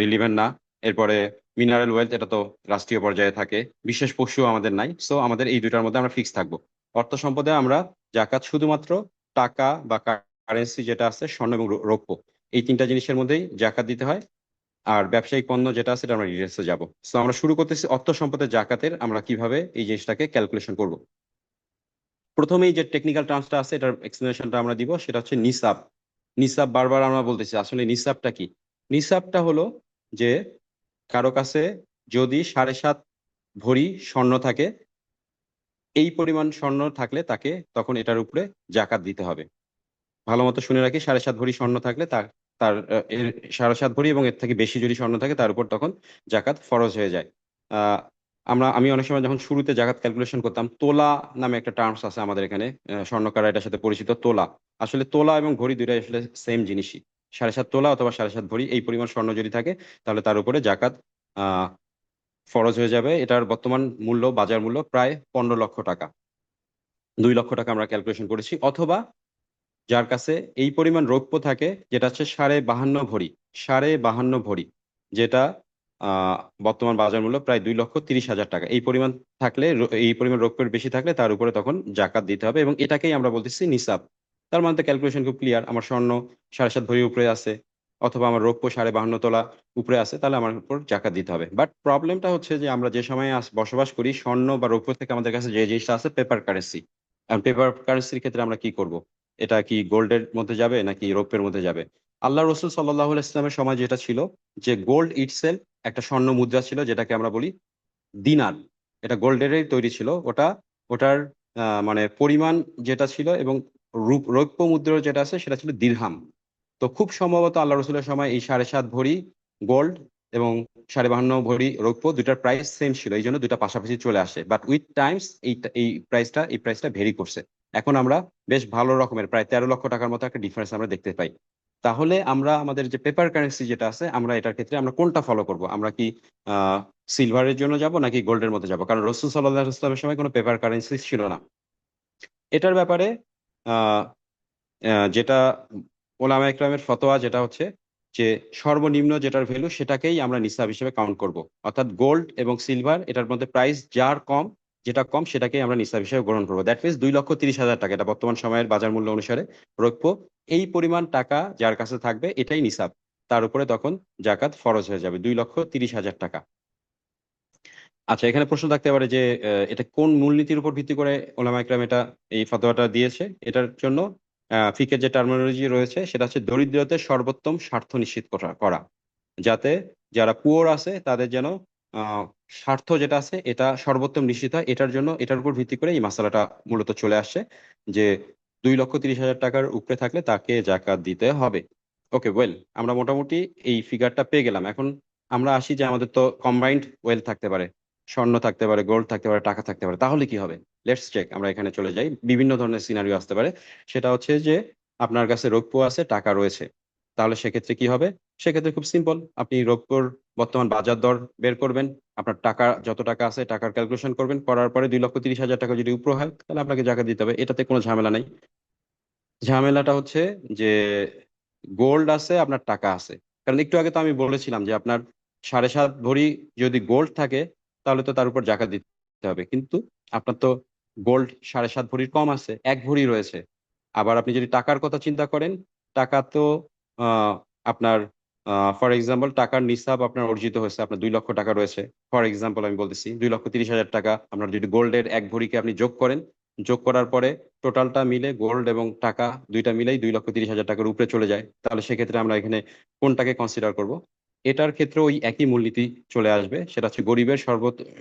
রিলিভেন্ট না। এরপরে মিনারেল ওয়েলথ, এটা তো রাষ্ট্রীয় পর্যায়ে থাকে। বিশেষ পশু আমাদের নাই, সো আমাদের এই দুইটার মধ্যে আমরা ফিক্স থাকবো। অর্থ সম্পদে আমরা জাকাত শুধুমাত্র টাকা বা কারেন্সি যেটা আছে, স্বর্ণ এবং রৌপ্য, এই তিনটা জিনিসের মধ্যেই জাকাত দিতে হয়। আর ব্যবসায়িক পণ্য যেটা আছে এটা আমরা ডিটেলসে যাব। সো আমরা শুরু করতেছি অর্থ সম্পদের জাকাতের আমরা কিভাবে এই জিনিসটাকে ক্যালকুলেশন করব। প্রথমেই যে টেকনিক্যাল টার্মসটা আছে, এটার এক্সপ্লেনেশনটা আমরা দিব, সেটা হচ্ছে নিসাব। নিসাব বারবার আমরা বলতেছি, আসলে নিসাবটা কি? নিসাবটা হলো যে কারো কাছে যদি 7.5 ভরি স্বর্ণ থাকে, এই পরিমাণ স্বর্ণ থাকলে তাকে তখন এটার উপরে জাকাত দিতে হবে। ভালো মতো শুনে রাখি, 7.5 ভরি স্বর্ণ থাকলে তার তার এর 7.5 ভরি এবং এর থেকে বেশি যদি স্বর্ণ থাকে, তার উপর তখন জাকাত ফরজ হয়ে যায়। আহ আমি অনেক সময় যখন শুরুতে জাকাত ক্যালকুলেশন করতাম, তোলা নামে একটা টার্মস আছে আমাদের এখানে, স্বর্ণকাররা এটার সাথে পরিচিত, তোলা। আসলে তোলা এবং ভরি দুইটাই আসলে সেম জিনিসই। 7.5 তোলা অথবা 7.5 ভরি এই পরিমাণ স্বর্ণ যদি থাকে, তাহলে তার উপরে জাকাত আহ ফরজ হয়ে যাবে। এটার বর্তমান মূল্য, বাজার মূল্য প্রায় 15 লক্ষ টাকা। 2 লক্ষ টাকা আমরা ক্যালকুলেশন করেছি। অথবা যার কাছে এই পরিমাণ রৌপ্য থাকে, যেটা হচ্ছে 52.5 ভরি, 52.5 ভরি, যেটা আহ বর্তমান বাজার মূল্য প্রায় 2,30,000 টাকা, এই পরিমাণ থাকলে, এই পরিমাণ রৌপ্যের বেশি থাকলে তার উপরে তখন জাকাত দিতে হবে, এবং এটাকেই আমরা বলতেছি নিসাব। তার মানে ক্যালকুলেশন খুব ক্লিয়ার, আমার স্বর্ণ 7.5 ভরি উপরে আছে, অথবা আমার রৌপ্য 52.5 তোলা উপরে আছে, তাহলে আমার উপর জাকাত দিতে হবে। বাট প্রবলেমটা হচ্ছে যে আমরা যে সময়ে বসবাস করি, স্বর্ণ বা রৌপ্য থেকে আমাদের কাছে যে জিনিসটা আছে পেপার কারেন্সি। পেপার কারেন্সির ক্ষেত্রে আমরা কি করব? এটা কি গোল্ডের মধ্যে যাবে নাকি রৌপ্যের মধ্যে যাবে? আল্লাহ রসুল সাল্লাহ ইসলামের সময় যেটা ছিল, যে গোল্ড ইটসেলফ একটা স্বর্ণ মুদ্রা ছিল, যেটাকে আমরা বলি দিনার। এটা গোল্ডেরই তৈরি ছিল। ওটার মানে পরিমাণ যেটা ছিল, এবং রৌপ্য মুদ্রা যেটা আছে সেটা ছিল দিরহাম। তো খুব সম্ভবত আল্লাহ রসুলের সময় এই 7.5 ভরি গোল্ড এবং 52.5 ভরি রৌপ্য, দুটার প্রাইস সেম ছিল, এই জন্য দুটা পাশাপাশি চলে আসে। বাট উইথ টাইমস এই প্রাইসটা ভেরি করছে। এখন আমরা বেশ ভালো রকমের প্রায় 13 লক্ষ টাকার মতো একটা ডিফারেন্স আমরা দেখতে পাই। তাহলে আমরা আমাদের যে পেপার কারেন্সি যেটা আছে, আমরা এটার ক্ষেত্রে আমরা কোনটা ফলো করব? আমরা কি আহ সিলভারের জন্য যাব নাকি গোল্ডের মধ্যে যাব? কারণ রসুল সাল্লাহ ইসলামের সময় কোনো পেপার কারেন্সি ছিল না। এটার ব্যাপারে আহ যেটা ওলামা একরামের ফতোয়া যেটা হচ্ছে, যে সর্বনিম্ন যেটার ভ্যালু সেটাকেই আমরা নিসাব হিসেবে কাউন্ট করব। অর্থাৎ গোল্ড এবং সিলভার এটার মধ্যে প্রাইস যার কম, যেটা কম সেটাকেই আমরা নিসাব হিসেবে গ্রহণ করবো। দ্যাট মিনস 2,30,000 টাকা, এটা বর্তমান সময়ের বাজার মূল্য অনুসারে রৌপ্য, এই পরিমাণ টাকা যার কাছে থাকবে এটাই নিসাব, তার উপরে তখন জাকাত ফরজ হয়ে যাবে 2,30,000 টাকা। আচ্ছা, এখানে প্রশ্ন থাকতে পারে যে এটা কোন মূলনীতির উপর ভিত্তি করে ওলামা ইকরাম এটা এই ফতোয়াটা দিয়েছে? এটার জন্য ফিকের যে টার্মিনোলজি রয়েছে, সেটা হচ্ছে দরিদ্রদের সর্বোত্তম স্বার্থ নিশ্চিত করা, যাতে যারা পুয়ার আছে তাদের যেন আহ স্বার্থ যেটা আছে এটা সর্বোত্তম নিশ্চিত হয়। এটার জন্য এটার উপর ভিত্তি করে এই মাসালাটা মূলত চলে আসছে, যে 2,30,000 টাকার উপরে থাকলে তাকে জাকাত দিতে হবে। ওকে, ওয়েল, আমরা মোটামুটি এই ফিগারটা পেয়ে গেলাম। এখন আমরা আসি যে আমাদের তো কম্বাইন্ড ওয়েলথ থাকতে পারে, স্বর্ণ থাকতে পারে, গোল্ড থাকতে পারে, টাকা থাকতে পারে, তাহলে কি হবে? লেটস চেক, আমরা এখানে চলে যাই। বিভিন্ন ধরনের সিনারিও আসতে পারে। সেটা হচ্ছে যে আপনার কাছে রৌপ্য আছে, টাকা রয়েছে, তাহলে সেক্ষেত্রে কি হবে? সেক্ষেত্রে খুব সিম্পল, আপনি রৌপ্যর বর্তমান বাজার দর বের করবেন, আপনার টাকা যত টাকা আছে টাকার ক্যালকুলেশন করবেন, করার পরে 2,30,000 টাকা যদি উপর হয় তাহলে আপনাকে জাকাত দিতে হবে, এটাতে কোনো ঝামেলা নাই। ঝামেলাটা হচ্ছে যে গোল্ড আছে, আপনার টাকা আছে। কারণ একটু আগে তো আমি বলেছিলাম যে আপনার 7.5 ভরি যদি গোল্ড থাকে তাহলে তো তার উপর জাকাত দিতে হবে, কিন্তু আপনার তো গোল্ড 7.5 ভরির কম আছে, 1 ভরি রয়েছে। আবার আপনি যদি টাকার কথা চিন্তা করেন, টাকা তো আহ, আপনার ফর এক্সাম্পল টাকার নিসাব আপনার অর্জিত হয়েছে, আপনার 2 লক্ষ টাকা রয়েছে। ফর এক্সাম্পল আমি বলতেছি 2,30,000 টাকা আপনার যদি গোল্ডের 1 ভরিকে আপনি যোগ করেন, যোগ করার পরে টোটালটা মিলে গোল্ড এবং টাকা দুইটা মিলেই 2,30,000 টাকার উপরে চলে যায়, তাহলে সেক্ষেত্রে আমরা এখানে কোনটাকে কনসিডার করব? এটার ক্ষেত্রে ওই একই মূলনীতি চলে আসবে, সেটা হচ্ছে গরিবের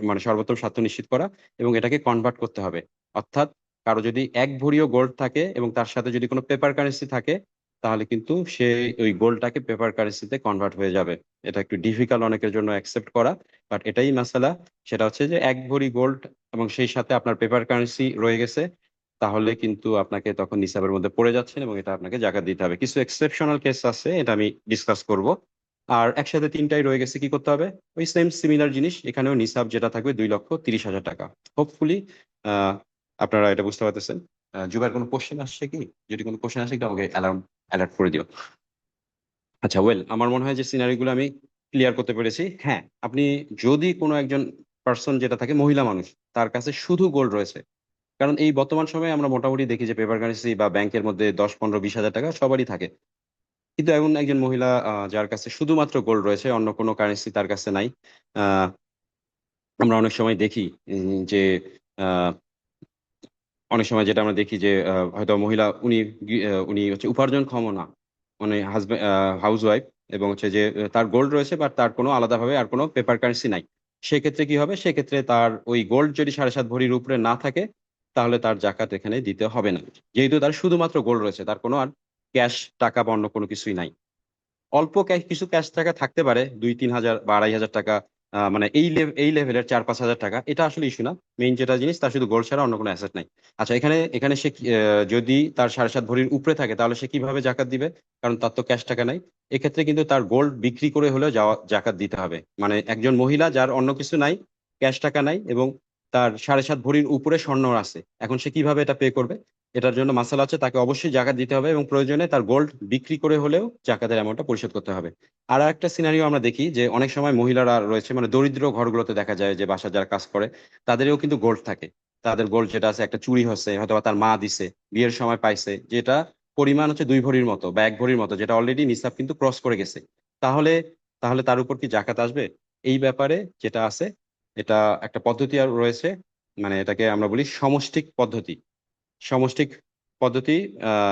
মানে সর্বোত্তম স্বার্থ নিশ্চিত করা, এবং এটাকে কনভার্ট করতে হবে। অর্থাৎ কারো যদি 1 ভরিও গোল্ড থাকে এবং তার সাথে যদি কোনো পেপার কারেন্সি থাকে, তাহলে কিন্তু সে ওই গোল্ডটাকে পেপার কারেন্সিতে কনভার্ট হয়ে যাবে। এটা একটু ডিফিকাল্ট অনেকের জন্য অ্যাকসেপ্ট করা, বাট এটাই মাসালা। সেটা হচ্ছে যে 1 ভরি গোল্ড এবং সেই সাথে আপনার পেপার কারেন্সি রয়ে গেছে, তাহলে কিন্তু আপনাকে তখন নিসাবের মধ্যে পড়ে যাচ্ছেন এবং এটা আপনাকে জাকাত দিতে হবে। কিছু এক্সেপশনাল কেস আছে, এটা আমি ডিসকাস করব। আর একসাথে তিনটাই রয়ে গেছে, কি করতে হবে? ওই সেম সিমিলার জিনিস, এখানেও নিসাব যেটা থাকবে 2,30,000 টাকা। হোপফুলি আহ আপনারা এটা বুঝতে পারতেছেন। জুবাইর, কোনো কোশ্চেন আসছে কি? যদি কোনো কোশ্চেন আসে একটু আমাকে অ্যালার্ট করে দিও। আচ্ছা, ওয়েল, আমার মনে হয় যে সিনারিগুলো আমি ক্লিয়ার করতে পেরেছি। হ্যাঁ, আপনি যদি কোনো একজন পার্সন যেটা থাকে, মহিলা মানুষ, তার কাছে শুধু গোল্ড রয়েছে, কারণ এই বর্তমান সময়ে আমরা মোটামুটি দেখি যে পেপার কারেন্সি বা ব্যাংকের মধ্যে 10, 15, 20 হাজার টাকা সবারই থাকে, কিন্তু এমন একজন মহিলা যার কাছে শুধুমাত্র গোল্ড রয়েছে, অন্য কোনো কারেন্সি তার কাছে নাই। আহ, আমরা অনেক সময় দেখি যে আহ, অনেক সময় যেটা আমরা দেখি যে হয়তো মহিলা উনি হচ্ছে উপার্জনক্ষম না, মানে হাজবেন্ড হাউস ওয়াইফ, এবং হচ্ছে যে তার গোল্ড রয়েছে বাট তার কোনো আলাদাভাবে আর কোনো পেপার কারেন্সি নাই। সেক্ষেত্রে কি হবে? সেক্ষেত্রে তার ওই গোল্ড যদি 7.5 ভরির উপরে না থাকে, তাহলে তার জাকাত এখানে দিতে হবে না, যেহেতু তার শুধুমাত্র গোল্ড রয়েছে, তার কোনো আর ক্যাশ টাকা বা অন্য কোনো কিছুই নাই। অল্প কিছু ক্যাশ টাকা থাকতে পারে, 2-3 হাজার বা 2,500 টাকা, মানে এই লেভেলের 4-5 হাজার টাকা, এটা আসলে ইস্যু না। মেইন যেটা জিনিস, তার শুধু গোল্ড ছাড়া অন্য কোনো অ্যাসেট নাই। আচ্ছা, এখানে এখানে সে যদি তার 7.5 ভরির উপরে থাকে তাহলে সে কিভাবে জাকাত দিবে? কারণ তার তো ক্যাশ টাকা নাই। এক্ষেত্রে কিন্তু তার গোল্ড বিক্রি করে হলেও জাকাত দিতে হবে। মানে একজন মহিলা যার অন্য কিছু নাই, ক্যাশ টাকা নাই, এবং তার 7.5 ভরির উপরে স্বর্ণ আছে, এখন সে কিভাবে এটা পে করবে? এটার জন্য মাসালা আছে, তাকে অবশ্যই জাকাত দিতে হবে এবং প্রয়োজনে তার গোল্ড বিক্রি করে হলেও জাকাতের অ্যামাউন্টটা পরিশোধ করতে হবে। আর একটা সিনারিও আমরা দেখি যে অনেক সময় মহিলারা রয়েছে, মানে দরিদ্র ঘরগুলোতে দেখা যায় যে বাসা যারা কাজ করে, তাদেরও কিন্তু গোল্ড থাকে। তাদের গোল্ড যেটা আছে, একটা চুরি হচ্ছে, হয়তো বা তার মা দিছে, বিয়ের সময় পাইছে, যেটা পরিমাণ হচ্ছে 2 ভরির মতো বা 1 ভরির মতো, যেটা অলরেডি নিসাব কিন্তু ক্রস করে গেছে। তাহলে তাহলে তার উপর কি জাকাত আসবে? এই ব্যাপারে যেটা আছে, এটা একটা পদ্ধতি আর রয়েছে, মানে এটাকে আমরা বলি সমষ্টিক পদ্ধতি। সমষ্টিক পদ্ধতি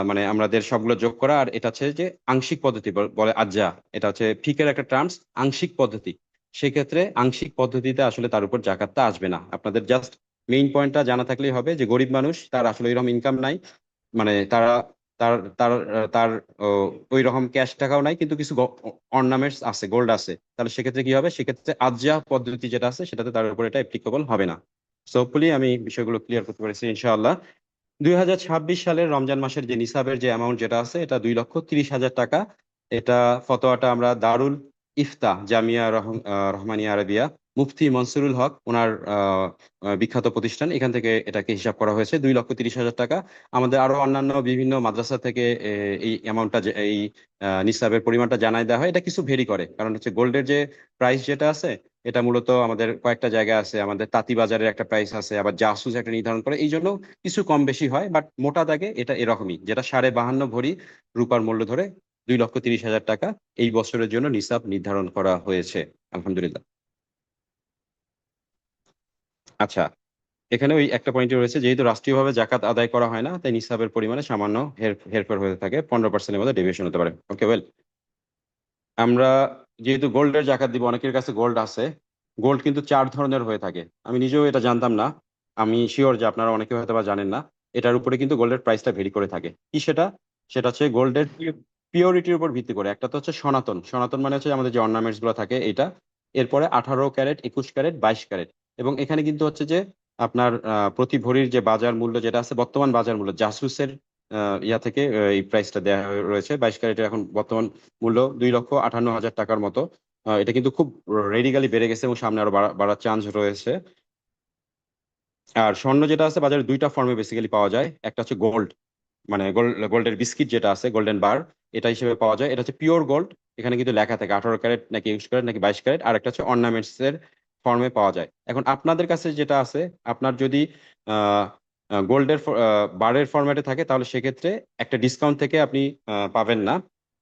মানে আমাদের সবগুলো যোগ করা, আর এটা হচ্ছে যে আংশিক পদ্ধতি বলে আজ্জা। এটা হচ্ছে ফিকের একটা টার্মস, আংশিক পদ্ধতি। সেক্ষেত্রে আংশিক পদ্ধতিতে আসলে তার উপর জাকাতটা আসবে না। আপনাদের জাস্ট মেইন পয়েন্টটা জানা থাকলেই হবে যে গরিব মানুষ, তার আসলে এরকম ইনকাম নাই, মানে তারা তার তার তার ওই রকম ক্যাশ টাকাও নাই, কিন্তু কিছু অর্নামেন্টস আছে, গোল্ড আছে, তাহলে সেক্ষেত্রে কি হবে? সেক্ষেত্রে আজ্জা পদ্ধতি যেটা আছে সেটাতে তার উপর এটা অ্যাপ্লিকেবল হবে না। সো হোপফুলি আমি বিষয়গুলো ক্লিয়ার করতে পেরেছি ইনশাআল্লাহ। 2026 সালের রমজান মাসের যে নিসাবের যে অ্যামাউন্ট যেটা আছে, এটা 2,30,000 টাকা। এটা ফতোয়াটা আমরা দারুল ইফতা জামিয়া রহমানিয়া আরবিয়া, মুফতি মনসুরুল হক ওনার বিখ্যাত প্রতিষ্ঠান, এখান থেকে এটাকে হিসাব করা হয়েছে 2,30,000 টাকা। আমাদের আরো অন্যান্য বিভিন্ন মাদ্রাসা থেকে এই অ্যামাউন্টটা, এই নিসাবের পরিমাণটা জানাই দেওয়া হয়। এটা কিছু ভেরি করে, কারণ হচ্ছে গোল্ডের যে প্রাইস যেটা আছে, এটা মূলত আমাদের কয়েকটা জায়গায় আছে, আমাদের তাঁতি বাজারের একটা প্রাইস আছে, আবার জাসুস একটা নির্ধারণ করে, এই জন্য কিছু কম বেশি হয়, বাট মোটা দাগে এটা এরকমই, যেটা 52.5 ভরি রূপার মূল্য ধরে 2,30,000 টাকা এই বছরের জন্য নিসাব নির্ধারণ করা হয়েছে। আলহামদুলিল্লাহ। আচ্ছা, এখানে ওই একটা পয়েন্ট রয়েছে, যেহেতু রাষ্ট্রীয়ভাবে জাকাত আদায় করা হয় না, তাই নিসাবের পরিমাণে সামান্য হেরফের হয়ে থাকে, 15%-এর মধ্যে ডেভিয়েশন হতে পারে। ওকে, ওয়েল, আমরা যেহেতু গোল্ডের জাকাত দিব, অনেকের কাছে গোল্ড আছে। গোল্ড কিন্তু 4 ধরনের হয়ে থাকে, আমি নিজেও এটা জানতাম না। আমি শিওর যে আপনারা অনেকে হয়তো বা জানেন না। এটার উপরে কিন্তু গোল্ডের প্রাইসটা ভেরি করে থাকে। কি সেটা? সেটা হচ্ছে গোল্ডের পিওরিটির উপর ভিত্তি করে। একটা তো হচ্ছে সনাতন, সনাতন মানে হচ্ছে আমাদের যে অর্নামেন্টস গুলো থাকে এইটা। এরপরে 18 ক্যারেট, 21 ক্যারেট, 22 ক্যারেট, এবং এখানে কিন্তু হচ্ছে যে আপনার প্রতি ভরির যে বাজার মূল্য যেটা আছে, বর্তমান বাজার মূল্য জাসুসের ইয়া থেকে এই প্রাইসটা দেওয়া রয়েছে। 22 ক্যারেটের এখন বর্তমান মূল্য 2,58,000 টাকার মতো। এটা কিন্তু খুব রেডিক্যালি বেড়ে গেছে এবং সামনে আরো বাড়ার চান্স রয়েছে। আর স্বর্ণ যেটা আছে বাজারে দুইটা ফর্মে বেসিক্যালি পাওয়া যায়। একটা হচ্ছে গোল্ড, মানে গোল্ডের বিস্কিট যেটা আছে, গোল্ডেন বার, এটা হিসেবে পাওয়া যায়। এটা হচ্ছে পিওর গোল্ড, এখানে কিন্তু লেখা থাকে 18 ক্যারেট নাকি 21 ক্যারেট নাকি 22 ক্যারেট। আর একটা হচ্ছে অর্নামেন্টস এর ফর্মে পাওয়া যায়। এখন আপনাদের কাছে যেটা আছে, আপনার যদি গোল্ডের বারের ফরম্যাটে থাকে তাহলে সেক্ষেত্রে একটা ডিসকাউন্ট থেকে আপনি পাবেন না।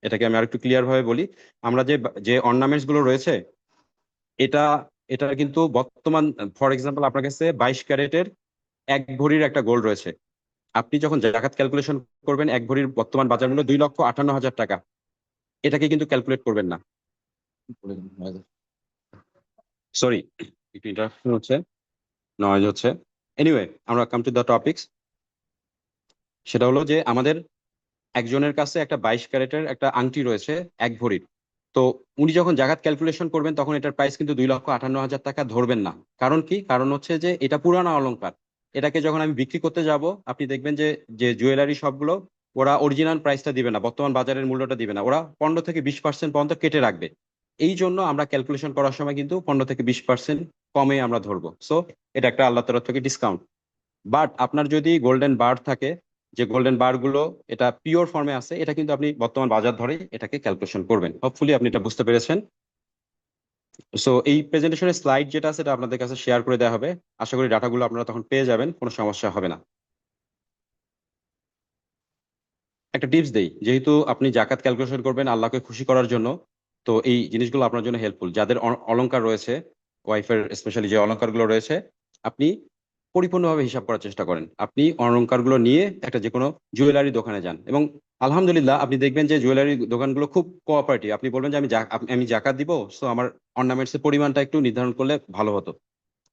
এটাকে আমি আরেকটু ক্লিয়ার ভাবে বলি। আমরা যে যে অর্নামেন্টস গুলো রয়েছে, এটা এটা কিন্তু বর্তমান, ফর এক্সাম্পল আপনার কাছে 22 ক্যারেটের 1 ভরির একটা গোল্ড রয়েছে। আপনি যখন জাকাত ক্যালকুলেশন করবেন, 1 ভরির বর্তমান বাজার মূল্য 2,58,000 টাকা, এটাকে কিন্তু ক্যালকুলেট করবেন না। সরি, একটু ইন্টারাপশন হচ্ছে, নয়েজ হচ্ছে। এনিওয়ে, আমরা কাম টু দ্য টপিকস। সেটা হলো যে আমাদের একজনের কাছে একটা 22 ক্যারেটের একটা আংটি রয়েছে 1 ভরির। তো উনি যখন জাকাত ক্যালকুলেশন করবেন তখন এটার প্রাইস কিন্তু 2,58,000 টাকা ধরবেন না। কারণ কি? কারণ হচ্ছে যে এটা পুরানো অলংকার। এটাকে যখন আমি বিক্রি করতে যাব, আপনি দেখবেন যে যে জুয়েলারি শপগুলো, ওরা অরিজিনাল প্রাইসটা দিবে না, বর্তমান বাজারের মূল্যটা দিবে না, ওরা 15 থেকে 20% পর্যন্ত কেটে রাখবে। এই জন্য আমরা ক্যালকুলেশন করার সময় কিন্তু 15 থেকে 20% কমে আমরা ধরবো। সো এটা একটা আল্লাহ তরফ থেকে ডিসকাউন্ট। বাট আপনার যদি গোল্ডেন বার থাকে, যে গোল্ডেন বার গুলো এটা পিওর ফর্মে আছে, এটা কিন্তু আপনি বর্তমান বাজার ধরে এটাকে ক্যালকুলেশন করবেন। হোপফুলি আপনি এটা বুঝতে পেরেছেন। সো এই প্রেজেন্টেশনের স্লাইড যেটা আছে এটা আপনাদের কাছে শেয়ার করে দেওয়া হবে। আশা করি ডাটাগুলো আপনারা তখন পেয়ে যাবেন, কোনো সমস্যা হবে না। একটা টিপস দেই, যেহেতু আপনি জাকাত ক্যালকুলেশন করবেন আল্লাহকে খুশি করার জন্য, তো এই জিনিসগুলো আপনার জন্য হেল্পফুল। যাদের অলংকার রয়েছে, ওয়াইফের স্পেশালি যে অলংকারগুলো রয়েছে, আপনি পরিপূর্ণভাবে হিসাব করার চেষ্টা করেন। আপনি অলংকারগুলো নিয়ে একটা যে কোনো জুয়েলারি দোকানে যান এবং আলহামদুলিল্লাহ আপনি দেখবেন যে জুয়েলারি দোকানগুলো খুব কোঅপারেটিভ। আপনি বলবেন যে আমি জাকাত দিব, সো আমার অর্নামেন্টস এর পরিমাণটা একটু নির্ধারণ করলে ভালো হতো।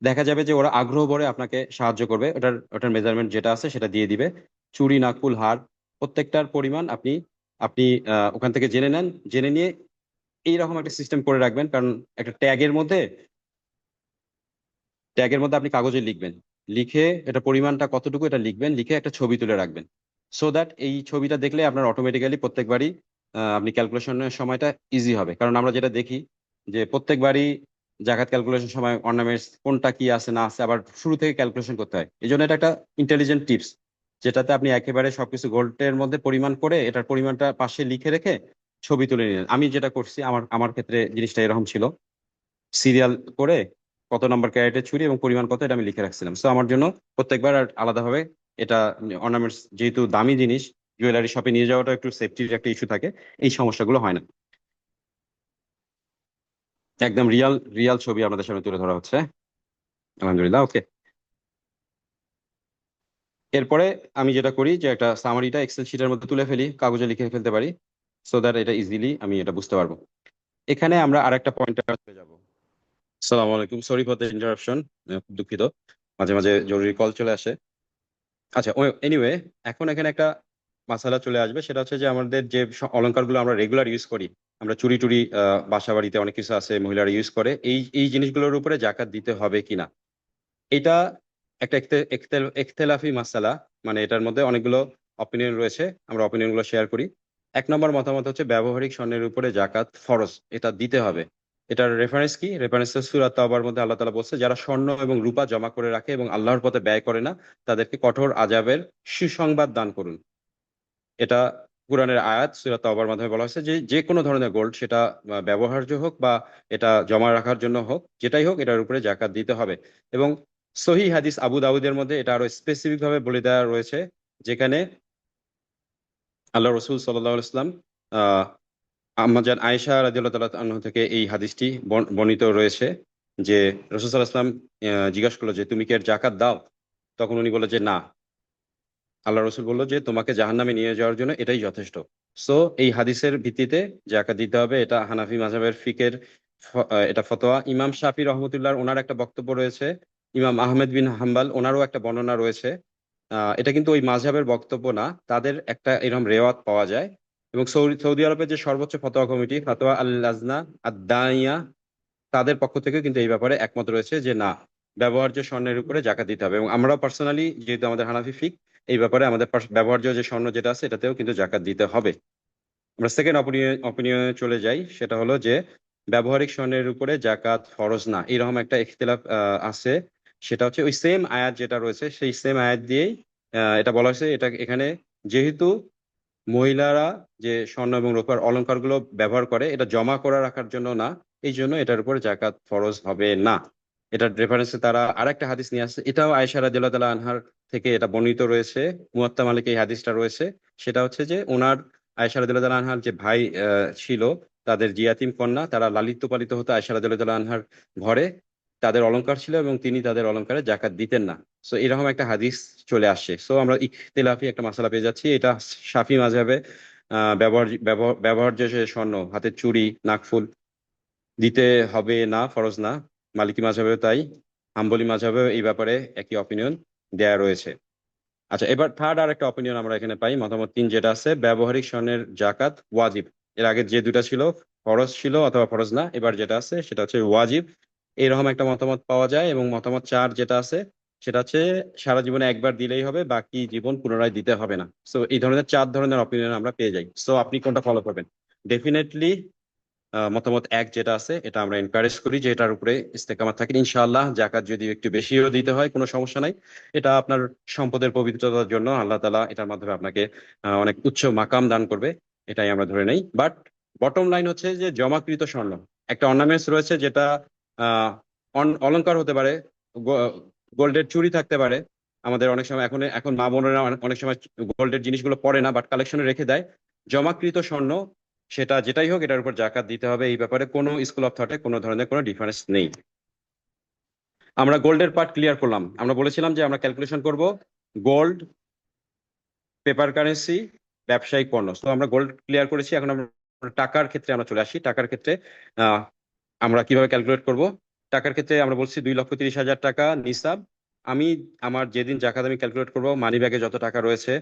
দেখা যাবে যে ওরা আগ্রহ ভরে আপনাকে সাহায্য করবে, ওটার মেজারমেন্ট যেটা আছে সেটা দিয়ে দিবে। চুড়ি, নাকফুল, হার, প্রত্যেকটার পরিমাণ আপনি আপনি ওখান থেকে জেনে নেন। জেনে নিয়ে এইরকম একটা সিস্টেম করে রাখবেন, কারণ একটা ট্যাগের মধ্যে আপনি কাগজে লিখবেন, লিখে এটা পরিমাণটা কতটুকু এটা লিখবেন, লিখে একটা ছবি তুলে রাখবেন। সো দ্যাট এই ছবিটা দেখলে আপনার অটোমেটিক্যালি প্রত্যেকবারই আপনি ক্যালকুলেশনের সময়টা ইজি হবে। কারণ আমরা যেটা দেখি যে প্রত্যেকবারই জাকাত ক্যালকুলেশন সময় অর্নামেন্টস কোনটা কি আছে না আছে আবার শুরু থেকে ক্যালকুলেশন করতে হয়। এই জন্য এটা একটা ইন্টেলিজেন্ট টিপস, যেটাতে আপনি একেবারে সবকিছু গোল্ডের মধ্যে পরিমাণ করে এটার পরিমাণটা পাশে লিখে রেখে ছবি তুলে নিলেন। আমি যেটা করছি, আমার আমার ক্ষেত্রে জিনিসটা এরকম ছিল, সিরিয়াল করে কত নাম্বার ক্যারেটের চুড়ি এবং পরিমাণ কত এটা আমি লিখে রাখছিলাম। তো আমার জন্য প্রত্যেকবার আর আলাদাভাবে এটা অর্নামেন্টস, যেহেতু দামি জিনিস, জুয়েলারি শপে নিয়ে যাওয়াটা একটু সেফটির একটা ইস্যু থাকে, এই সমস্যাগুলো হয় না। একদম রিয়াল রিয়াল ছবি আপনাদের সামনে তুলে ধরা হচ্ছে। আলহামদুলিল্লাহ, ওকে। এরপরে আমি যেটা করি যে একটা সামারিটা এক্সেল শিটের মধ্যে তুলে ফেলি, কাগজে লিখে ফেলতে পারি, সো দ্যাট এটা ইজিলি আমি এটা বুঝতে পারবো। এখানে আমরা আরেকটা পয়েন্টে চলে যাব। আসসালামু আলাইকুম, সরি ফর দ্য ইন্টারাপশন, খুব দুঃখিত, মাঝে মাঝে জরুরি কল চলে আসে। আচ্ছা, এনিওয়ে, এখন এখানে একটা মাসালা চলে আসবে। সেটা হচ্ছে যে আমাদের যে অলংকারগুলো আমরা রেগুলার ইউজ করি, আমরা চুরি টুরি, বাসা বাড়িতে অনেক কিছু আছে মহিলারা ইউজ করে, এই এই জিনিসগুলোর উপরে জাকাত দিতে হবে কিনা, এটা একটা ইখতিলাফি মাসালা। মানে এটার মধ্যে অনেকগুলো অপিনিয়ন রয়েছে, আমরা অপিনিয়ন গুলো শেয়ার করি। 1 নম্বর মতামত হচ্ছে ব্যবহারিক স্বর্ণের উপরে জাকাত ফরজ, এটা দিতে হবে। এটার রেফারেন্স কি? রেফারেন্স সূরা তাওবার মধ্যে আল্লাহ তাআলা বলছে, যারা স্বর্ণ এবং রূপা জমা করে রাখে এবং আল্লাহর পথে ব্যয় করে না, তাদেরকে কঠোর আযাবের সুসংবাদ দান করুন। এটা কুরআনের আয়াত, সূরা তাওবার মাধ্যমে বলা হয়েছে যে যে কোনো ধরনের গোল্ড, সেটা ব্যবহার্য হোক বা এটা জমা রাখার জন্য হোক, যেটাই হোক, এটার উপরে জাকাত দিতে হবে। এবং সহিহ হাদিস আবু দাউদের মধ্যে এটা আরো স্পেসিফিক ভাবে বলে দেওয়া রয়েছে, যেখানে আল্লাহ রসুল সাল্লাল্লাহু আলাইহি ওয়াসাল্লাম আহ আম্মাজান আয়েশা রাদিয়াল্লাহু তাআলা আনহা থেকে এই হাদিসটি বর্ণিত রয়েছে যে রাসূল সাল্লাল্লাহু আলাইহি ওয়াসাল্লাম জিজ্ঞাসা করলো যে তুমি কি এর জাকাত দাও? তখন উনি বললো যে না। আল্লাহ রসুল বললো যে তোমাকে জাহান্নামে নিয়ে যাওয়ার জন্য এটাই যথেষ্ট। সো এই হাদিসের ভিত্তিতে জাকাত দিতে হবে। এটা হানাফি মাযহাবের ফিকের এটা ফতোয়া। ইমাম শাফি রহমতুল্লাহ ওনার একটা বক্তব্য রয়েছে, ইমাম আহমেদ বিন হাম্বাল ওনারও একটা বর্ণনা রয়েছে। এটা কিন্তু ওই মাযহাবের বক্তব্য না, তাদের একটা এরকম রেওয়াত পাওয়া যায়। এবং সৌদি সৌদি আরবের যে সর্বোচ্চ ফতোয়া কমিটি, ফাতোয়া আল লাজনা আদ দাইয়া, তাদের পক্ষ থেকে কিন্তু এই ব্যাপারে একমত রয়েছে যে না, ব্যবহার্য স্বর্ণের উপরে জাকাত দিতে হবে। এবং আমরা পার্সোনালি, যেহেতু আমাদের হানাফি ফিক, এই ব্যাপারে আমাদের ব্যবহার্য যে স্বর্ণ যেটা আছে এটাতেও কিন্তু জাকাত দিতে হবে। আমরা সেকেন্ড অপিনিয়নে চলে যাই, সেটা হলো যে ব্যবহারিক স্বর্ণের উপরে জাকাত ফরজ না, এরকম একটা ইখতিলাফ আছে। সেটা হচ্ছে ওই সেম আয়াত যেটা রয়েছে, সেই সেম আয়াত দিয়েই এটা বলা হয়েছে। এটা এখানে যেহেতু মহিলারা যে স্বর্ণ এবং রূপার অলংকারগুলো ব্যবহার করে, এটা জমা করে রাখার জন্য না, এই জন্য এটার উপর জাকাত ফরজ হবে না। এটার রেফারেন্সে তারা আরেকটা হাদিস নিয়ে আসছে, এটাও আয়েশা রাদিয়াল্লাহু তাআলা আনহার থেকে এটা বর্ণিত রয়েছে, মুয়াত্তা মালিকে এই হাদিসটা রয়েছে। সেটা হচ্ছে যে ওনার, আয়েশা রাদিয়াল্লাহু তাআলা আনহার যে ভাই ছিল, তাদের যে ইয়াতিম কন্যা, তারা লালিত পালিত হতো আয়েশা রাদিয়াল্লাহু তাআলা আনহার ঘরে, তাদের অলংকার ছিল এবং তিনি তাদের অলংকারে জাকাত দিতেন না। সো এরকম একটা হাদিস চলে আসছে। সো আমরা ইখতিলাফি একটা মাসালা পেয়ে যাচ্ছি। এটা শাফি মাযহাবে ব্যবহার্য যে স্বর্ণ, হাতের চুড়ি, নাকফুল দিতে হবে না, ফরজ না। মালিকি মাযহাবেও তাই, হাম্বলি মাযহাবেও এই ব্যাপারে একই অপিনিয়ন দেয়া রয়েছে। আচ্ছা, এবার থার্ড আর একটা অপিনিয়ন আমরা এখানে পাই, মতামত 3 যেটা আছে, ব্যবহারিক স্বর্ণের জাকাত ওয়াজিব। এর আগে যে দুটা ছিল ফরজ ছিল অথবা ফরজ না, এবার যেটা আছে সেটা হচ্ছে ওয়াজিব। এরকম একটা মতামত পাওয়া যায়। এবং মতামত 4 যেটা আছে সেটা হচ্ছে সারা জীবনে একবার দিলেই হবে, বাকি জীবন পুনরায় দিতে হবে না। সো এই ধরনের 4 ধরনের অপিনিয়ন আমরা পেয়ে যাই। সো আপনি কোনটা ফলো করবেন? ডেফিনেটলি মতামত 1 যেটা আছে এটা আমরা এনকারেজ করি, যে এটার উপরে ইস্তেকামাত থাকেন। ইনশাআল্লাহ জাকাত যদি একটু বেশিও দিতে হয় কোনো সমস্যা নাই, এটা আপনার সম্পদের পবিত্রতার জন্য আল্লাহ তাআলা এটার মাধ্যমে আপনাকে অনেক উচ্চ মাকাম দান করবে, এটাই আমরা ধরে নেই। বাট বটম লাইন হচ্ছে যে জমাকৃত স্বর্ণ একটা অর্নামেন্টস রয়েছে, যেটা আহ অলংকার হতে পারে, গোল্ডের চুড়ি থাকতে পারে। আমাদের অনেক সময় এখন এখন মা বোনেরা অনেক সময় গোল্ডের জিনিসগুলো পরে না, বাট কালেকশনে রেখে দেয়। জমাকৃত স্বর্ণ সেটা যেটাই হোক, এটার উপর জাকাত দিতে হবে, এই ব্যাপারে কোনো স্কুল অফ থটে কোনো ধরনের কোনো ডিফারেন্স নেই। আমরা গোল্ডের পার্ট ক্লিয়ার করলাম। আমরা বলেছিলাম যে আমরা ক্যালকুলেশন করব গোল্ড, পেপার কারেন্সি, ব্যবসায়িক পণ্য। তো আমরা গোল্ড ক্লিয়ার করেছি। এখন আমরা টাকার ক্ষেত্রে আমরা চলে আসি। টাকার ক্ষেত্রে আহ আমরা কিভাবে ক্যালকুলেট করব? টাকার ক্ষেত্রে আমরা বলছি 2,30,000 টাকা নিসাব। আমি আমার যেদিন জাকাত আমি ক্যালকুলেট করব, মানি ব্যাগে যত টাকা রয়েছে,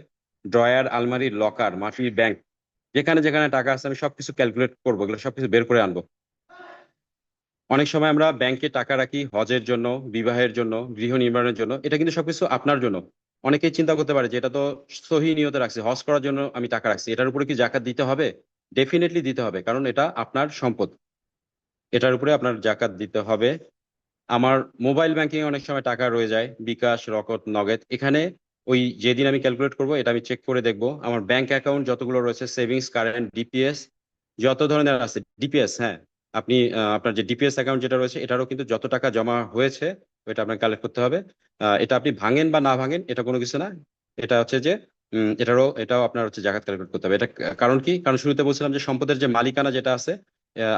ড্রয়ার, আলমারি, লকার, মাটির ব্যাংক, যেখানে যেখানে টাকা আছে, আমি সবকিছু ক্যালকুলেট করবো, এগুলো সবকিছু বের করে আনবো। অনেক সময় আমরা ব্যাংকে টাকা রাখি হজের জন্য, বিবাহের জন্য, গৃহ নির্মাণের জন্য, এটা কিন্তু সবকিছু আপনার জন্য। অনেকেই চিন্তা করতে পারে যে এটা তো সহি নিয়তে রাখছি, হজ করার জন্য আমি টাকা রাখছি, এটার উপরে কি জাকাত দিতে হবে? ডেফিনেটলি দিতে হবে, কারণ এটা আপনার সম্পদ, এটার উপরে আপনার জাকাত দিতে হবে। আমার মোবাইল ব্যাংকিং অনেক সময় টাকা রয়ে যায়, বিকাশ, রকত, নগদ, এখানে ওই যেদিন আমি ক্যালকুলেট করব এটা আমি চেক করে দেখবো আমার ব্যাংক অ্যাকাউন্ট যতগুলো রয়েছে, সেভিংস, কারেন্ট, ডিপিএস, যত ধরনের আছে। ডিপিএস, হ্যাঁ, আপনি আপনার যে ডিপিএস অ্যাকাউন্ট যেটা রয়েছে, এটারও কিন্তু যত টাকা জমা হয়েছে ওইটা আপনাকে কালেক্ট করতে হবে। এটা আপনি ভাঙেন বা না ভাঙেন এটা কোনো কিছু না। এটা হচ্ছে যে এটাও আপনার হচ্ছে জাকাত ক্যালকুলেট করতে হবে। এটা কারণ কি? কারণ শুরুতে বলছিলাম যে সম্পদের যে মালিকানা যেটা আছে,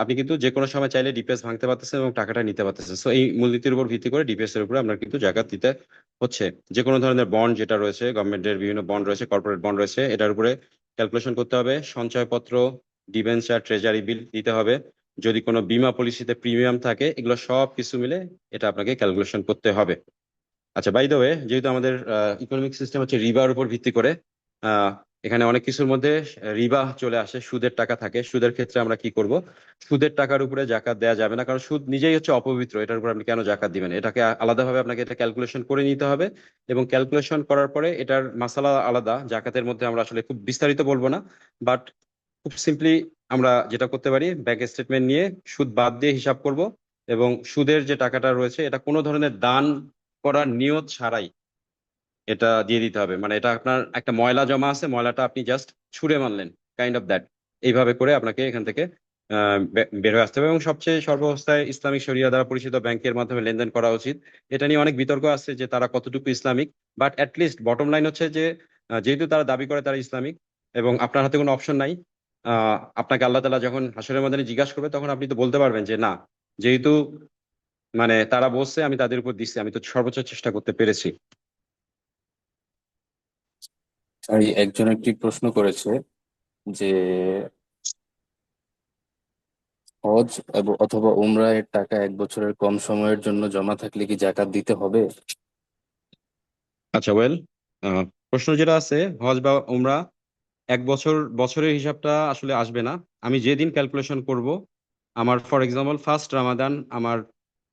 আপনি কিন্তু যে কোনো সময় চাইলে ডিপিএস ভাঙতে পারতেছেন এবং টাকাটা নিতে পারতেছেন। সো এই মূলনীতির উপর ভিত্তি করে ডিপিএস এর উপরে আপনার কিন্তু জাকাত দিতে হচ্ছে। যে কোনো ধরনের বন্ড যেটা রয়েছে, গভর্নমেন্টের বিভিন্ন বন্ড রয়েছে, কর্পোরেট বন্ড রয়েছে, এটার উপরে ক্যালকুলেশন করতে হবে। সঞ্চয়পত্র, ডিবেঞ্চার, ট্রেজারি বিল দিতে হবে। যদি কোনো বীমা পলিসিতে প্রিমিয়াম থাকে, এগুলো সব কিছু মিলে এটা আপনাকে ক্যালকুলেশন করতে হবে। আচ্ছা, বাই দ্য ওয়ে, যেহেতু আমাদের ইকোনমিক সিস্টেম হচ্ছে রিবার উপর ভিত্তি করে, আহ, এখানে অনেক কিছুর মধ্যে রিবা চলে আসে, সুদের টাকা থাকে। সুদের ক্ষেত্রে আমরা কি করব? সুদের টাকার উপরে জাকাত দেওয়া যাবে না, কারণ সুদ নিজেই হচ্ছে অপবিত্র, এটার উপর আপনি কেন জাকাত দিবেন? এটাকে আলাদাভাবে আপনাকে এটা ক্যালকুলেশন করে নিতে হবে। এবং ক্যালকুলেশন করার পরে এটার মাসালা আলাদা, জাকাতের মধ্যে আমরা আসলে খুব বিস্তারিত বলবো না, বাট খুব সিম্পলি আমরা যেটা করতে পারি, ব্যাংক স্টেটমেন্ট নিয়ে সুদ বাদ দিয়ে হিসাব করব। এবং সুদের যে টাকাটা রয়েছে, এটা কোনো ধরনের দান করার নিয়ত ছাড়াই এটা দিয়ে দিতে হবে। মানে এটা আপনার একটা ময়লা জমা আছে, ময়লাটা আপনি জাস্ট ছুঁড়ে মারলেন, কাইন্ড অফ দ্যাট। এইভাবে করে আপনাকে এখান থেকে বের হয়ে আসতে হবে। এবং সবচেয়ে সর্বাবস্থায় ইসলামিক শরিয়া দ্বারা পরিচিত ব্যাংকের মাধ্যমে লেনদেন করা উচিত। এটা নিয়ে অনেক বিতর্ক আছে যে তারা কতটুকু Islamic, but least bottom line হচ্ছে যে যেহেতু তারা দাবি করে তারা ইসলামিক এবং আপনার হাতে কোনো অপশন নাই, আপনাকে আল্লাহ তাআলা যখন হাসরের ময়দানে জিজ্ঞাসা করবে, তখন আপনি তো বলতে পারবেন যে না, যেহেতু মানে তারা বলছে, আমি তাদের উপর দিচ্ছি, আমি তো সর্বোচ্চ চেষ্টা করতে পেরেছি। এই একজন একটি প্রশ্ন করেছে যে হজ এবং অথবা উমরা এর টাকা 1 বছরের কম সময়ের জন্য জমা থাকলে কি জাকাত দিতে হবে? আচ্ছা, ওয়েল, প্রশ্ন যেটা আছে, হজ বা উমরা 1 বছর, বছরের হিসাবটা আসলে আসবে না। আমি যেদিন ক্যালকুলেশন করব, আমার ফর এক্সাম্পল ফার্স্ট রামাদান আমার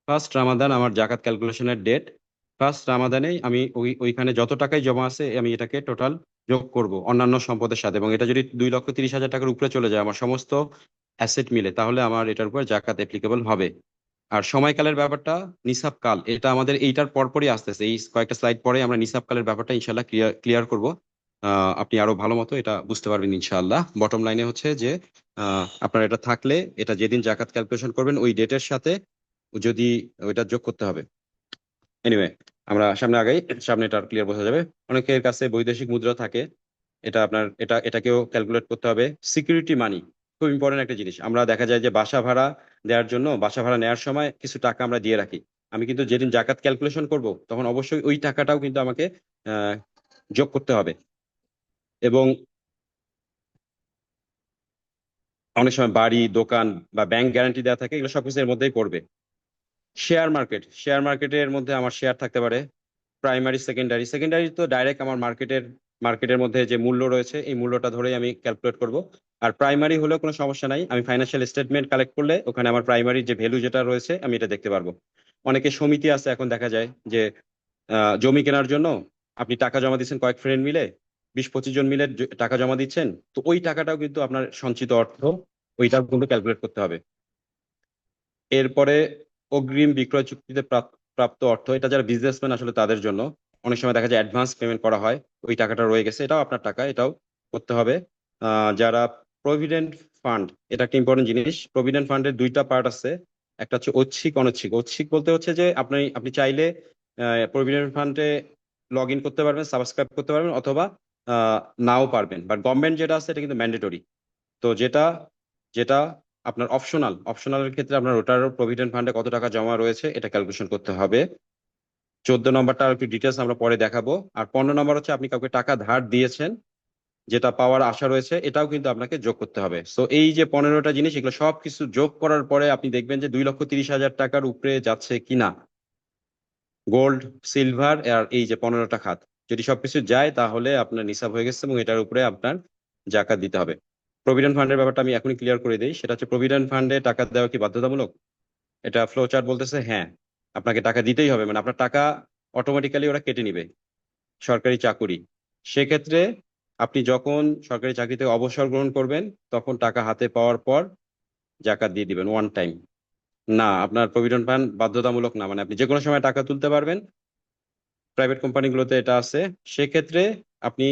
ফার্স্ট রামাদান আমার জাকাত ক্যালকুলেশনের ডেট। ফার্স্ট রামাদানেই আমি ওইখানে যত টাকাই জমা আছে আমি এটাকে টোটাল যোগ করব অন্যান্য সম্পদের সাথে, এবং এটা যদি 2,30,000 টাকার উপরে চলে যায় আমার সমস্ত অ্যাসেট মিলে, তাহলে আমার এটার উপর জাকাত অ্যাপ্লিকেবল হবে। আর সময়কালের ব্যাপারটা, নিসাব কাল, এটা আমাদের এইটার পরপরই আসতেছে, এই কয়েকটা স্লাইড পরে আমরা নিসাব কালের ব্যাপারটা ইনশাল্লাহ ক্লিয়ার করব। আপনি আরো ভালো মতো এটা বুঝতে পারবেন ইনশাআল্লাহ। বটম লাইনে হচ্ছে যে আপনার এটা থাকলে, এটা যেদিন জাকাত ক্যালকুলেশন করবেন ওই ডেটের সাথে যদি ওইটা যোগ করতে হবে। এনিওয়ে, আমরা সামনে আগাই, সামনে এটা ক্লিয়ার বোঝা যাবে। অনেকের কাছে বৈদেশিক মুদ্রা থাকে, এটা আপনার এটাকেও ক্যালকুলেট করতে হবে। সিকিউরিটি মানি খুব ইম্পর্টেন্ট একটা জিনিস। আমরা দেখা যায় যে বাসা ভাড়া দেওয়ার জন্য, বাসা ভাড়া নেওয়ার সময় কিছু টাকা আমরা দিয়ে রাখি। আমি কিন্তু যেদিন জাকাত ক্যালকুলেশন করব তখন অবশ্যই ওই টাকাটাও কিন্তু আমাকে আহ, যোগ করতে হবে। এবং অনেক সময় বাড়ি, দোকান বা ব্যাংক গ্যারান্টি দেওয়া থাকে, এগুলো সবকিছু এর মধ্যেই পড়বে। শেয়ার মার্কেটের মধ্যে আমার শেয়ার থাকতে পারে, প্রাইমারি, সেকেন্ডারি। সেকেন্ডারি তো ডাইরেক্ট আমার মার্কেটের মধ্যে যে মূল্য রয়েছে এই মূল্যটা ধরেই আমি ক্যালকুলেট করব। আর প্রাইমারি হলেও কোনো সমস্যা নাই, আমি ফাইন্যান্সিয়াল স্টেটমেন্ট কালেক্ট করলে ওখানে আমার প্রাইমারি যে ভ্যালু যেটা রয়েছে আমি এটা দেখতে পারবো। অনেকে সমিতি আছে, এখন দেখা যায় যে জমি কেনার জন্য আপনি টাকা জমা দিচ্ছেন, কয়েক ফ্রেন্ড মিলে 20-25 জন মিলে টাকা জমা দিচ্ছেন, তো ওই টাকাটাও কিন্তু আপনার সঞ্চিত অর্থ, ওইটাও কিন্তু ক্যালকুলেট করতে হবে। এরপরে অগ্রিম বিক্রয় চুক্তিতে প্রাপ্ত অর্থ, এটা যারা বিজনেসম্যান আসলে তাদের জন্য অনেক সময় দেখা যায় অ্যাডভান্স পেমেন্ট করা হয়, ওই টাকাটা রয়ে গেছে, এটাও আপনার টাকা, এটাও করতে হবে। যারা প্রভিডেন্ট ফান্ড, এটা একটা ইম্পর্টেন্ট জিনিস। প্রভিডেন্ট ফান্ডের দুইটা পার্ট আছে, একটা হচ্ছে ঐচ্ছিক, অনৈচ্ছিক। ঐচ্ছিক বলতে হচ্ছে যে আপনি চাইলে প্রভিডেন্ট ফান্ডে লগ ইন করতে পারবেন, সাবস্ক্রাইব করতে পারবেন, অথবা আহ, নাও পারবেন। বাট গভর্নমেন্ট যেটা আছে এটা কিন্তু ম্যান্ডেটরি। তো যেটা যেটা আপনার অপশনালের ক্ষেত্রে আপনার ওটারও প্রভিডেন্ট ফান্ডে কত টাকা জমা রয়েছে এটা ক্যালকুলেশন করতে হবে। 14 নম্বরটা আর একটু ডিটেলস আমরা পরে দেখাবো। আর 15 নম্বর হচ্ছে আপনি কাউকে টাকা ধার দিয়েছেন, যেটা পাওয়ার আশা রয়েছে, এটাও কিন্তু আপনাকে যোগ করতে হবে। সো এই যে 15টা জিনিস, এগুলো সবকিছু যোগ করার পরে আপনি দেখবেন যে 2,30,000 টাকার উপরে যাচ্ছে কিনা, গোল্ড, সিলভার আর এই যে 15টা খাত, যদি সবকিছু যায় তাহলে আপনার নিসাব হয়ে গেছে এবং এটার উপরে আপনার জাকাত দিতে হবে। প্রভিডেন্ট ফান্ডের ব্যাপারটা আমি এখনই ক্লিয়ার করে দিই। সেটা হচ্ছে, প্রভিডেন্ট ফান্ডে টাকা দেওয়া কি বাধ্যতামূলক? এটা ফ্লো চার্ট বলতেছে হ্যাঁ, আপনাকে টাকা দিতেই হবে, মানে আপনার টাকা অটোমেটিক্যালি ওরা কেটে নিবে। সরকারি চাকুরি, সেক্ষেত্রে আপনি যখন সরকারি চাকরি থেকে অবসর গ্রহণ করবেন তখন টাকা হাতে পাওয়ার পর জাকাত দিয়ে দিবেন ওয়ান টাইম। না, আপনার প্রভিডেন্ট ফান্ড বাধ্যতামূলক না, মানে আপনি যে কোনো সময় টাকা তুলতে পারবেন, প্রাইভেট কোম্পানিগুলোতে এটা আছে। সেক্ষেত্রে আপনি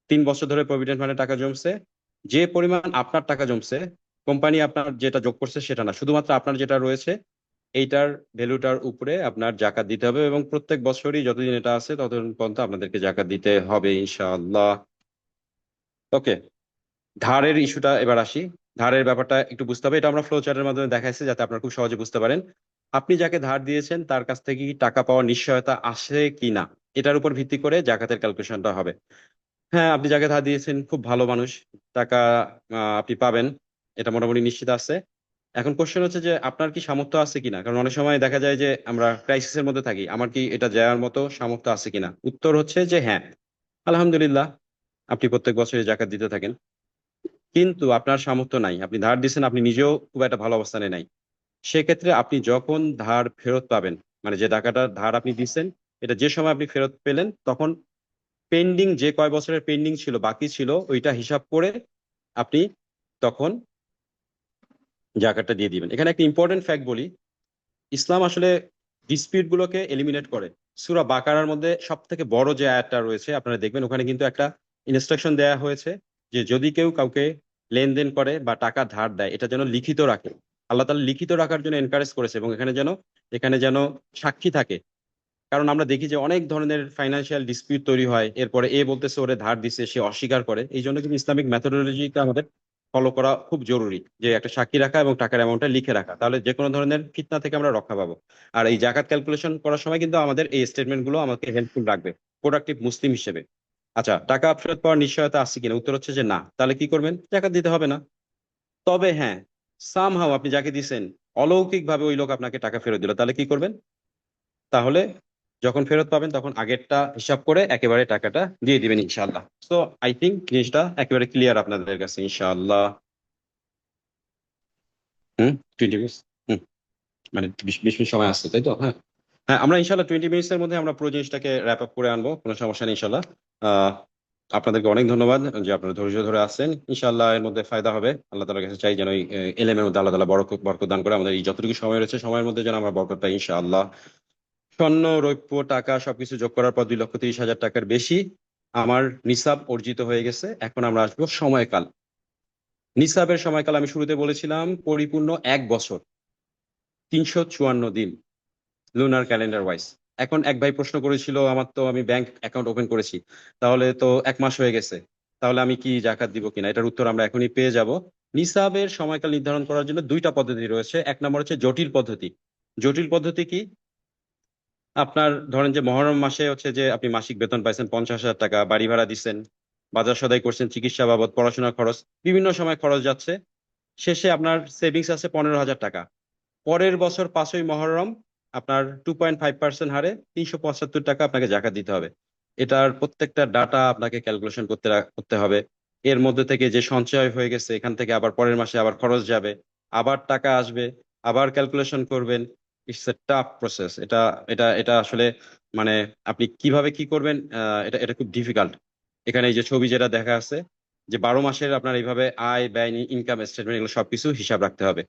3 বছর ধরে প্রভিডেন্ট ফান্ডে টাকা জমছে, যে পরিমাণ আপনার টাকা জমছে, কোম্পানি আপনার যেটা যোগ করছে সেটা না, শুধুমাত্র আপনার যেটা রয়েছে এইটার ভ্যালুটার উপরে আপনার জাকাত দিতে হবে, এবং প্রত্যেক বছরই যতদিন এটা আছে ততদিন পর্যন্ত আপনাদেরকে জাকাত দিতে হবে ইনশাআল্লাহ। ওকে, ধারের ইস্যুটা এবার আসি। ধারের ব্যাপারটা একটু বুঝতে হবে, এটা আমরা ফ্লো চার্টের মাধ্যমে দেখাইছি যাতে আপনারা খুব সহজে বুঝতে পারেন। আপনি যাকে ধার দিয়েছেন তার কাছ থেকে কি টাকা পাওয়ার নিশ্চয়তা আসে কিনা, এটার উপর ভিত্তি করে জাকাতের ক্যালকুলেশনটা হবে। হ্যাঁ, আপনি যাকে ধার দিয়েছেন খুব ভালো মানুষ, টাকা আপনি পাবেন, এটা মোটামুটি নিশ্চিত আছে। এখন কোশ্চেন হচ্ছে যে আপনার কি সামর্থ্য আছে কিনা, কারণ অনেক সময় দেখা যায় যে আমরা ক্রাইসিসের মধ্যে থাকি, আমার কি এটা যাওয়ার মতো সামর্থ্য আছে কিনা। উত্তর হচ্ছে যে হ্যাঁ, আলহামদুলিল্লাহ, আপনি প্রত্যেক বছরই জাকাত দিতে থাকেন, কিন্তু আপনার সামর্থ্য নাই, আপনি ধার দিয়েছেন, আপনি নিজেও খুব একটা ভালো অবস্থানে নাই। সেক্ষেত্রে আপনি যখন ধার ফেরত পাবেন, মানে যে টাকাটা ধার আপনি দিচ্ছেন, এটা যে সময় আপনি ফেরত পেলেন তখন পেন্ডিং, যে কয় বছরের পেন্ডিং ছিল, বাকি ছিল, ওইটা হিসাব করে আপনি তখন জাকাতটা দিয়ে দিবেন। এখানে একটা ইম্পর্টেন্ট ফ্যাক্ট বলি, ইসলাম আসলে ডিসপিউট গুলোকে এলিমিনেট করে। সূরা বাকারার মধ্যে সব থেকে বড় যে আয়াতটা রয়েছে আপনারা দেখবেন, ওখানে কিন্তু একটা ইনস্ট্রাকশন দেয়া হয়েছে যে যদি কেউ কাউকে লেনদেন করে বা টাকা ধার দেয় এটা যেন লিখিত রাখে। আল্লাহ তাআলা লিখিত রাখার জন্য এনকারেজ করেছে, এবং এখানে যেন সাক্ষী থাকে। কারণ আমরা দেখি যে অনেক ধরনের ফাইন্যান্সিয়াল ডিসপিউট তৈরি হয়, এরপরে এ বলতেছে ওরে ধার দিছে, সে অস্বীকার করে। এই জন্য কিন্তু ইসলামিক মেথোডোলজিটা আমাদের ফলো করা খুব জরুরি, যে একটা সাক্ষী রাখা এবং টাকার অ্যামাউন্টটা লিখে রাখা, তাহলে যে কোনো ধরনের ফিতনা থেকে আমরা রক্ষা পাবো। আর এই জাকাত ক্যালকুলেশন করার সময় কিন্তু আমাদের এই স্টেটমেন্ট গুলো আমাকে হেল্পফুল রাখবে প্রোডাক্টিভ মুসলিম হিসেবে। আচ্ছা, টাকা ফেরত পাওয়ার নিশ্চয়তা আছে কিনা, উত্তর হচ্ছে যে না। তাহলে কি করবেন? জাকাত দিতে হবে না। তবে হ্যাঁ, সামহাও আপনি যাকে দিছেন অলৌকিক ভাবে ওই লোক আপনাকে টাকা ফেরত দিল, তাহলে কি করবেন? তাহলে যখন ফেরত পাবেন তখন আগেরটা হিসাব করে একেবারে টাকাটা দিয়ে দিবেন ইনশাআল্লাহ। তো আই থিঙ্ক জিনিসটা একেবারে ক্লিয়ার আপনাদের কাছে ইনশাআল্লাহ। হুম, 20 minutes। হুম, মানে 20 মিনিট সময় আসছে, তাই তো? হ্যাঁ, হ্যাঁ, আমরা ইনশাল্লাহ 20 মিনিটসের মধ্যে আমরা পুরো জিনিসটাকে র্যাপ আপ করে আনবো, কোনো সমস্যা নেই ইনশাল্লাহ। আহ আপনাদেরকে অনেক ধন্যবাদ যে আপনারা ধৈর্য ধরে আসছেন। ইনশাল্লাহ এর মধ্যে ফায়দা হবে। আল্লাহ তাআলার কাছে চাই যেন এই এলেমের মধ্যে আল্লাহ তাআলা বরকত দান করে, আমাদের এই যতটুকু সময় রয়েছে সময়ের মধ্যে যেন আমরা বরকত পাই ইনশাআল্লাহ। স্বর্ণ, রৌপ্য, টাকা সবকিছু যোগ করার পর 2,30,000 টাকার বেশি আমার নিসাব অর্জিত হয়ে গেছে। এখন আমরা আসবো সময়কাল। নিসাবের সময়কাল আমি শুরুতে বলেছিলাম পরিপূর্ণ 1 বছর, 354 দিন, লুনার ক্যালেন্ডার ওয়াইজ। এখন এক ভাই প্রশ্ন করেছিল, আমার তো আমি ব্যাংক অ্যাকাউন্ট ওপেন করেছি, তাহলে তো 1 মাস হয়ে গেছে, তাহলে আমি কি জাকাত দিব কিনা? এটার উত্তর আমরা এখনই পেয়ে যাব। নিসাবের সময়কাল নির্ধারণ করার জন্য 2টা পদ্ধতি রয়েছে। এক নম্বর হচ্ছে জটিল পদ্ধতি। জটিল পদ্ধতি কি? আপনার ধরেন যে মহরম মাসে হচ্ছে যে আপনি মাসিক বেতন পাইছেন 50,000 টাকা, বাড়ি ভাড়া দিচ্ছেন, বাজার সদাই করছেন, চিকিৎসা বাবদ, পড়াশোনার খরচ, বিভিন্ন সময় খরচ যাচ্ছে, শেষে আপনার সেভিংস আছে 15,000 টাকা। পরের বছর 5ই মহরম আপনার 2.5% হারে 375 টাকা আপনাকে জাকাত দিতে হবে। এটার প্রত্যেকটা ডাটা আপনাকে ক্যালকুলেশন করতে হবে। এর মধ্যে থেকে যে সঞ্চয় হয়ে গেছে এখান থেকে আবার পরের মাসে আবার খরচ যাবে, আবার টাকা আসবে, আবার ক্যালকুলেশন করবেন। It's a tough process. এটা এটা এটা আসলে মানে আপনি কিভাবে কি করবেন, এটা এটা খুব ডিফিকাল্ট। এখানে এই যে ছবি যেটা দেখা আছে, যে 12 মাসের আপনার এইভাবে আয় ব্যয়, ইনকাম স্টেটমেন্ট, এগুলো সবকিছু হিসাব রাখতে হবে।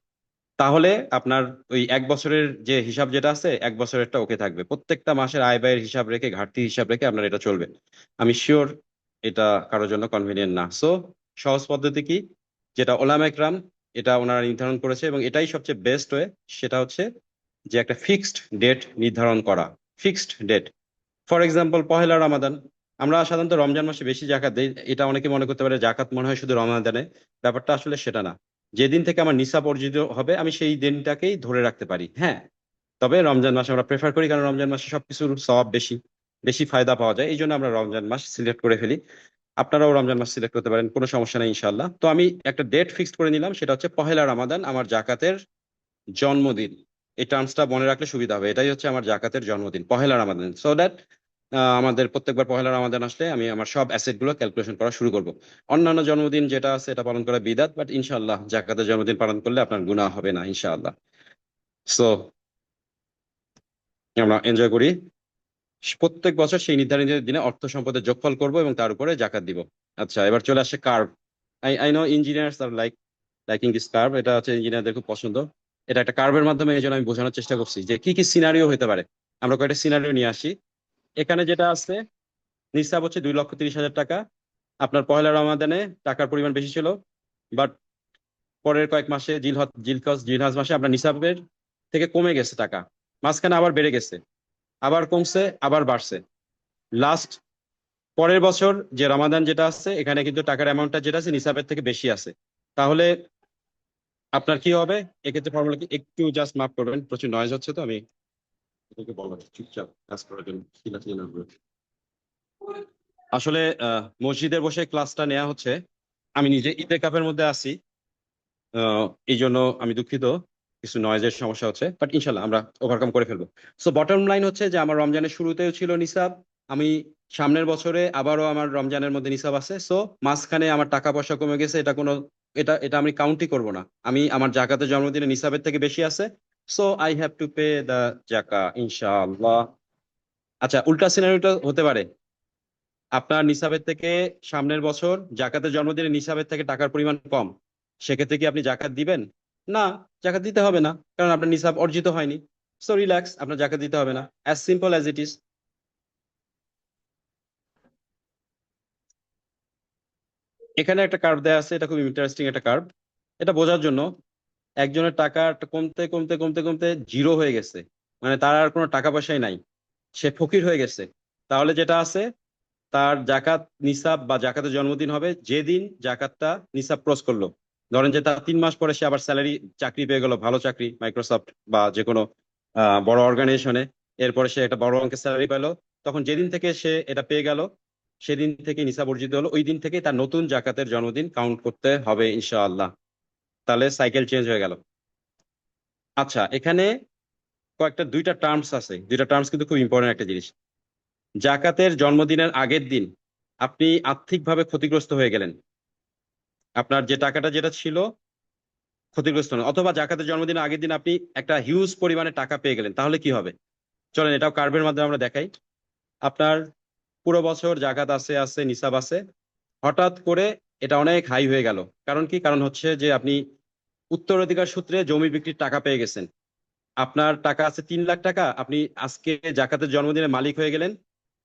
তাহলে আপনার ওই 1 বছরের যে হিসাব যেটা আছে 1 বছরেরটা ওকে থাকবে। প্রত্যেকটা মাসের আয় ব্যয়ের হিসাব রেখে, ঘাটতি হিসাব রেখে আপনার এটা চলবে। আমি শিওর এটা কারোর জন্য কনভিনিয়েন্ট না। সো সহজ পদ্ধতি কি, যেটা ওলামা একরাম এটা ওনারা নির্ধারণ করেছে এবং এটাই সবচেয়ে বেস্ট ওয়ে, সেটা হচ্ছে যে একটা ফিক্সড ডেট নির্ধারণ করা। ফিক্সড ডেট, ফর এক্সাম্পল 1লা রমাদান। আমরা সাধারণত রমজান মাসে বেশি জাকাত দিই, এটা অনেকে মনে করতে পারে জাকাত মনে হয় শুধু রমাদানে। ব্যাপারটা আসলে সেটা না। যেদিন থেকে আমার নিসাব অর্জিত হবে আমি সেই দিনটাকেই ধরে রাখতে পারি, হ্যাঁ। তবে রমজান মাসে আমরা প্রেফার করি, কারণ রমজান মাসে সবকিছুর সওয়াব বেশি, বেশি ফায়দা পাওয়া যায়, এই জন্য আমরা রমজান মাস সিলেক্ট করে ফেলি। আপনারাও রমজান মাস সিলেক্ট করতে পারেন, কোনো সমস্যা নেই ইনশাল্লাহ। তো আমি একটা ডেট ফিক্সড করে নিলাম, সেটা হচ্ছে 1লা রমাদান, আমার জাকাতের জন্মদিন। এই টার্মসটা মনে রাখলে সুবিধা হবে, এটাই হচ্ছে আমার জাকাতের জন্মদিন, 1লা রমাদান। সো দ্যাট আমাদের প্রত্যেকবার 1লা রমাদান আসলে আমি আমার সব অ্যাসেট গুলো ক্যালকুলেশন করা শুরু করব। অন্যান্য জন্মদিন যেটা আছে এটা পালন করা বিদাত, বাট ইনশাআল্লাহ জাকাতের জন্মদিন পালন করলে আপনার গুনাহ হবে না ইনশাআল্লাহ। সো আমরা এনজয় করি। প্রত্যেক বছর সেই নির্ধারিত দিনে অর্থ সম্পদের যোগফল করব এবং তার উপরে জাকাত দিব। আচ্ছা, এবার চলে আসে curve. I I know engineers are liking this curve. এটা হচ্ছে ইঞ্জিনিয়ারদের খুব পছন্দ। এটা একটা কার্ভের মাধ্যমে এই জন্য আমি বোঝানোর চেষ্টা করছি যে কি কি সিনারিও হতে পারে। আমরা কয়েকটা সিনারিও নিয়ে আসি। এখানে যেটা আছে, নিসাব হচ্ছে 2,30,000 টাকা। আপনার 1লা রমাদানে টাকার পরিমাণ বেশি ছিল, বাট পরের কয়েক মাসে জিলহজ জিলহজ মাসে আপনার নিসাবের থেকে কমে গেছে টাকা, মাঝখানে আবার বেড়ে গেছে, আবার কমছে, আবার বাড়ছে। লাস্ট পরের বছর যে রমাদান যেটা আছে এখানে কিন্তু টাকার অ্যামাউন্টটা যেটা আছে নিসাবের থেকে বেশি আছে। তাহলে আপনার কি হবে? এক্ষেত্রে ফর্মুলা কি, একটু জাস্ট মাফ করবেন, প্রচুর নয়েজ হচ্ছে, তো আমি এটাকে বলবো চুপচাপ কাজ করার জন্য চিল্লাচিল্লি না করে। আসলে মসজিদের বসে ক্লাসটা নেওয়া হচ্ছে, আমি নিজে ইতেকাফের মধ্যে আছি, এই জন্য আমি দুঃখিত, কিছু নয়েজের সমস্যা হচ্ছে, বাট ইনশাল্লাহ আমরা ওভারকাম করে ফেলবো। সো বটম লাইন হচ্ছে যে আমার রমজানের শুরুতেও ছিল নিসাব, আমি সামনের বছরে আবারও আমার রমজানের মধ্যে নিসাব আছে। সো মাঝখানে আমার টাকা পয়সা কমে গেছে, এটা কোনো, এটা এটা আমি কাউন্টই করব না। আমি আমার জাকাতের জন্মদিনে নিসাবের থেকে বেশি আছে, so I have to pay the জাকা ইনশাআল্লাহ। আচ্ছা, উল্টা সিনারিওটা হতে পারে, আপনার নিসাবের থেকে সামনের বছর জাকাতের জন্মদিনে নিসাবের থেকে টাকার পরিমাণ কম, সেক্ষেত্রে কি আপনি জাকাত দিবেন? না, জাকাত দিতে হবে না, কারণ আপনার নিসাব অর্জিত হয়নি। সো রিল্যাক্স, আপনার জাকাত দিতে হবে না, as simple as it is. এখানে একটা কার্ভ দেওয়া আছে, এটা খুব ইন্টারেস্টিং একটা কার্ভ। এটা বোঝার জন্য, একজনের টাকা কমতে কমতে কমতে কমতে জিরো হয়ে গেছে, মানে তার আর কোনো টাকা পয়সাই নাই, সে ফকির হয়ে গেছে। তাহলে যেটা আছে, তার জাকাত নিসাব বা জাকাতের জন্মদিন হবে যেদিন জাকাতটা নিসাব ক্রস করলো। ধরেন যে তার 3 মাস পরে সে আবার স্যালারি, চাকরি পেয়ে গেল, ভালো চাকরি, মাইক্রোসফট বা যে কোনো বড় অর্গানাইজেশনে, এরপরে সে একটা বড় অঙ্কের স্যালারি পেলো, তখন যেদিন থেকে সে এটা পেয়ে গেল সেদিন থেকে নিসাব অর্জিত হলো, ওই দিন থেকেই তার নতুন জাকাতের জন্মদিন কাউন্ট করতে হবে ইনশাআল্লাহ। তাহলে সাইকেল চেঞ্জ হয়ে গেল। আচ্ছা, এখানে কয়েকটা 2টা টার্মস আছে, 2টা টার্মস কিন্তু খুব ইম্পর্টেন্ট একটা জিনিস। জাকাতের জন্মদিনের আগের দিন আপনি আর্থিকভাবে ক্ষতিগ্রস্ত হয়ে গেলেন, আপনার যে টাকাটা যেটা ছিল ক্ষতিগ্রস্ত নন। অথবা জাকাতের জন্মদিনের আগের দিন আপনি একটা হিউজ পরিমাণে টাকা পেয়ে গেলেন, তাহলে কি হবে? চলেন এটাও কার্ভের মাধ্যমে আমরা দেখাই। আপনার পুরো বছর জাকাত আছে আছে নিসাব আছে, হঠাৎ করে এটা অনেক হাই হয়ে গেল। কারণ কি? কারণ হচ্ছে যে আপনি উত্তরাধিকার সূত্রে জমি বিক্রির টাকা পেয়ে গেছেন। আপনার টাকা আছে 3 লাখ টাকা, আপনি আজকে জাকাতের জন্মদিনের মালিক হয়ে গেলেন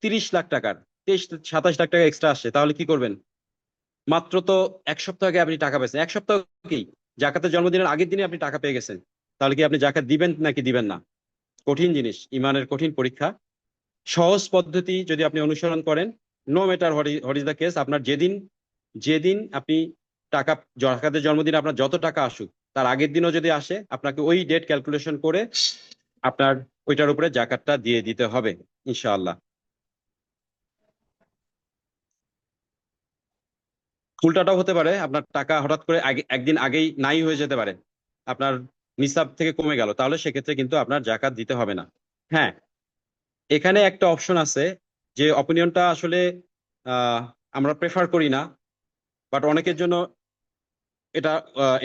30 লাখ টাকার। 27 লাখ টাকা এক্সট্রা আসছে, তাহলে কি করবেন? মাত্র তো 1 সপ্তাহ আগে আপনি টাকা পেয়েছেন, 1 সপ্তাহ কি, জাকাতের জন্মদিনের আগের দিনে আপনি টাকা পেয়ে গেছেন। তাহলে কি আপনি জাকাত দিবেন নাকি দিবেন না? কঠিন জিনিস, ইমানের কঠিন পরীক্ষা। সহজ পদ্ধতি যদি আপনি অনুসরণ করেন, no matter what is the case, আপনার যেদিন যেদিন আপনি টাকা, জাকাতের জন্মদিন আপনার যত টাকা আসুক, তার আগের দিনও যদি আসে, আপনাকে ওই ডেট ক্যালকুলেশন করে আপনার ওইটার উপরে জাকাতটা দিয়ে দিতে হবে ইনশাআল্লাহ। উল্টাটাও হতে পারে, আপনার টাকা হঠাৎ করে একদিন আগেই নাই হয়ে যেতে পারে, আপনার নিসাব থেকে কমে গেল, তাহলে সেক্ষেত্রে কিন্তু আপনার জাকাত দিতে হবে না। হ্যাঁ, এখানে একটা অপশন আছে, যে অপিনিয়নটা আসলে আহ আমরা প্রেফার করি না, বাট অনেকের জন্য এটা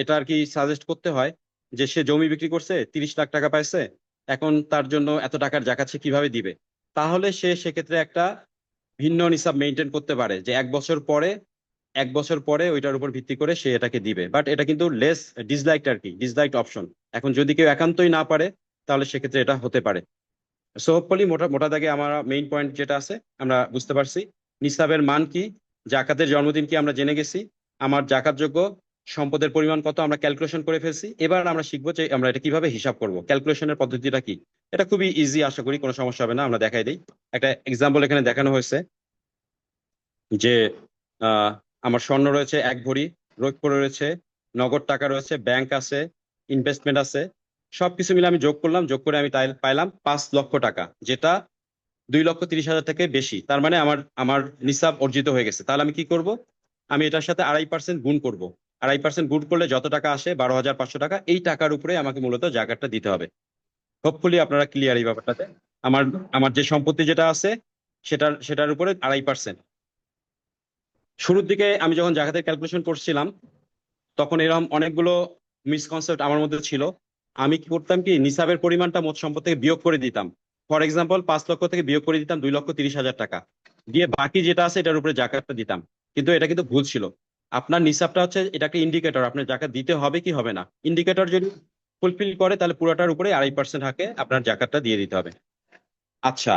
এটা আর কি সাজেস্ট করতে হয়, যে সে জমি বিক্রি করছে, 30 লাখ টাকা পাইছে, এখন তার জন্য এত টাকার জাকাত সে কিভাবে দিবে। তাহলে সে সেক্ষেত্রে একটা ভিন্ন নিসাব মেনটেন করতে পারে, যে 1 বছর পরে ওইটার উপর ভিত্তি করে সে এটাকে দিবে। বাট এটা কিন্তু লেস ডিসলাইকড আর কি, ডিসলাইকড অপশন। এখন যদি কেউ একান্তই না পারে, তাহলে সেক্ষেত্রে এটা হতে পারে। সো হোপফুলি মোটা মোটা দাগে আমার মেইন পয়েন্ট যেটা আছে আমরা বুঝতে পারছি। নিসাবের মান কি, জাকাতের জন্মদিন কি আমরা জেনে গেছি, আমার জাকাতযোগ্য সম্পদের পরিমাণ কত আমরা ক্যালকুলেশন করে ফেলছি। এবার আমরা শিখবো যে আমরা এটা কিভাবে হিসাব করব, ক্যালকুলেশনের পদ্ধতিটা কি। এটা খুবই ইজি, আশা করি কোনো সমস্যা হবে না। আমরা দেখাই দিই, একটা এক্সাম্পল এখানে দেখানো হয়েছে, যে আহ আমার স্বর্ণ রয়েছে 1 ভরি, রৌপ্য রয়েছে, নগদ টাকা রয়েছে, ব্যাংক আছে, ইনভেস্টমেন্ট আছে, সবকিছু মিলে আমি যোগ করলাম, যোগ করে আমি তাই পাইলাম 5 লক্ষ টাকা, যেটা 2,30,000 থেকে বেশি। তার মানে আমার আমার নিসাব অর্জিত হয়ে গেছে। তাহলে আমি কি করব? আমি এটার সাথে 2.5% গুণ করব। 2.5% গুণ করলে যত টাকা আসে, 12,500 টাকা, এই টাকার উপরে আমাকে মূলত জাকাতটা দিতে হবে। হোপফুলি আপনারা ক্লিয়ার এই ব্যাপারটাতে। আমার আমার যে সম্পত্তি যেটা আছে, সেটার উপরে 2.5%। শুরুর দিকে আমি যখন জাকাতের ক্যালকুলেশন করছিলাম, তখন এরকম অনেকগুলো মিসকনসেপ্ট আমার মধ্যে ছিল। আমি কি করতাম, কি নিসাবের পরিমাণটা মোট সম্পদ থেকে বিয়োগ করে দিতাম। ফর এক্সাম্পল, 5 লক্ষ থেকে বিয়োগ করে দিতাম 2,30,000 টাকা, দিয়ে বাকি যেটা আছে এটার উপরে জাকাতটা দিতাম। কিন্তু এটা কিন্তু ভুল ছিল। আপনার নিসাবটা হচ্ছে, এটা একটা ইন্ডিকেটর, আপনার জাকাত দিতে হবে কি হবে না। ইন্ডিকেটর যদি ফুলফিল করে, তাহলে পুরোটার উপরে 2.5% হাকে আপনার জাকাতটা দিয়ে দিতে হবে। আচ্ছা,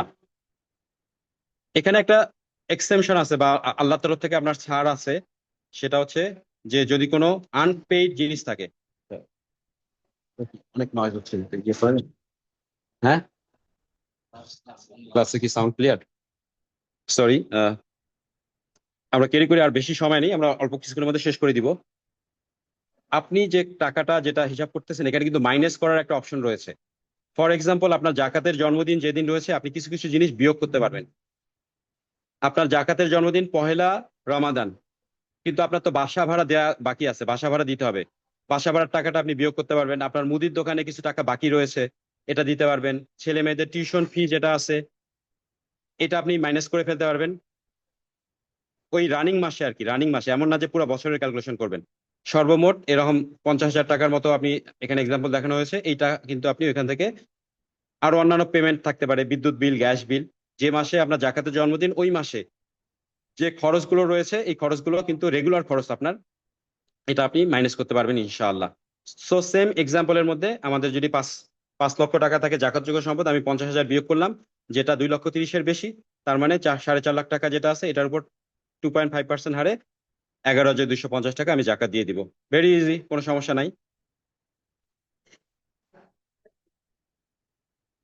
এখানে একটা এক্সেমশন আছে, বা আল্লাহ তরফ থেকে আপনার ছাড় আছে। সেটা হচ্ছে যে যদি কোনো আনপেইড জিনিস থাকে। অনেক নয়েজ হচ্ছে, হ্যাঁ, ক্লাসে কি সাউন্ড ক্লিয়ার? সরি, আমরা ক্যারি করি, আর বেশি সময় নেই, আমরা অল্প কিছুক্ষণের মধ্যে শেষ করে দিব। আপনি যে টাকাটা যেটা হিসাব করতেছেন, এখানে কিন্তু মাইনাস করার একটা অপশন রয়েছে। ফর এক্সাম্পল, আপনার জাকাতের জন্মদিন যেদিন রয়েছে, আপনি কিছু কিছু জিনিস বিয়োগ করতে পারবেন। আপনার জাকাতের জন্মদিন 1 রমাদান, কিন্তু আপনার তো বাসা ভাড়া দেওয়া বাকি আছে, বাসা ভাড়া দিতে হবে। বাসা ভাড়ার টাকাটা আপনি বিয়োগ করতে পারবেন। আপনার মুদির দোকানে কিছু টাকা বাকি রয়েছে, এটা দিতে পারবেন। ছেলে মেয়েদের টিউশন ফি যেটা আছে, এটা আপনি মাইনাস করে ফেলতে পারবেন ওই রানিং মাসে আর কি। রানিং মাসে, এমন না যে পুরো বছরের ক্যালকুলেশন করবেন। সর্বমোট এরকম 50,000 টাকার মতো আপনি, এখানে এক্সাম্পল দেখানো হয়েছে, এইটা কিন্তু আপনি ওইখান থেকে আরো অন্যান্য পেমেন্ট থাকতে পারে, বিদ্যুৎ বিল, গ্যাস বিল। যে মাসে আপনার জাকাতের জন্মদিন, ওই মাসে যে খরচগুলো রয়েছে, এই খরচগুলো কিন্তু রেগুলার খরচ আপনার, এটা আপনি মাইনাস করতে পারবেন ইনশাআল্লাহ। সো সেম এক্সাম্পলের মধ্যে আমাদের যদি 5 লক্ষ টাকা থাকে জাকাতযোগ্য সম্পদ, আমি 50,000 বিয়োগ করলাম, যেটা 2,30,000-এর বেশি। তার মানে 4.5 লাখ টাকা যেটা আছে, এটার উপর 2.5% হারে 11,250 টাকা আমি জাকাত দিয়ে দিব। ভেরি ইজি, কোনো সমস্যা নাই।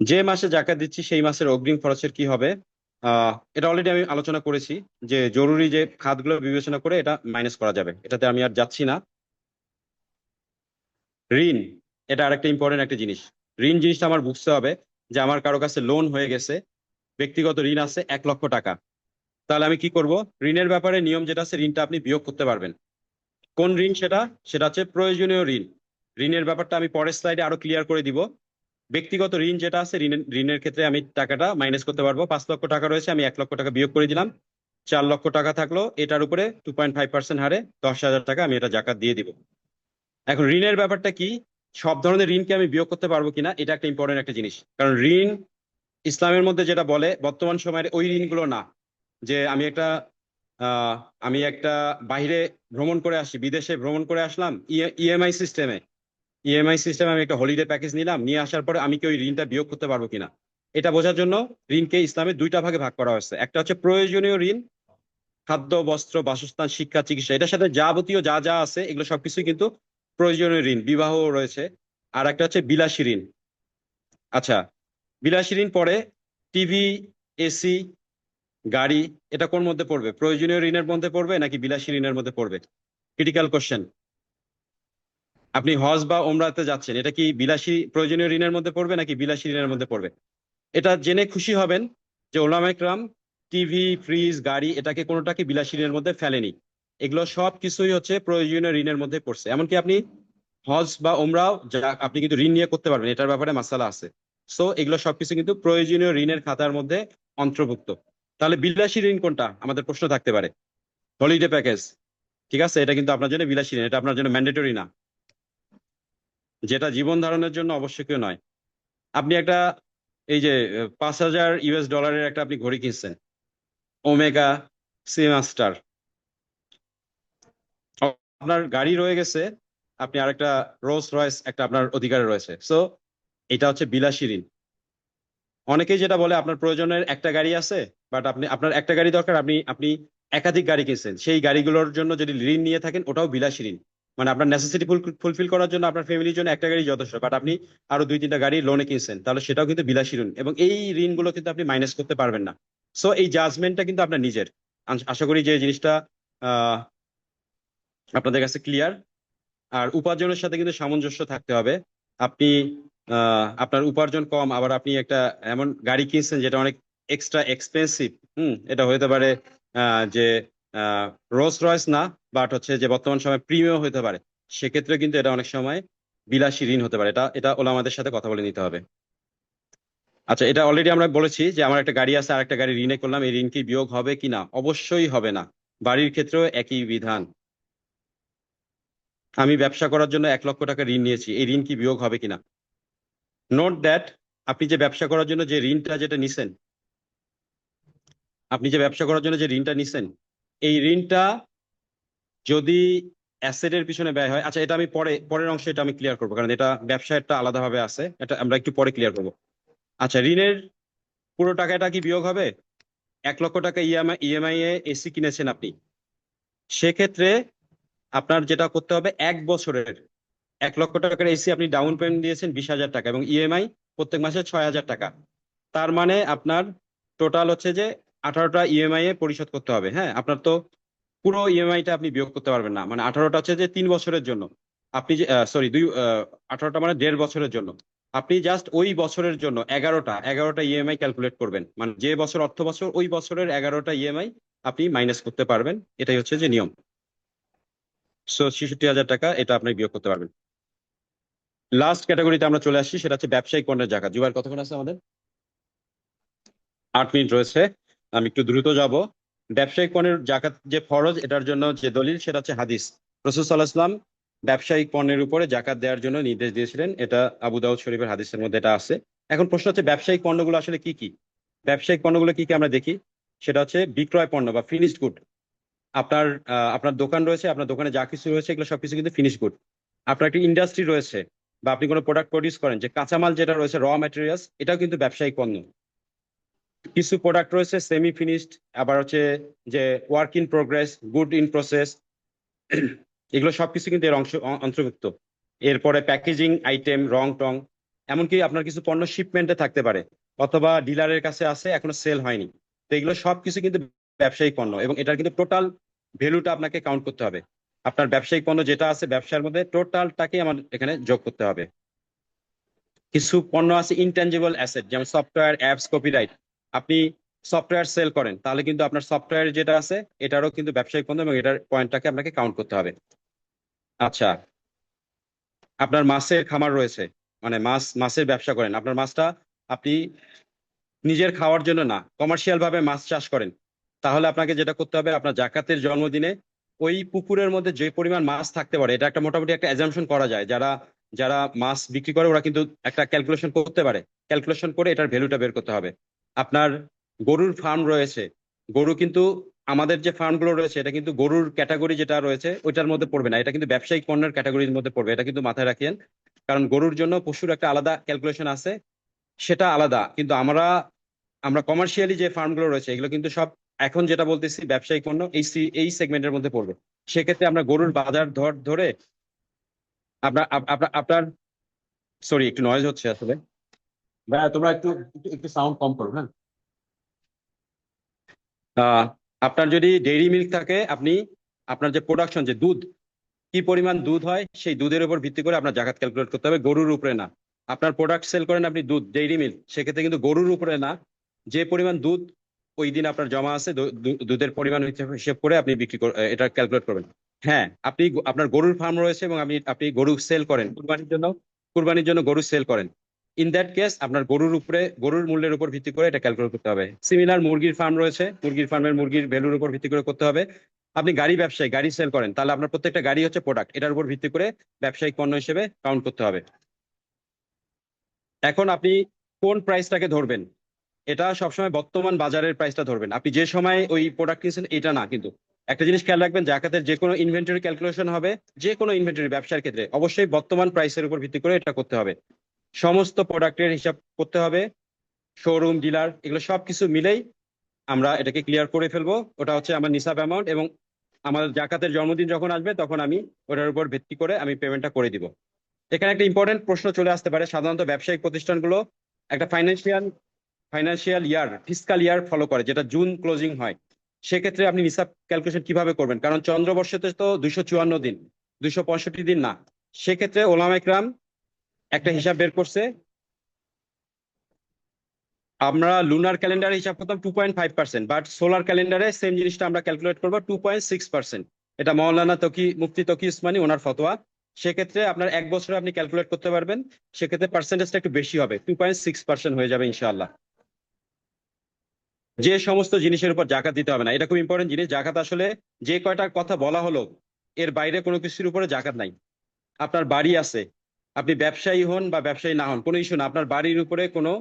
যে মাসে জাকাত দিচ্ছি, সেই মাসের অগ্রিম খরচের কি হবে? এটা অলরেডি আমি আলোচনা করেছি, যে জরুরি যে খাতগুলো বিবেচনা করে এটা মাইনাস করা যাবে, এটাতে আমি আর যাচ্ছি না। ঋণ, এটা আরেকটা ইম্পর্টেন্ট একটা জিনিস। ঋণ জিনিসটা আমার বুঝতে হবে, যে আমার কারো কাছে লোন হয়ে গেছে, ব্যক্তিগত ঋণ আছে 1 লক্ষ টাকা। তাহলে আমি কি করব? ঋণের ব্যাপারে নিয়ম যেটা আছে, ঋণটা আপনি বিয়োগ করতে পারবেন। কোন ঋণ সেটা? সেটা হচ্ছে প্রয়োজনীয় ঋণ। ঋণের ব্যাপারটা আমি পরের স্লাইডে আরো ক্লিয়ার করে দিব। ব্যক্তিগত ঋণ যেটা আছে, ঋণের ক্ষেত্রে আমি টাকাটা মাইনাস করতে পারবো। 5 লক্ষ টাকা রয়েছে, আমি 1 লক্ষ টাকা বিয়োগ করে দিলাম, 4 লক্ষ টাকা থাকলো। এটার উপরে 2.5% হারে 10,000 টাকা আমি এটা জাকাত দিয়ে দিব। এখন ঋণের ব্যাপারটা কি, সব ধরনের ঋণকে আমি বিয়োগ করতে পারবো কিনা, এটা একটা ইম্পর্টেন্ট একটা জিনিস। কারণ ঋণ ইসলামের মধ্যে যেটা বলে বর্তমান সময়ের ওই ঋণগুলো না, যে আহ আমি একটা বাইরে ভ্রমণ করে আসি, বিদেশে ভ্রমণ করে আসলাম ইএমআই সিস্টেমে আমি একটা হলিডে প্যাকেজ নিলাম, নিয়ে আসার পরে আমি কি ওই ঋণটা বিয়োগ করতে পারবো কিনা। এটা বোঝার জন্য ঋণকে ইসলামের দুইটা ভাগে ভাগ করা হয়েছে। একটা হচ্ছে প্রয়োজনীয় ঋণ, খাদ্য, বস্ত্র, বাসস্থান, শিক্ষা, চিকিৎসা, এটার সাথে যাবতীয় যা যা আছে এগুলো সবকিছুই কিন্তু প্রয়োজনীয় ঋণ, বিবাহ রয়েছে। আর একটা হচ্ছে বিলাসী ঋণ। আচ্ছা, বিলাসী ঋণ পরে টিভি, এসি, গাড়ি, এটা কোন মধ্যে পড়বে, প্রয়োজনীয় ঋণের মধ্যে পড়বে নাকি বিলাসী ঋণের মধ্যে পড়বে? Critical question. আপনি হজ বা ওমরাতে যাচ্ছেন, এটা কি বিলাসী প্রয়োজনীয় ঋণের মধ্যে পড়বে নাকি বিলাসী ঋণের মধ্যে পড়বে? এটা জেনে খুশি হবেন যে ওলামা একরাম টিভি, ফ্রিজ, গাড়ি এটাকে কোনোটাকে বিলাসী ঋণের মধ্যে ফেলেনি। এগুলো সব কিছুই হচ্ছে প্রয়োজনীয় ঋণের মধ্যে পড়ছে। এমনকি আপনি হজ বা ওমরাও যা আপনি কিন্তু ঋণ নিয়ে করতে পারবেন, এটার ব্যাপারে মাসালা আছে। সো এগুলো সবকিছু কিন্তু প্রয়োজনীয় ঋণের খাতার মধ্যে অন্তর্ভুক্ত। তাহলে বিলাসী ঋণ কোনটা আমাদের প্রশ্ন থাকতে পারে। হলিডে প্যাকেজ, ঠিক আছে, এটা কিন্তু আপনার জন্য বিলাসী ঋণ, এটা আপনার জন্য ম্যান্ডেটরি না, যেটা জীবন ধারণের জন্য আবশ্যকীয় নয়। আপনি একটা এই যে $5,000 একটা আপনি ঘড়ি কিনছেন, ওমেগা সিমাস্টার, আপনার গাড়ি রয়ে গেছে, আপনি আরেকটা রোলস রয়েস একটা আপনার অধিকারে রয়েছে। সো এটা হচ্ছে বিলাসী ঋণ। অনেকেই যেটা বলে আপনার প্রয়োজনের একটা গাড়ি আছে, বাট আপনার একটা গাড়ি দরকার, আপনি আপনি একাধিক গাড়ি কিনছেন, সেই গাড়িগুলোর জন্য যদি ঋণ নিয়ে থাকেন ওটাও বিলাসী ঋণ। মানে আপনার নেসেসিটি ফুলফিল করার জন্য আপনার ফ্যামিলির জন্য একটা গাড়ি যথেষ্ট, বাট আপনি আরো 2-3টা গাড়ি লোনে কিনছেন, তাহলে সেটাও কিন্তু বিলাসী ঋণ, এবং এই ঋণগুলো কিন্তু আপনি মাইনাস করতে পারবেন না। সো এই জাজমেন্টটা কিন্তু আপনার নিজের। আশা করি যে জিনিসটা আহ আপনাদের কাছে ক্লিয়ার। আর উপার্জনের সাথে কিন্তু সামঞ্জস্য থাকতে হবে। আপনি আপনার উপার্জন কম, আবার আপনি একটা এমন গাড়ি কিনছেন যেটা অনেক এক্সট্রা এক্সপেন্সিভ, এটা হতে পারে যে রোলস রয়েস না, বাট হচ্ছে যে বর্তমান সময় প্রিমিয়াম হতে পারে, সেক্ষেত্রে কিন্তু এটা অনেক সময় বিলাসী ঋণ হতে পারে। এটা এটা ওলামাদের সাথে কথা বলে নিতে হবে। আচ্ছা, এটা অলরেডি আমরা বলেছি যে আমার একটা গাড়ি আছে আর একটা গাড়ি ঋণে করলাম, এই ঋণ কি বিয়োগ হবে কিনা? অবশ্যই হবে না। বাড়ির ক্ষেত্রেও একই বিধান। আমি ব্যবসা করার জন্য 1 লক্ষ টাকা ঋণ নিয়েছি, এই ঋণ কি বিয়োগ হবে কিনা? নোট দ্যাট, আপনি যে ব্যবসা করার জন্য যে ঋণটা যেটা নিছেন, আপনি যে ব্যবসা করার জন্য যে ঋণটা নিছেন, এই ঋণটা যদি অ্যাসেটের পিছনে ব্যয় হয়, আচ্ছা এটা আমি পরের অংশে এটা আমি ক্লিয়ার করবো, কারণ এটা ব্যবসায়টা আলাদাভাবে আছে, এটা আমরা একটু পরে ক্লিয়ার করবো। আচ্ছা, ঋণের পুরো টাকাটা কি বিয়োগ হবে? 1 লক্ষ টাকা ইএমআই এ এসি কিনেছেন আপনি, সেক্ষেত্রে আপনার যেটা করতে হবে 1 বছরের 1 লক্ষ টাকার এসি আপনি ডাউন পেমেন্ট দিয়েছেন 20,000 টাকা, এবং ইএমআই প্রত্যেক মাসে 6,000 টাকা। তার মানে আপনার টোটাল হচ্ছে যে 18টা ইএমআই এ পরিশোধ করতে হবে। হ্যাঁ, আপনার তো পুরো ইএমআইটা আপনি বিয়োগ করতে পারবেন না, মানে 18টা হচ্ছে যে 3 বছরের জন্য। আপনি যে সরি 18টা মানে 1.5 বছরের জন্য। আপনি জাস্ট ওই বছরের জন্য এগারোটা ইএমআই ক্যালকুলেট করবেন, মানে যে বছর অর্থ বছর ওই বছরের 11টা ইএমআই আপনি মাইনাস করতে পারবেন, এটাই হচ্ছে যে নিয়ম। সো 66,000 টাকা এটা আপনি বিয়োগ করতে পারবেন। লাস্ট ক্যাটাগরিতে আমরা চলে আসছি, সেটা হচ্ছে ব্যবসায়িক পণ্যের জাকাত। জুবাইর কতক্ষণ আছে আমাদের? 8 মিনিট রয়েছে, আমি একটু দ্রুত যাব। ব্যবসায়িক পণ্যের জাকাত যে ফরজ, এটার জন্য যে দলিল সেটা হচ্ছে হাদিস। রাসূল সাল্লাল্লাহু আলাইহি ওয়াসাল্লাম ব্যবসায়িক পণ্যের উপরে জাকাত দেওয়ার জন্য নির্দেশ দিয়েছিলেন, এটা আবু দাউদ শরীফের হাদিসের মধ্যে এটা আছে। এখন প্রশ্ন হচ্ছে ব্যবসায়িক পণ্যগুলো আসলে কি কি? ব্যবসায়িক পণ্যগুলো কি কি আমরা দেখি, সেটা হচ্ছে বিক্রয় পণ্য বা ফিনিশড গুড। আপনার দোকান রয়েছে, আপনার দোকানে যা কিছু রয়েছে এগুলো সবকিছু কিন্তু ফিনিশ গুড। আপনার একটা ইন্ডাস্ট্রি রয়েছে, বা আপনি কোনো প্রোডাক্ট প্রডিউস করেন, যে কাঁচামাল যেটা রয়েছে র ম্যাটেরিয়ালস, এটাও কিন্তু ব্যবসায়িক পণ্য। কিছু প্রোডাক্ট রয়েছে সেমি ফিনিশড, আবার হচ্ছে যে work in progress, good in process, এগুলো সবকিছু কিন্তু এর অন্তর্ভুক্ত। এরপরে প্যাকেজিং আইটেম, রং টং, এমনকি আপনার কিছু পণ্য শিপমেন্টে থাকতে পারে, অথবা ডিলারের কাছে আছে এখনো সেল হয়নি। তো এগুলো সবকিছু কিন্তু ব্যবসায়িক পণ্য, এবং এটার কিন্তু টোটাল ভ্যালুটা আপনাকে কাউন্ট করতে হবে। আপনার ব্যবসায়িক পণ্য যেটা আছে ব্যবসার মধ্যে, টোটালটাকে আমার এখানে যোগ করতে হবে। কিছু পণ্য আছে ইনট্যাঞ্জিবল অ্যাসেট, যেমন সফটওয়্যার, অ্যাপস, কপিরাইট। আপনি সফটওয়্যার সেল করেন, তাহলে কিন্তু আপনার সফটওয়্যার যেটা আছে এটারও কিন্তু ব্যবসায়িক পণ্য, এবং এটার পয়েন্টটাকে আপনাকে কাউন্ট করতে হবে। আচ্ছা, আপনার মাছের খামার রয়েছে, মানে মাছের ব্যবসা করেন, আপনার মাছটা আপনি নিজের খাওয়ার জন্য না, কমার্শিয়াল ভাবে মাছ চাষ করেন, তাহলে আপনাকে যেটা করতে হবে, আপনার জাকাতের জন্মদিনে ওই পুকুরের মধ্যে যে পরিমাণ মাছ থাকতে পারে, এটা একটা মোটামুটি একটা অ্যাজাম্পশন করা যায়। যারা যারা মাছ বিক্রি করে ওরা কিন্তু একটা ক্যালকুলেশন করতে পারে, ক্যালকুলেশন করে এটার ভ্যালুটা বের করতে হবে। আপনার গরুর ফার্ম রয়েছে, গরু কিন্তু আমাদের যে ফার্মগুলো রয়েছে এটা কিন্তু গরুর ক্যাটাগরি যেটা রয়েছে ওইটার মধ্যে পড়বে না, এটা কিন্তু ব্যবসায়িক পণ্যের ক্যাটাগরির মধ্যে পড়বে, এটা কিন্তু মাথায় রাখেন। কারণ গরুর জন্য পশুর একটা আলাদা ক্যালকুলেশন আছে, সেটা আলাদা। কিন্তু আমরা আমরা কমার্শিয়ালি যে ফার্মগুলো রয়েছে এগুলো কিন্তু সব এখন যেটা বলতেছি ব্যবসায়িক পণ্য এই সেগমেন্টের মধ্যে পড়বে। সেক্ষেত্রে আমরা গরুর বাজার ধরে আপনার আপনার সরি একটু নয়েজ হচ্ছে আসলে। ভাইয়া তোমরা একটু একটু একটু সাউন্ড কম করো, হ্যাঁ। আহ, আপনার যদি ডেইরি মিল্ক থাকে, আপনি আপনার যে প্রোডাকশন যে দুধ, কি পরিমাণ দুধ হয় সেই দুধের উপর ভিত্তি করে আপনার জাকাত ক্যালকুলেট করতে হবে, গরুর উপরে না। আপনার প্রোডাক্ট সেল করেন আপনি দুধ, ডেইরি মিল্ক, সেক্ষেত্রে কিন্তু গরুর উপরে না, যে পরিমাণ দুধ ওই দিন আপনার জমা আছে দুধের পরিমাণ হিসেব করে আপনি এটা ক্যালকুলেট করবেন। হ্যাঁ, আপনি আপনার গরুর ফার্ম রয়েছে এবং আপনি আপনি গরু সেল করেন কুরবানির জন্য গরু সেল করেন। ইন দ্যাট কেস আপনার গরুর মূল্যের উপর ভিত্তি করে এটা ক্যালকুলেট করতে হবে। সিমিলার মুরগির ফার্ম রয়েছে, মুরগির ফার্মের মুরগির ভ্যালুর উপর ভিত্তি করে করতে হবে। আপনি গাড়ি ব্যবসায়ী, গাড়ি সেল করেন, তাহলে আপনার প্রত্যেকটা গাড়ি হচ্ছে প্রোডাক্ট, এটার উপর ভিত্তি করে ব্যবসায়িক পণ্য হিসেবে কাউন্ট করতে হবে। এখন আপনি কোন প্রাইসটাকে ধরবেন, এটা সবসময় বর্তমান বাজারের প্রাইসটা ধরবেন। আপনি যে সময় ওই প্রোডাক্ট কিনছেন এটা না। কিন্তু একটা জিনিস খেয়াল রাখবেন, জাকাতের যে কোনো ইনভেন্টরি ক্যালকুলেশন হবে, যে কোনো ইনভেন্টরি ব্যবসার ক্ষেত্রে অবশ্যই বর্তমান প্রাইসের উপর ভিত্তি করে এটা করতে হবে। সমস্ত প্রোডাক্টের হিসাব করতে হবে, শোরুম ডিলার এগুলো সবকিছু মিলেই আমরা এটাকে ক্লিয়ার করে ফেলবো। ওটা হচ্ছে আমার নিসাব অ্যামাউন্ট, এবং আমার জাকাতের জন্মদিন যখন আসবে তখন আমি ওটার উপর ভিত্তি করে আমি পেমেন্টটা করে দিব। এখানে একটা ইম্পর্টেন্ট প্রশ্ন চলে আসতে পারে, সাধারণত ব্যবসায়িক প্রতিষ্ঠানগুলো একটা ফাইন্যান্সিয়াল ইয়ার, ফিসকাল ইয়ার ফলো করে, যেটা জুন ক্লোজিং হয়। সেক্ষেত্রে আপনি নিসাব ক্যালকুলেশন কিভাবে করবেন, কারণ চন্দ্রবর্ষতে তো 254 দিন, 265 দিন না। সেক্ষেত্রে ওলামা ইকরাম একটা হিসাব বের করছে। আমরা লুনার ক্যালেন্ডারে হিসাব করতাম 2.5%, বাট সোলার ক্যালেন্ডারে সেম জিনিসটা আমরা ক্যালকুলেট করবো 2.6%। এটা মৌলানা মুফতি তকি উসমানী ওনার ফতোয়া। সেক্ষেত্রে আপনার এক বছরে আপনি ক্যালকুলেট করতে পারবেন, সেক্ষেত্রে পার্সেন্টেজটা একটু বেশি হবে, 2.6% হয়ে যাবে ইনশাআল্লাহ। যে সমস্ত জিনিসের উপর জাকাত দিতে হবে না, এটা খুব ইম্পর্টেন্ট জিনিস। জাকাত আসলে যে কয়টা কথা বলা হলো এর বাইরে কোনো কিছুর উপরে জাকাত নাই। আপনার বাড়ি আছে, আপনি ব্যবসায়ী হন বা ব্যবসায়ী না হন কোনো ইস্যু না, আপনার বাড়ির উপরে কোনো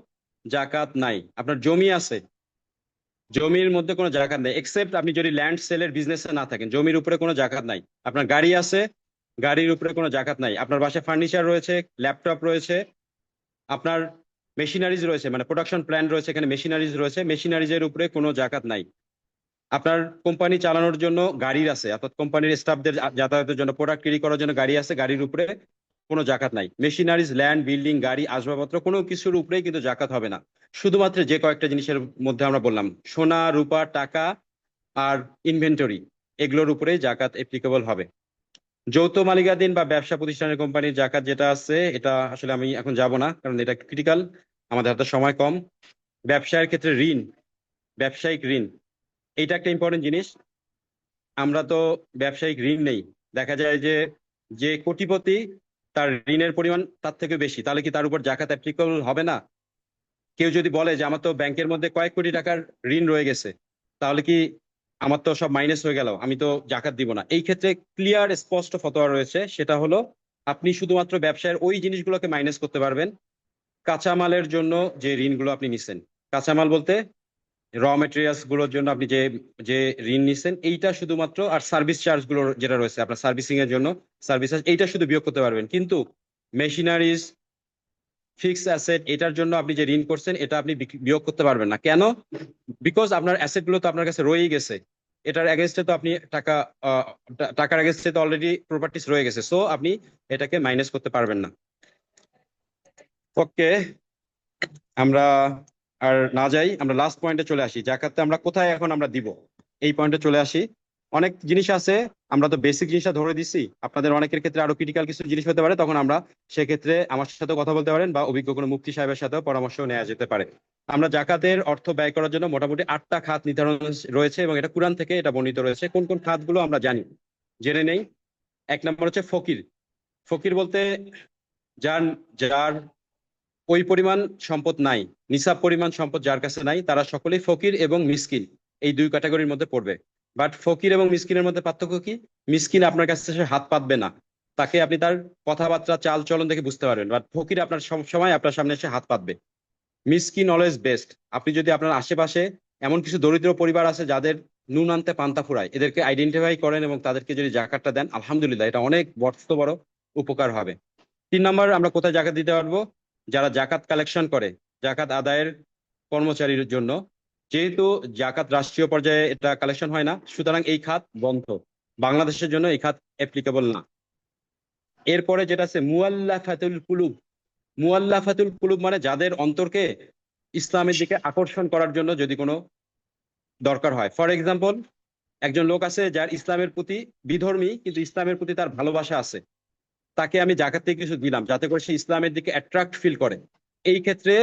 জাকাত নাই। আপনার জমি আছে, জমির মধ্যে কোনো জাকাত নাই, এক্সেপ্ট আপনি যদি ল্যান্ড সেলের বিজনেসে না থাকেন, জমির উপরে কোনো জাকাত নাই। আপনার গাড়ি আছে, গাড়ির উপরে কোনো জাকাত নাই। আপনার বাসায় ফার্নিচার রয়েছে, ল্যাপটপ রয়েছে, আপনার মেশিনারিজ রয়েছে, মানে প্রোডাকশন প্ল্যান্ট রয়েছে, এখানে মেশিনারিজ রয়েছে, মেশিনারিজের উপরে কোনো জাকাত নাই। আপনার কোম্পানি চালানোর জন্য গাড়ি আছে, অর্থাৎ কোম্পানির স্টাফদের যাতায়াতের জন্য, প্রোডাক্ট ক্যারি করার জন্য গাড়ি আছে, গাড়ির উপরে কোনো জাকাত নাই। মেশিনারিজ, ল্যান্ড, বিল্ডিং, গাড়ি, আসবাবপত্র কোনো কিছুর উপরেই কিন্তু জাকাত হবে না। শুধুমাত্র যে কয়েকটা জিনিসের মধ্যে আমরা বললাম, সোনা, রূপা, টাকা আর ইনভেন্টরি, এগুলোর উপরেই জাকাত অ্যাপ্লিকেবল হবে। যৌথ মালিকানাধীন বা ব্যবসা প্রতিষ্ঠানের কোম্পানির জাকাত যেটা আছে, এটা আসলে আমি এখন যাব না, কারণ এটা ক্রিটিক্যাল, আমাদের হাতে সময় কম। ব্যবসায়ের ক্ষেত্রে ঋণ, ব্যবসায়িক ঋণ, এইটা একটা ইম্পর্টেন্ট জিনিস। আমরা তো ব্যবসায়িক ঋণ নেই, দেখা যায় যে যে কোটিপতি তার ঋণের পরিমাণ তার থেকে বেশি, তাহলে কি তার উপর জাকাত অ্যাপ্লিকেবল হবে না? কেউ যদি বলে যে আমার তো ব্যাংকের মধ্যে কয়েক কোটি টাকার ঋণ রয়ে গেছে, তাহলে কি আমার তো সব মাইনাস হয়ে গেল, আমি তো জাকাত দিব না? এই ক্ষেত্রে ক্লিয়ার স্পষ্ট ফতোয়া রয়েছে, সেটা হলো আপনি শুধুমাত্র ব্যবসায়ের ওই জিনিসগুলোকে মাইনাস করতে পারবেন, কাঁচামালের জন্য যে ঋণগুলো আপনি নিছেন। কাঁচামাল বলতে র মেটেরিয়ালস গুলোর জন্য আপনি যে যে ঋণ নিছেন এইটা শুধুমাত্র, আর সার্ভিস চার্জ গুলো যেটা রয়েছে আপনার সার্ভিসিং এর জন্য, সার্ভিস চার্জ, এইটা শুধু বিয়োগ করতে পারবেন। কিন্তু মেশিনারিজ, ফিক্সড অ্যাসেট, এটার জন্য আপনি যে ঋণ করছেন এটা আপনি বিয়োগ করতে পারবেন না। কেন? বিকজ আপনার অ্যাসেট গুলো তো আপনার কাছে রয়েই গেছে, এটার এগেনস্টে তো আপনি টাকার এগেনস্টে তো অলরেডি প্রপার্টিস রয়ে গেছে, সো আপনি এটাকে মাইনাস করতে পারবেন না। ওকে, আমরা আর না যাই, আমরা লাস্ট পয়েন্টে চলে আসি, জাকাতে আমরা কোথায় এখন আমরা দিব, এই পয়েন্টে চলে আসি। অনেক জিনিস আছে, আমরা তো বেসিক জিনিসটা ধরে দিচ্ছি, আপনাদের অনেকের ক্ষেত্রে আরো ক্রিটিক্যাল কিছু জিনিস হতে পারে, তখন আমরা সেক্ষেত্রে আমার সাথে কথা বলতে পারেন বা অভিজ্ঞ কোনো মুফতি সাহেবের সাথেও পরামর্শ নেওয়া যেতে পারে। আমরা জাকাতের অর্থ ব্যয় করার জন্য মোটামুটি 8টা খাত নির্ধারণ রয়েছে, এবং এটা কোরআন থেকে এটা বর্ণিত রয়েছে। কোন কোন খাতগুলো আমরা জানি, জেনে নেই। 1 নম্বর হচ্ছে ফকির। ফকির বলতে যার যার ওই পরিমাণ সম্পদ নাই, নিসাব পরিমাণ সম্পদ যার কাছে নাই, তারা সকলেই ফকির এবং মিসকিন, এই দুই ক্যাটাগরির মধ্যে পড়বে। বাট ফকির এবং মিসকিনের মধ্যে পার্থক্য কি? মিসকিন আপনার কাছে এসে হাত পাতবে না, তাকে আপনি তার কথাবার্তা চাল চলন দেখে বুঝতে পারবেন, বাট ফকির আপনার সব সময় আপনার সামনে এসে হাত পাতবে। মিসকিন অলওয়েজ বেস্ট। আপনি যদি আপনার আশেপাশে এমন কিছু দরিদ্র পরিবার আছে যাদের নুন আনতে পান্তা ফুরায়, এদেরকে আইডেন্টিফাই করেন এবং তাদেরকে যদি জাকাতটা দেন, আলহামদুলিল্লাহ, এটা অনেক বড় উপকার হবে। 3 নম্বর, আমরা কোথায় জাকাত দিতে পারবো? যারা জাকাত কালেকশন করে, জাকাত আদায়ের কর্মচারীর জন্য। যেহেতু জাকাত রাষ্ট্রীয় পর্যায়ে এটা কালেকশন হয় না, সুতরাং এই খাত বন্ধ, বাংলাদেশের জন্য এই খাত অ্যাপ্লিকেবল না। এরপরে যেটা আছে মুআল্লাফাতুল কুলুব। মুআল্লাফাতুল কুলুব মানে যাদের অন্তরকে ইসলামের দিকে আকর্ষণ করার জন্য যদি কোনো দরকার হয়। ফর এক্সাম্পল, একজন লোক আছে যার ইসলামের প্রতি বিধর্মী, কিন্তু ইসলামের প্রতি তার ভালোবাসা আছে, তাকে আমি জাকাত থেকে কিছু দিলাম যাতে করে সে ইসলামের দিকে অ্যাট্রাক্ট ফিল করে। এই ক্ষেত্রে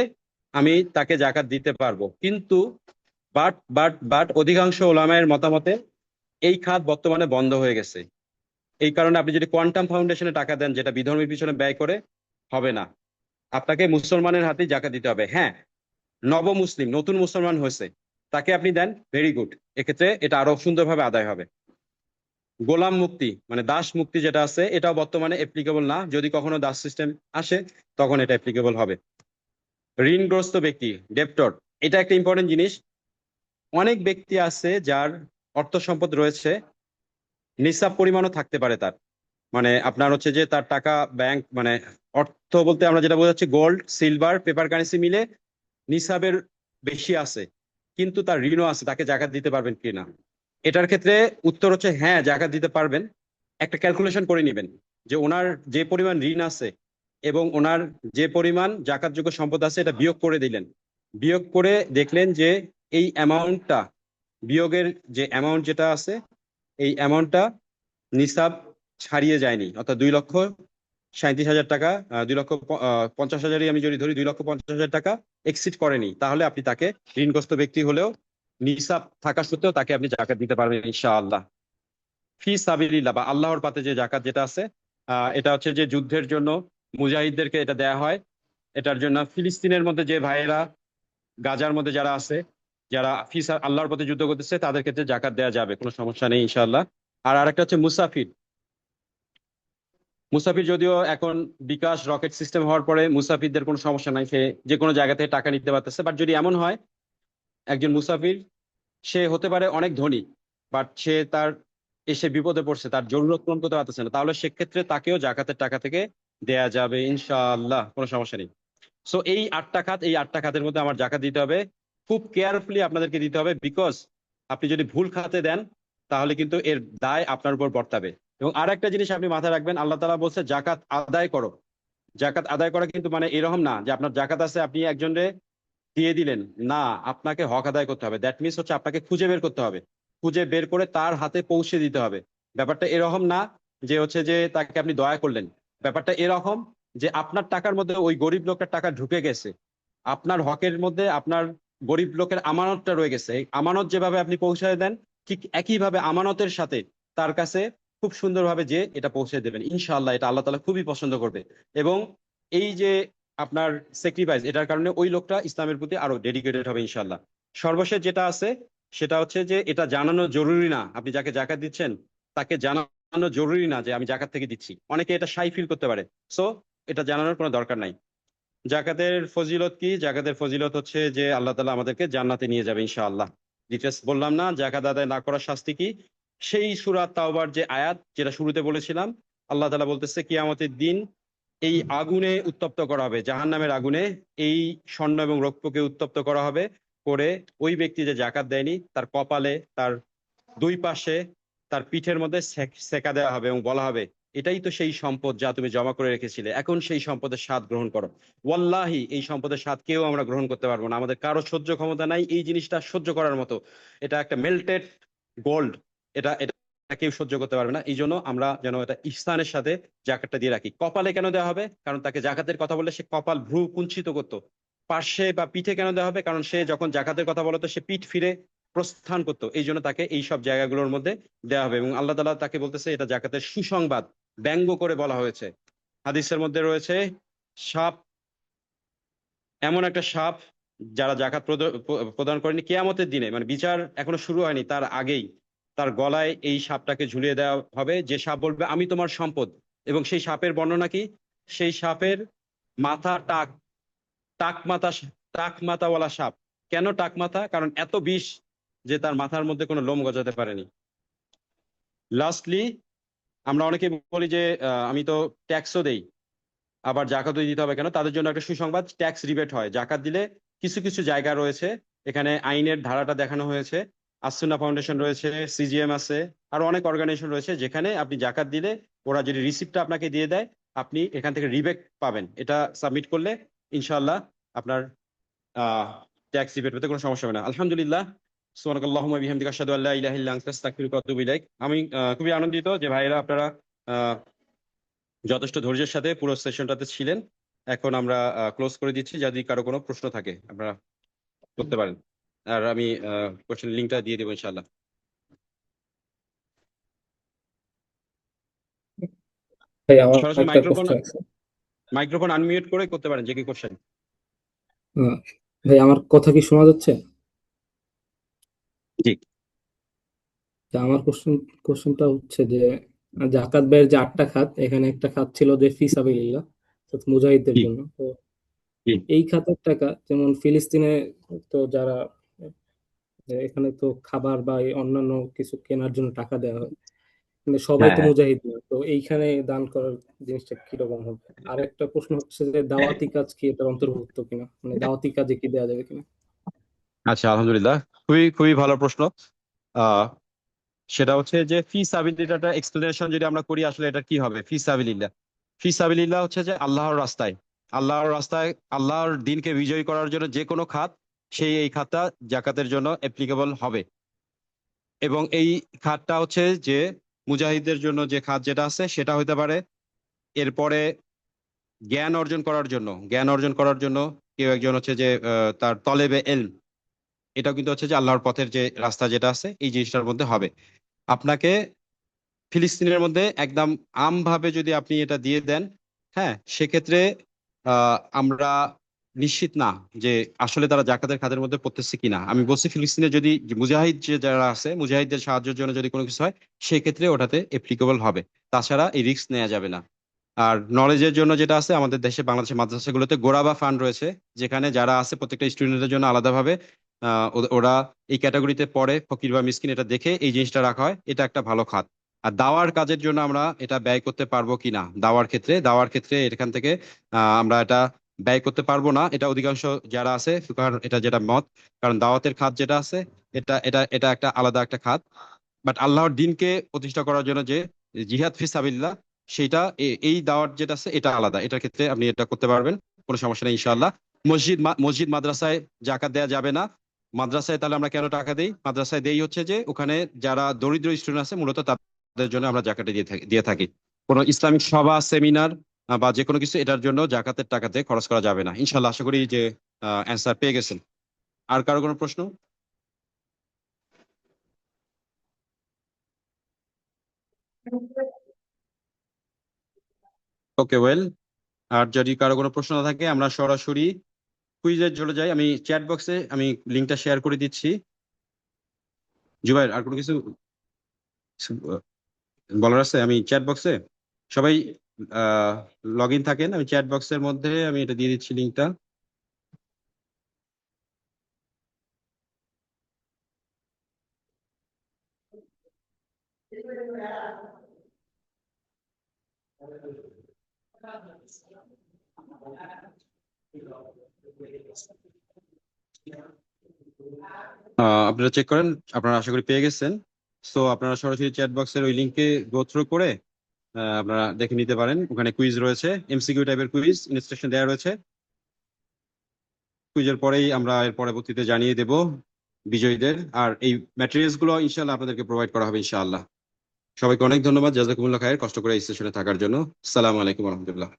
আমি তাকে জাকাত দিতে পারবো। কিন্তু বাট অধিকাংশ ওলামায়ের মতামতে এই খাত বর্তমানে বন্ধ হয়ে গেছে। এই কারণে আপনি যদি কোয়ান্টাম ফাউন্ডেশনে টাকা দেন, যেটা বিধর্মীর পিছনে ব্যয় করে, হবে না। আপনাকে মুসলমানের হাতেই জাকাত দিতে হবে। হ্যাঁ, মুসলিম নতুন মুসলমান হয়েছে, তাকে আপনি দেন, ভেরি গুড, এক্ষেত্রে এটা আরো সুন্দরভাবে আদায় হবে। গোলাম মুক্তি মানে দাস মুক্তি যেটা আছে, এটাও বর্তমানে অ্যাপ্লিকেবল না, যদি কখনো দাস সিস্টেম আসে তখন এটা অ্যাপ্লিকেবল হবে। ঋণগ্রস্ত ব্যক্তি, ডেপ্টর, এটা একটা ইম্পর্টেন্ট জিনিস। অনেক ব্যক্তি আছে যার অর্থ সম্পদ রয়েছে, নিসাব পরিমাণও থাকতে পারে তার, মানে আপনার হচ্ছে যে তার টাকা ব্যাংক, মানে অর্থ বলতে আমরা যেটা বোঝাচ্ছি, গোল্ড সিলভার পেপার কারেন্সি মিলে নিসাবের বেশি আছে, কিন্তু তার ঋণও আছে, তাকে জাকাত দিতে পারবেন কিনা? এটার ক্ষেত্রে উত্তর হচ্ছে হ্যাঁ, জাকাত দিতে পারবেন। একটা ক্যালকুলেশন করে নেবেন যে ওনার যে পরিমাণ ঋণ আছে এবং ওনার যে পরিমাণ জাকাতযোগ্য সম্পদ আছে, এটা বিয়োগ করে দিলেন। বিয়োগ করে দেখলেন যে এই অ্যামাউন্টটা, বিয়োগের যে অ্যামাউন্ট যেটা আছে, এই অ্যামাউন্টটা নিসাব ছাড়িয়ে যায়নি, অর্থাৎ 2,37,000 টাকা, 2,50,000ই আমি যদি ধরি, 2,50,000 টাকা এক্সিড করেনি, তাহলে আপনি তাকে, ঋণগ্রস্ত ব্যক্তি হলেও নিসাব থাকা সত্ত্বেও তাকে আপনি জাকাত দিতে পারবেন ইনশাআল্লাহ। ফি সাবিলিল্লাহ বা আল্লাহর পাতে যে জাকাত যেটা আছে, এটা হচ্ছে যে যুদ্ধের জন্য মুজাহিদদেরকে এটা দেয়া হয়। এটার জন্য ফিলিস্তিনের মধ্যে যে ভাইয়েরা, গাজার মধ্যে যারা আছে, যারা আল্লাহর পথে যুদ্ধ করতেছে, তাদের ক্ষেত্রে জাকাত দেওয়া যাবে, কোনো সমস্যা নেই ইনশাআল্লাহ। আর আরেকটা হচ্ছে মুসাফির। মুসাফির যদিও এখন বিকাশ রকেট সিস্টেম হওয়ার পরে মুসাফিরদের কোনো সমস্যা নাই, সে যে কোনো জায়গা থেকে টাকা নিতে পারতেছে। বাট যদি এমন হয় একজন মুসাফির, সে হতে পারে অনেক ধনী, বাট সে তার এসে বিপদে পড়ছে, তার জরুরত পূরণ করতে পারতেছে না, তাহলে সেক্ষেত্রে তাকেও জাকাতের টাকা থেকে দেয়া যাবে ইনশাআল্লাহ, কোনো সমস্যা নেই। সো এই 8টা খাত, এই 8টা খাতের মধ্যে আমার জাকাত দিতে হবে, খুব কেয়ারফুলি আপনাদেরকে দিতে হবে, বিকজ আপনি যদি ভুল খাতে দেন তাহলে কিন্তু এর দায় আপনার উপর বর্তাবে। এবং আর একটা জিনিস আপনি মাথায় রাখবেন, আল্লাহ তাআলা বলছে জাকাত আদায় করো। জাকাত আদায় করা কিন্তু মানে এরকম না যে আপনার জাকাত আছে আপনি একজনরে দিয়ে দিলেন, না, আপনাকে হক আদায় করতে হবে। দ্যাট মিনস হচ্ছে আপনাকে খুঁজে বের করতে হবে, খুঁজে বের করে তার হাতে পৌঁছে দিতে হবে। ব্যাপারটা এরকম না যে হচ্ছে যে তাকে আপনি দয়া করলেন। ব্যাপারটা এরকম যে আপনার টাকার মধ্যে ওই গরিব লোকটার টাকা ঢুকে গেছে, আপনার হকের মধ্যে আপনার গরিব লোকের আমানতটা রয়ে গেছে, এই আমানত যেভাবে আপনি পৌঁছায় দেন, ঠিক একইভাবে আমানতের সাথে তার কাছে খুব সুন্দরভাবে যে এটা পৌঁছে দেবেন ইনশাআল্লাহ, এটা আল্লাহ তাআলা খুবই পছন্দ করবে। এবং এই যে আপনার স্যাক্রিফাইস, এটার কারণে ওই লোকটা ইসলামের প্রতি আরো ডেডিকেটেড হবে ইনশাআল্লাহ। সর্বশেষ যেটা আছে সেটা হচ্ছে যে এটা জানানো জরুরি না, আপনি যাকে জাকাত দিচ্ছেন তাকে জানানো জরুরি না যে আমি জাকাত থেকে দিচ্ছি। অনেকে এটা শাই ফিল করতে পারে, সো এটা জানানোর কোনো দরকার নাই। জাকাতের ফজিলত কি? জাকাতের ফজিলত হচ্ছে যে আল্লাহ তাআলা আমাদেরকে জান্নাতে নিয়ে যাবে ইনশাআল্লাহ। ডিটেলস বললাম না, জাকাত আদায় না করার শাস্তি কি? সেই সূরা তাওবার যে আয়াত যেটা শুরুতে বলেছিলাম, আল্লাহ তাআলা বলতেছে কিয়ামতের দিন এই আগুনে উত্তপ্ত করা হবে, জাহান্নামের আগুনে এই স্বর্ণ এবং রৌপ্যকে উত্তপ্ত করা হবে, করে ওই ব্যক্তি যে জাকাত দেয়নি তার কপালে, তার দুই পাশে, তার পিঠের মধ্যে সেকা দেওয়া হবে এবং বলা হবে, এটাই তো সেই সম্পদ যা তুমি জমা করে রেখেছিলে, এখন সেই সম্পদের স্বাদ গ্রহণ করো। ওয়াল্লাহি এই সম্পদের স্বাদ কেউ আমরা গ্রহণ করতে পারবো না, আমাদের কারো সহ্য ক্ষমতা নাই এই জিনিসটা সহ্য করার মতো। এটা একটা মেল্টেড গোল্ড, এটা এটা কেউ সহ্য করতে পারবে না। এই জন্য আমরা যেন এটা ইহসানের সাথে জাকাতটা দিয়ে রাখি। কপালে কেন দেওয়া হবে? কারণ তাকে জাকাতের কথা বললে সে কপাল ভ্রু কুঞ্চিত করতো। পার্শ্বে বা পিঠে কেন দেওয়া হবে? কারণ সে যখন জাকাতের কথা বলতো সে পিঠ ফিরে প্রস্থান করতো, এই জন্য তাকে এই সব জায়গাগুলোর মধ্যে দেওয়া হবে। এবং আল্লাহ তাআলা তাকে বলতেছে এটা জাকাতের সুসংবাদ, ব্যঙ্গ করে বলা হয়েছে। হাদিসের মধ্যে রয়েছে, সাপ, এমন একটা সাপ যারা জাকাত প্রদান করেনি, কিয়ামতের দিনে, মানে বিচার এখনো শুরু হয়নি তার আগেই তার গলায় এই সাপটাকে ঝুলিয়ে দেওয়া হবে। যে সাপ বলবে আমি তোমার সম্পদ, এবং সেই সাপের বর্ণনা কি, সেই সাপের মাথা টাক, টাক মাথা, টাক মাথাওয়ালা সাপ। কেন টাক মাথা? কারণ এত বিষ যে তার মাথার মধ্যে কোনো লোম গজাতে পারেনি। লাস্টলি, আমরা অনেকে বলি যে আমি তো ট্যাক্সও দেই, আবার জাকাতও দিতে হবে কেন? তাদের জন্য একটা সুসংবাদ, ট্যাক্স রিবেট হয়। জাকাত দিলে কিছু কিছু জায়গা রয়েছে, এখানে আইনের ধারাটা দেখানো হয়েছে। আসুন্না ফাউন্ডেশন রয়েছে, সিজিএম আছে, আরো অনেক অর্গানাইজেশন রয়েছে, যেখানে আপনি জাকাত দিলে ওরা যদি রিসিপ্টটা আপনাকে দিয়ে দেয়, আপনি এখান থেকে রিবেট পাবেন। এটা সাবমিট করলে ইনশাআল্লাহ আপনার ট্যাক্স রিবেট পেতে কোনো সমস্যা হবে না। আলহামদুলিল্লাহ, সুবহানাকাল্লাহুম্মা বিহামদিকা আশহাদু আল্লা ইলাহা ইল্লা আনতা আস্তাগফিরুকা ওয়া আতুবু ইলাইক। আমি খুবই আনন্দিত যে ভাইয়েরা আপনারা আহ, যথেষ্ট ধৈর্যের সাথে পুরো সেশনটাতে ছিলেন। এখন আমরা ক্লোজ করে দিচ্ছি। যদি কারো কোনো প্রশ্ন থাকে আপনারা করতে পারেন, আর আমি কোশ্চেন লিঙ্কটা দিয়ে দেবো ইনশাআল্লাহ। ভাই আমার সরাসরি একটা মাইক্রোফোন কোশ্চেন আছে। মাইক্রোফোন আনমিউট করে করতে পারেন যে কি কোশ্চেন। আহ, ভাই আমার কথা কি শোনা যাচ্ছে? জি। তা আমার কোশ্চেনটা হচ্ছে যে জাকাত ব্যয়ের যে 8টা খাত, এখানে একটা খাত ছিল যে ফি সাবিলিল্লাহ, অর্থাৎ মুজাহিদদের জি। জন্য। তো জি। এই খাতের টাকা, যেমন ফিলিস্তিনে তো যারা এখানে তো খাবার বা এই অন্যান্য কিছু কেনার জন্য টাকা দেওয়া হয়, কিন্তু সবাই হ্যাঁ, তো হ্যাঁ। মুজাহিদ না, তো এইখানে দান করার জিনিসটা কিরকম হবে? আর একটা প্রশ্ন হচ্ছে যে দাওয়াতি কাজ কি এটার অন্তর্ভুক্ত কিনা, মানে দাওয়াতি কাজে কি দেওয়া যাবে কিনা? আচ্ছা, আলহামদুলিল্লাহ, খুবই খুবই ভালো প্রশ্ন। আহ সেটা হচ্ছে যে ফি সাবিলিল্লাহটা এক্সপ্লেনেশন যদি আমরা করি, আসলে এটা কি হবে? ফি সাবিলিল্লাহ, ফি সাবিলিল্লাহ হচ্ছে যে আল্লাহর রাস্তায়, আল্লাহর রাস্তায় আল্লাহর দিনকে বিজয়ী করার জন্য যে কোনো খাত, সেই এই খাতটা জাকাতের জন্য অ্যাপ্লিকেবল হবে। এবং এই খাতটা হচ্ছে যে মুজাহিদদের জন্য যে খাত যেটা আছে সেটা হইতে পারে। এরপরে জ্ঞান অর্জন করার জন্য, জ্ঞান অর্জন করার জন্য কেউ একজন হচ্ছে যে তার তলেবে এলম, এটাও কিন্তু হচ্ছে যে আল্লাহর পথের যে রাস্তা যেটা আছে এই জিনিসটার মধ্যে হবে। আপনাকে ফিলিস্তিনের মধ্যে একদম আমভাবে যদি আপনি এটা দিয়ে দেন, হ্যাঁ, সেক্ষেত্রে আমরা নিশ্চিত না যে আসলে তারা জাকাতের খাতের মধ্যে পড়তেছে কিনা। আমি বলছি ফিলিস্তিনে যদি যে মুজাহিদ যে যারা আছে, মুজাহিদদের সাহায্যের জন্য যদি কোনো কিছু হয়, সেক্ষেত্রে ওটাতে এপ্লিকেবল হবে। তাছাড়া এই রিস্ক নেওয়া যাবে না। আর নলেজের জন্য যেটা আছে, আমাদের দেশে বাংলাদেশের মাদ্রাসাগুলোতে গোরাবা ফান্ড রয়েছে, যেখানে যারা আছে প্রত্যেকটা স্টুডেন্টের জন্য আলাদাভাবে ওরা এই ক্যাটাগরিতে পড়ে, ফকির বা মিসকিন, এটা দেখে এই জিনিসটা রাখা হয়। এটা একটা ভালো খাত। আর দাওয়ার কাজের জন্য আমরা এটা ব্যয় করতে পারবো কিনা, দাওয়ার ক্ষেত্রে এখান থেকে আমরা এটা ব্যয় করতে পারবো না, এটা অধিকাংশ যারা আছে ফুকাহার এটা যেটা মত। কারণ দাওয়াতের খাত যেটা আছে, এটা একটা আলাদা একটা খাত। বাট আল্লাহর দিনকে প্রতিষ্ঠা করার জন্য যে জিহাদ ফি সাবিলিল্লাহ, সেইটা এই দাওয়াত যেটা আছে এটা আলাদা। এটার ক্ষেত্রে আপনি এটা করতে পারবেন, কোনো সমস্যা নেই ইনশাআল্লাহ। মসজিদ মাদ্রাসায় জাকাত দেওয়া যাবে না। মাদ্রাসায় তাহলে আমরা কেন টাকা দেই? মাদ্রাসায় দেই হচ্ছে যে ওখানে যারা দরিদ্র স্টুডেন্ট আছে মূলত তাদের জন্য আমরা জাকাতে দিয়ে থাকি। কোনো ইসলামিক সভা, সেমিনার বা যে কোনো কিছু, এটার জন্য জাকাতের টাকাতে খরচ করা যাবে না ইনশাআল্লাহ। আশা করি যে অ্যান্সার পেয়ে গেছেন। আর কারো কোনো প্রশ্ন? ওকে, ওয়েল, আর যদি কারো কোনো প্রশ্ন না থাকে আমরা সরাসরি কুইজে চলে যাই। আমি চ্যাট বক্সে আমি লিঙ্কটা শেয়ার করে দিচ্ছি। জুবাইর, আর কোনো কিছু বলার আছে? আমি চ্যাট বক্সে সবাই লগ ইন থাকেন, আমি চ্যাট বক্সের মধ্যে আমি এটা দিয়ে দিচ্ছি লিঙ্কটা। আপনারা চেক করেন, আপনারা আশা করি পেয়ে গেছেন। সো আপনারা সরাসরি চ্যাট বক্সের ওই লিঙ্কে গো থ্রু করে আপনারা দেখে নিতে পারেন। ওখানে কুইজ রয়েছে, এমসিকিউ টাইপের কুইজ, ইনস্ট্রাকশন দেওয়া রয়েছে। কুইজের পরেই আমরা এর পরবর্তীতে জানিয়ে দেব বিজয়ীদের। আর এই ম্যাটেরিয়ালস গুলো ইনশাআল্লাহ আপনাদেরকে প্রোভাইড করা হবে ইনশাআল্লাহ। সবাইকে অনেক ধন্যবাদ, জাযাকুমুল্লাহ খায়ের, কষ্ট করে এই সেশনে থাকার জন্য। আসসালামু আলাইকুম রহমতুল্লাহ।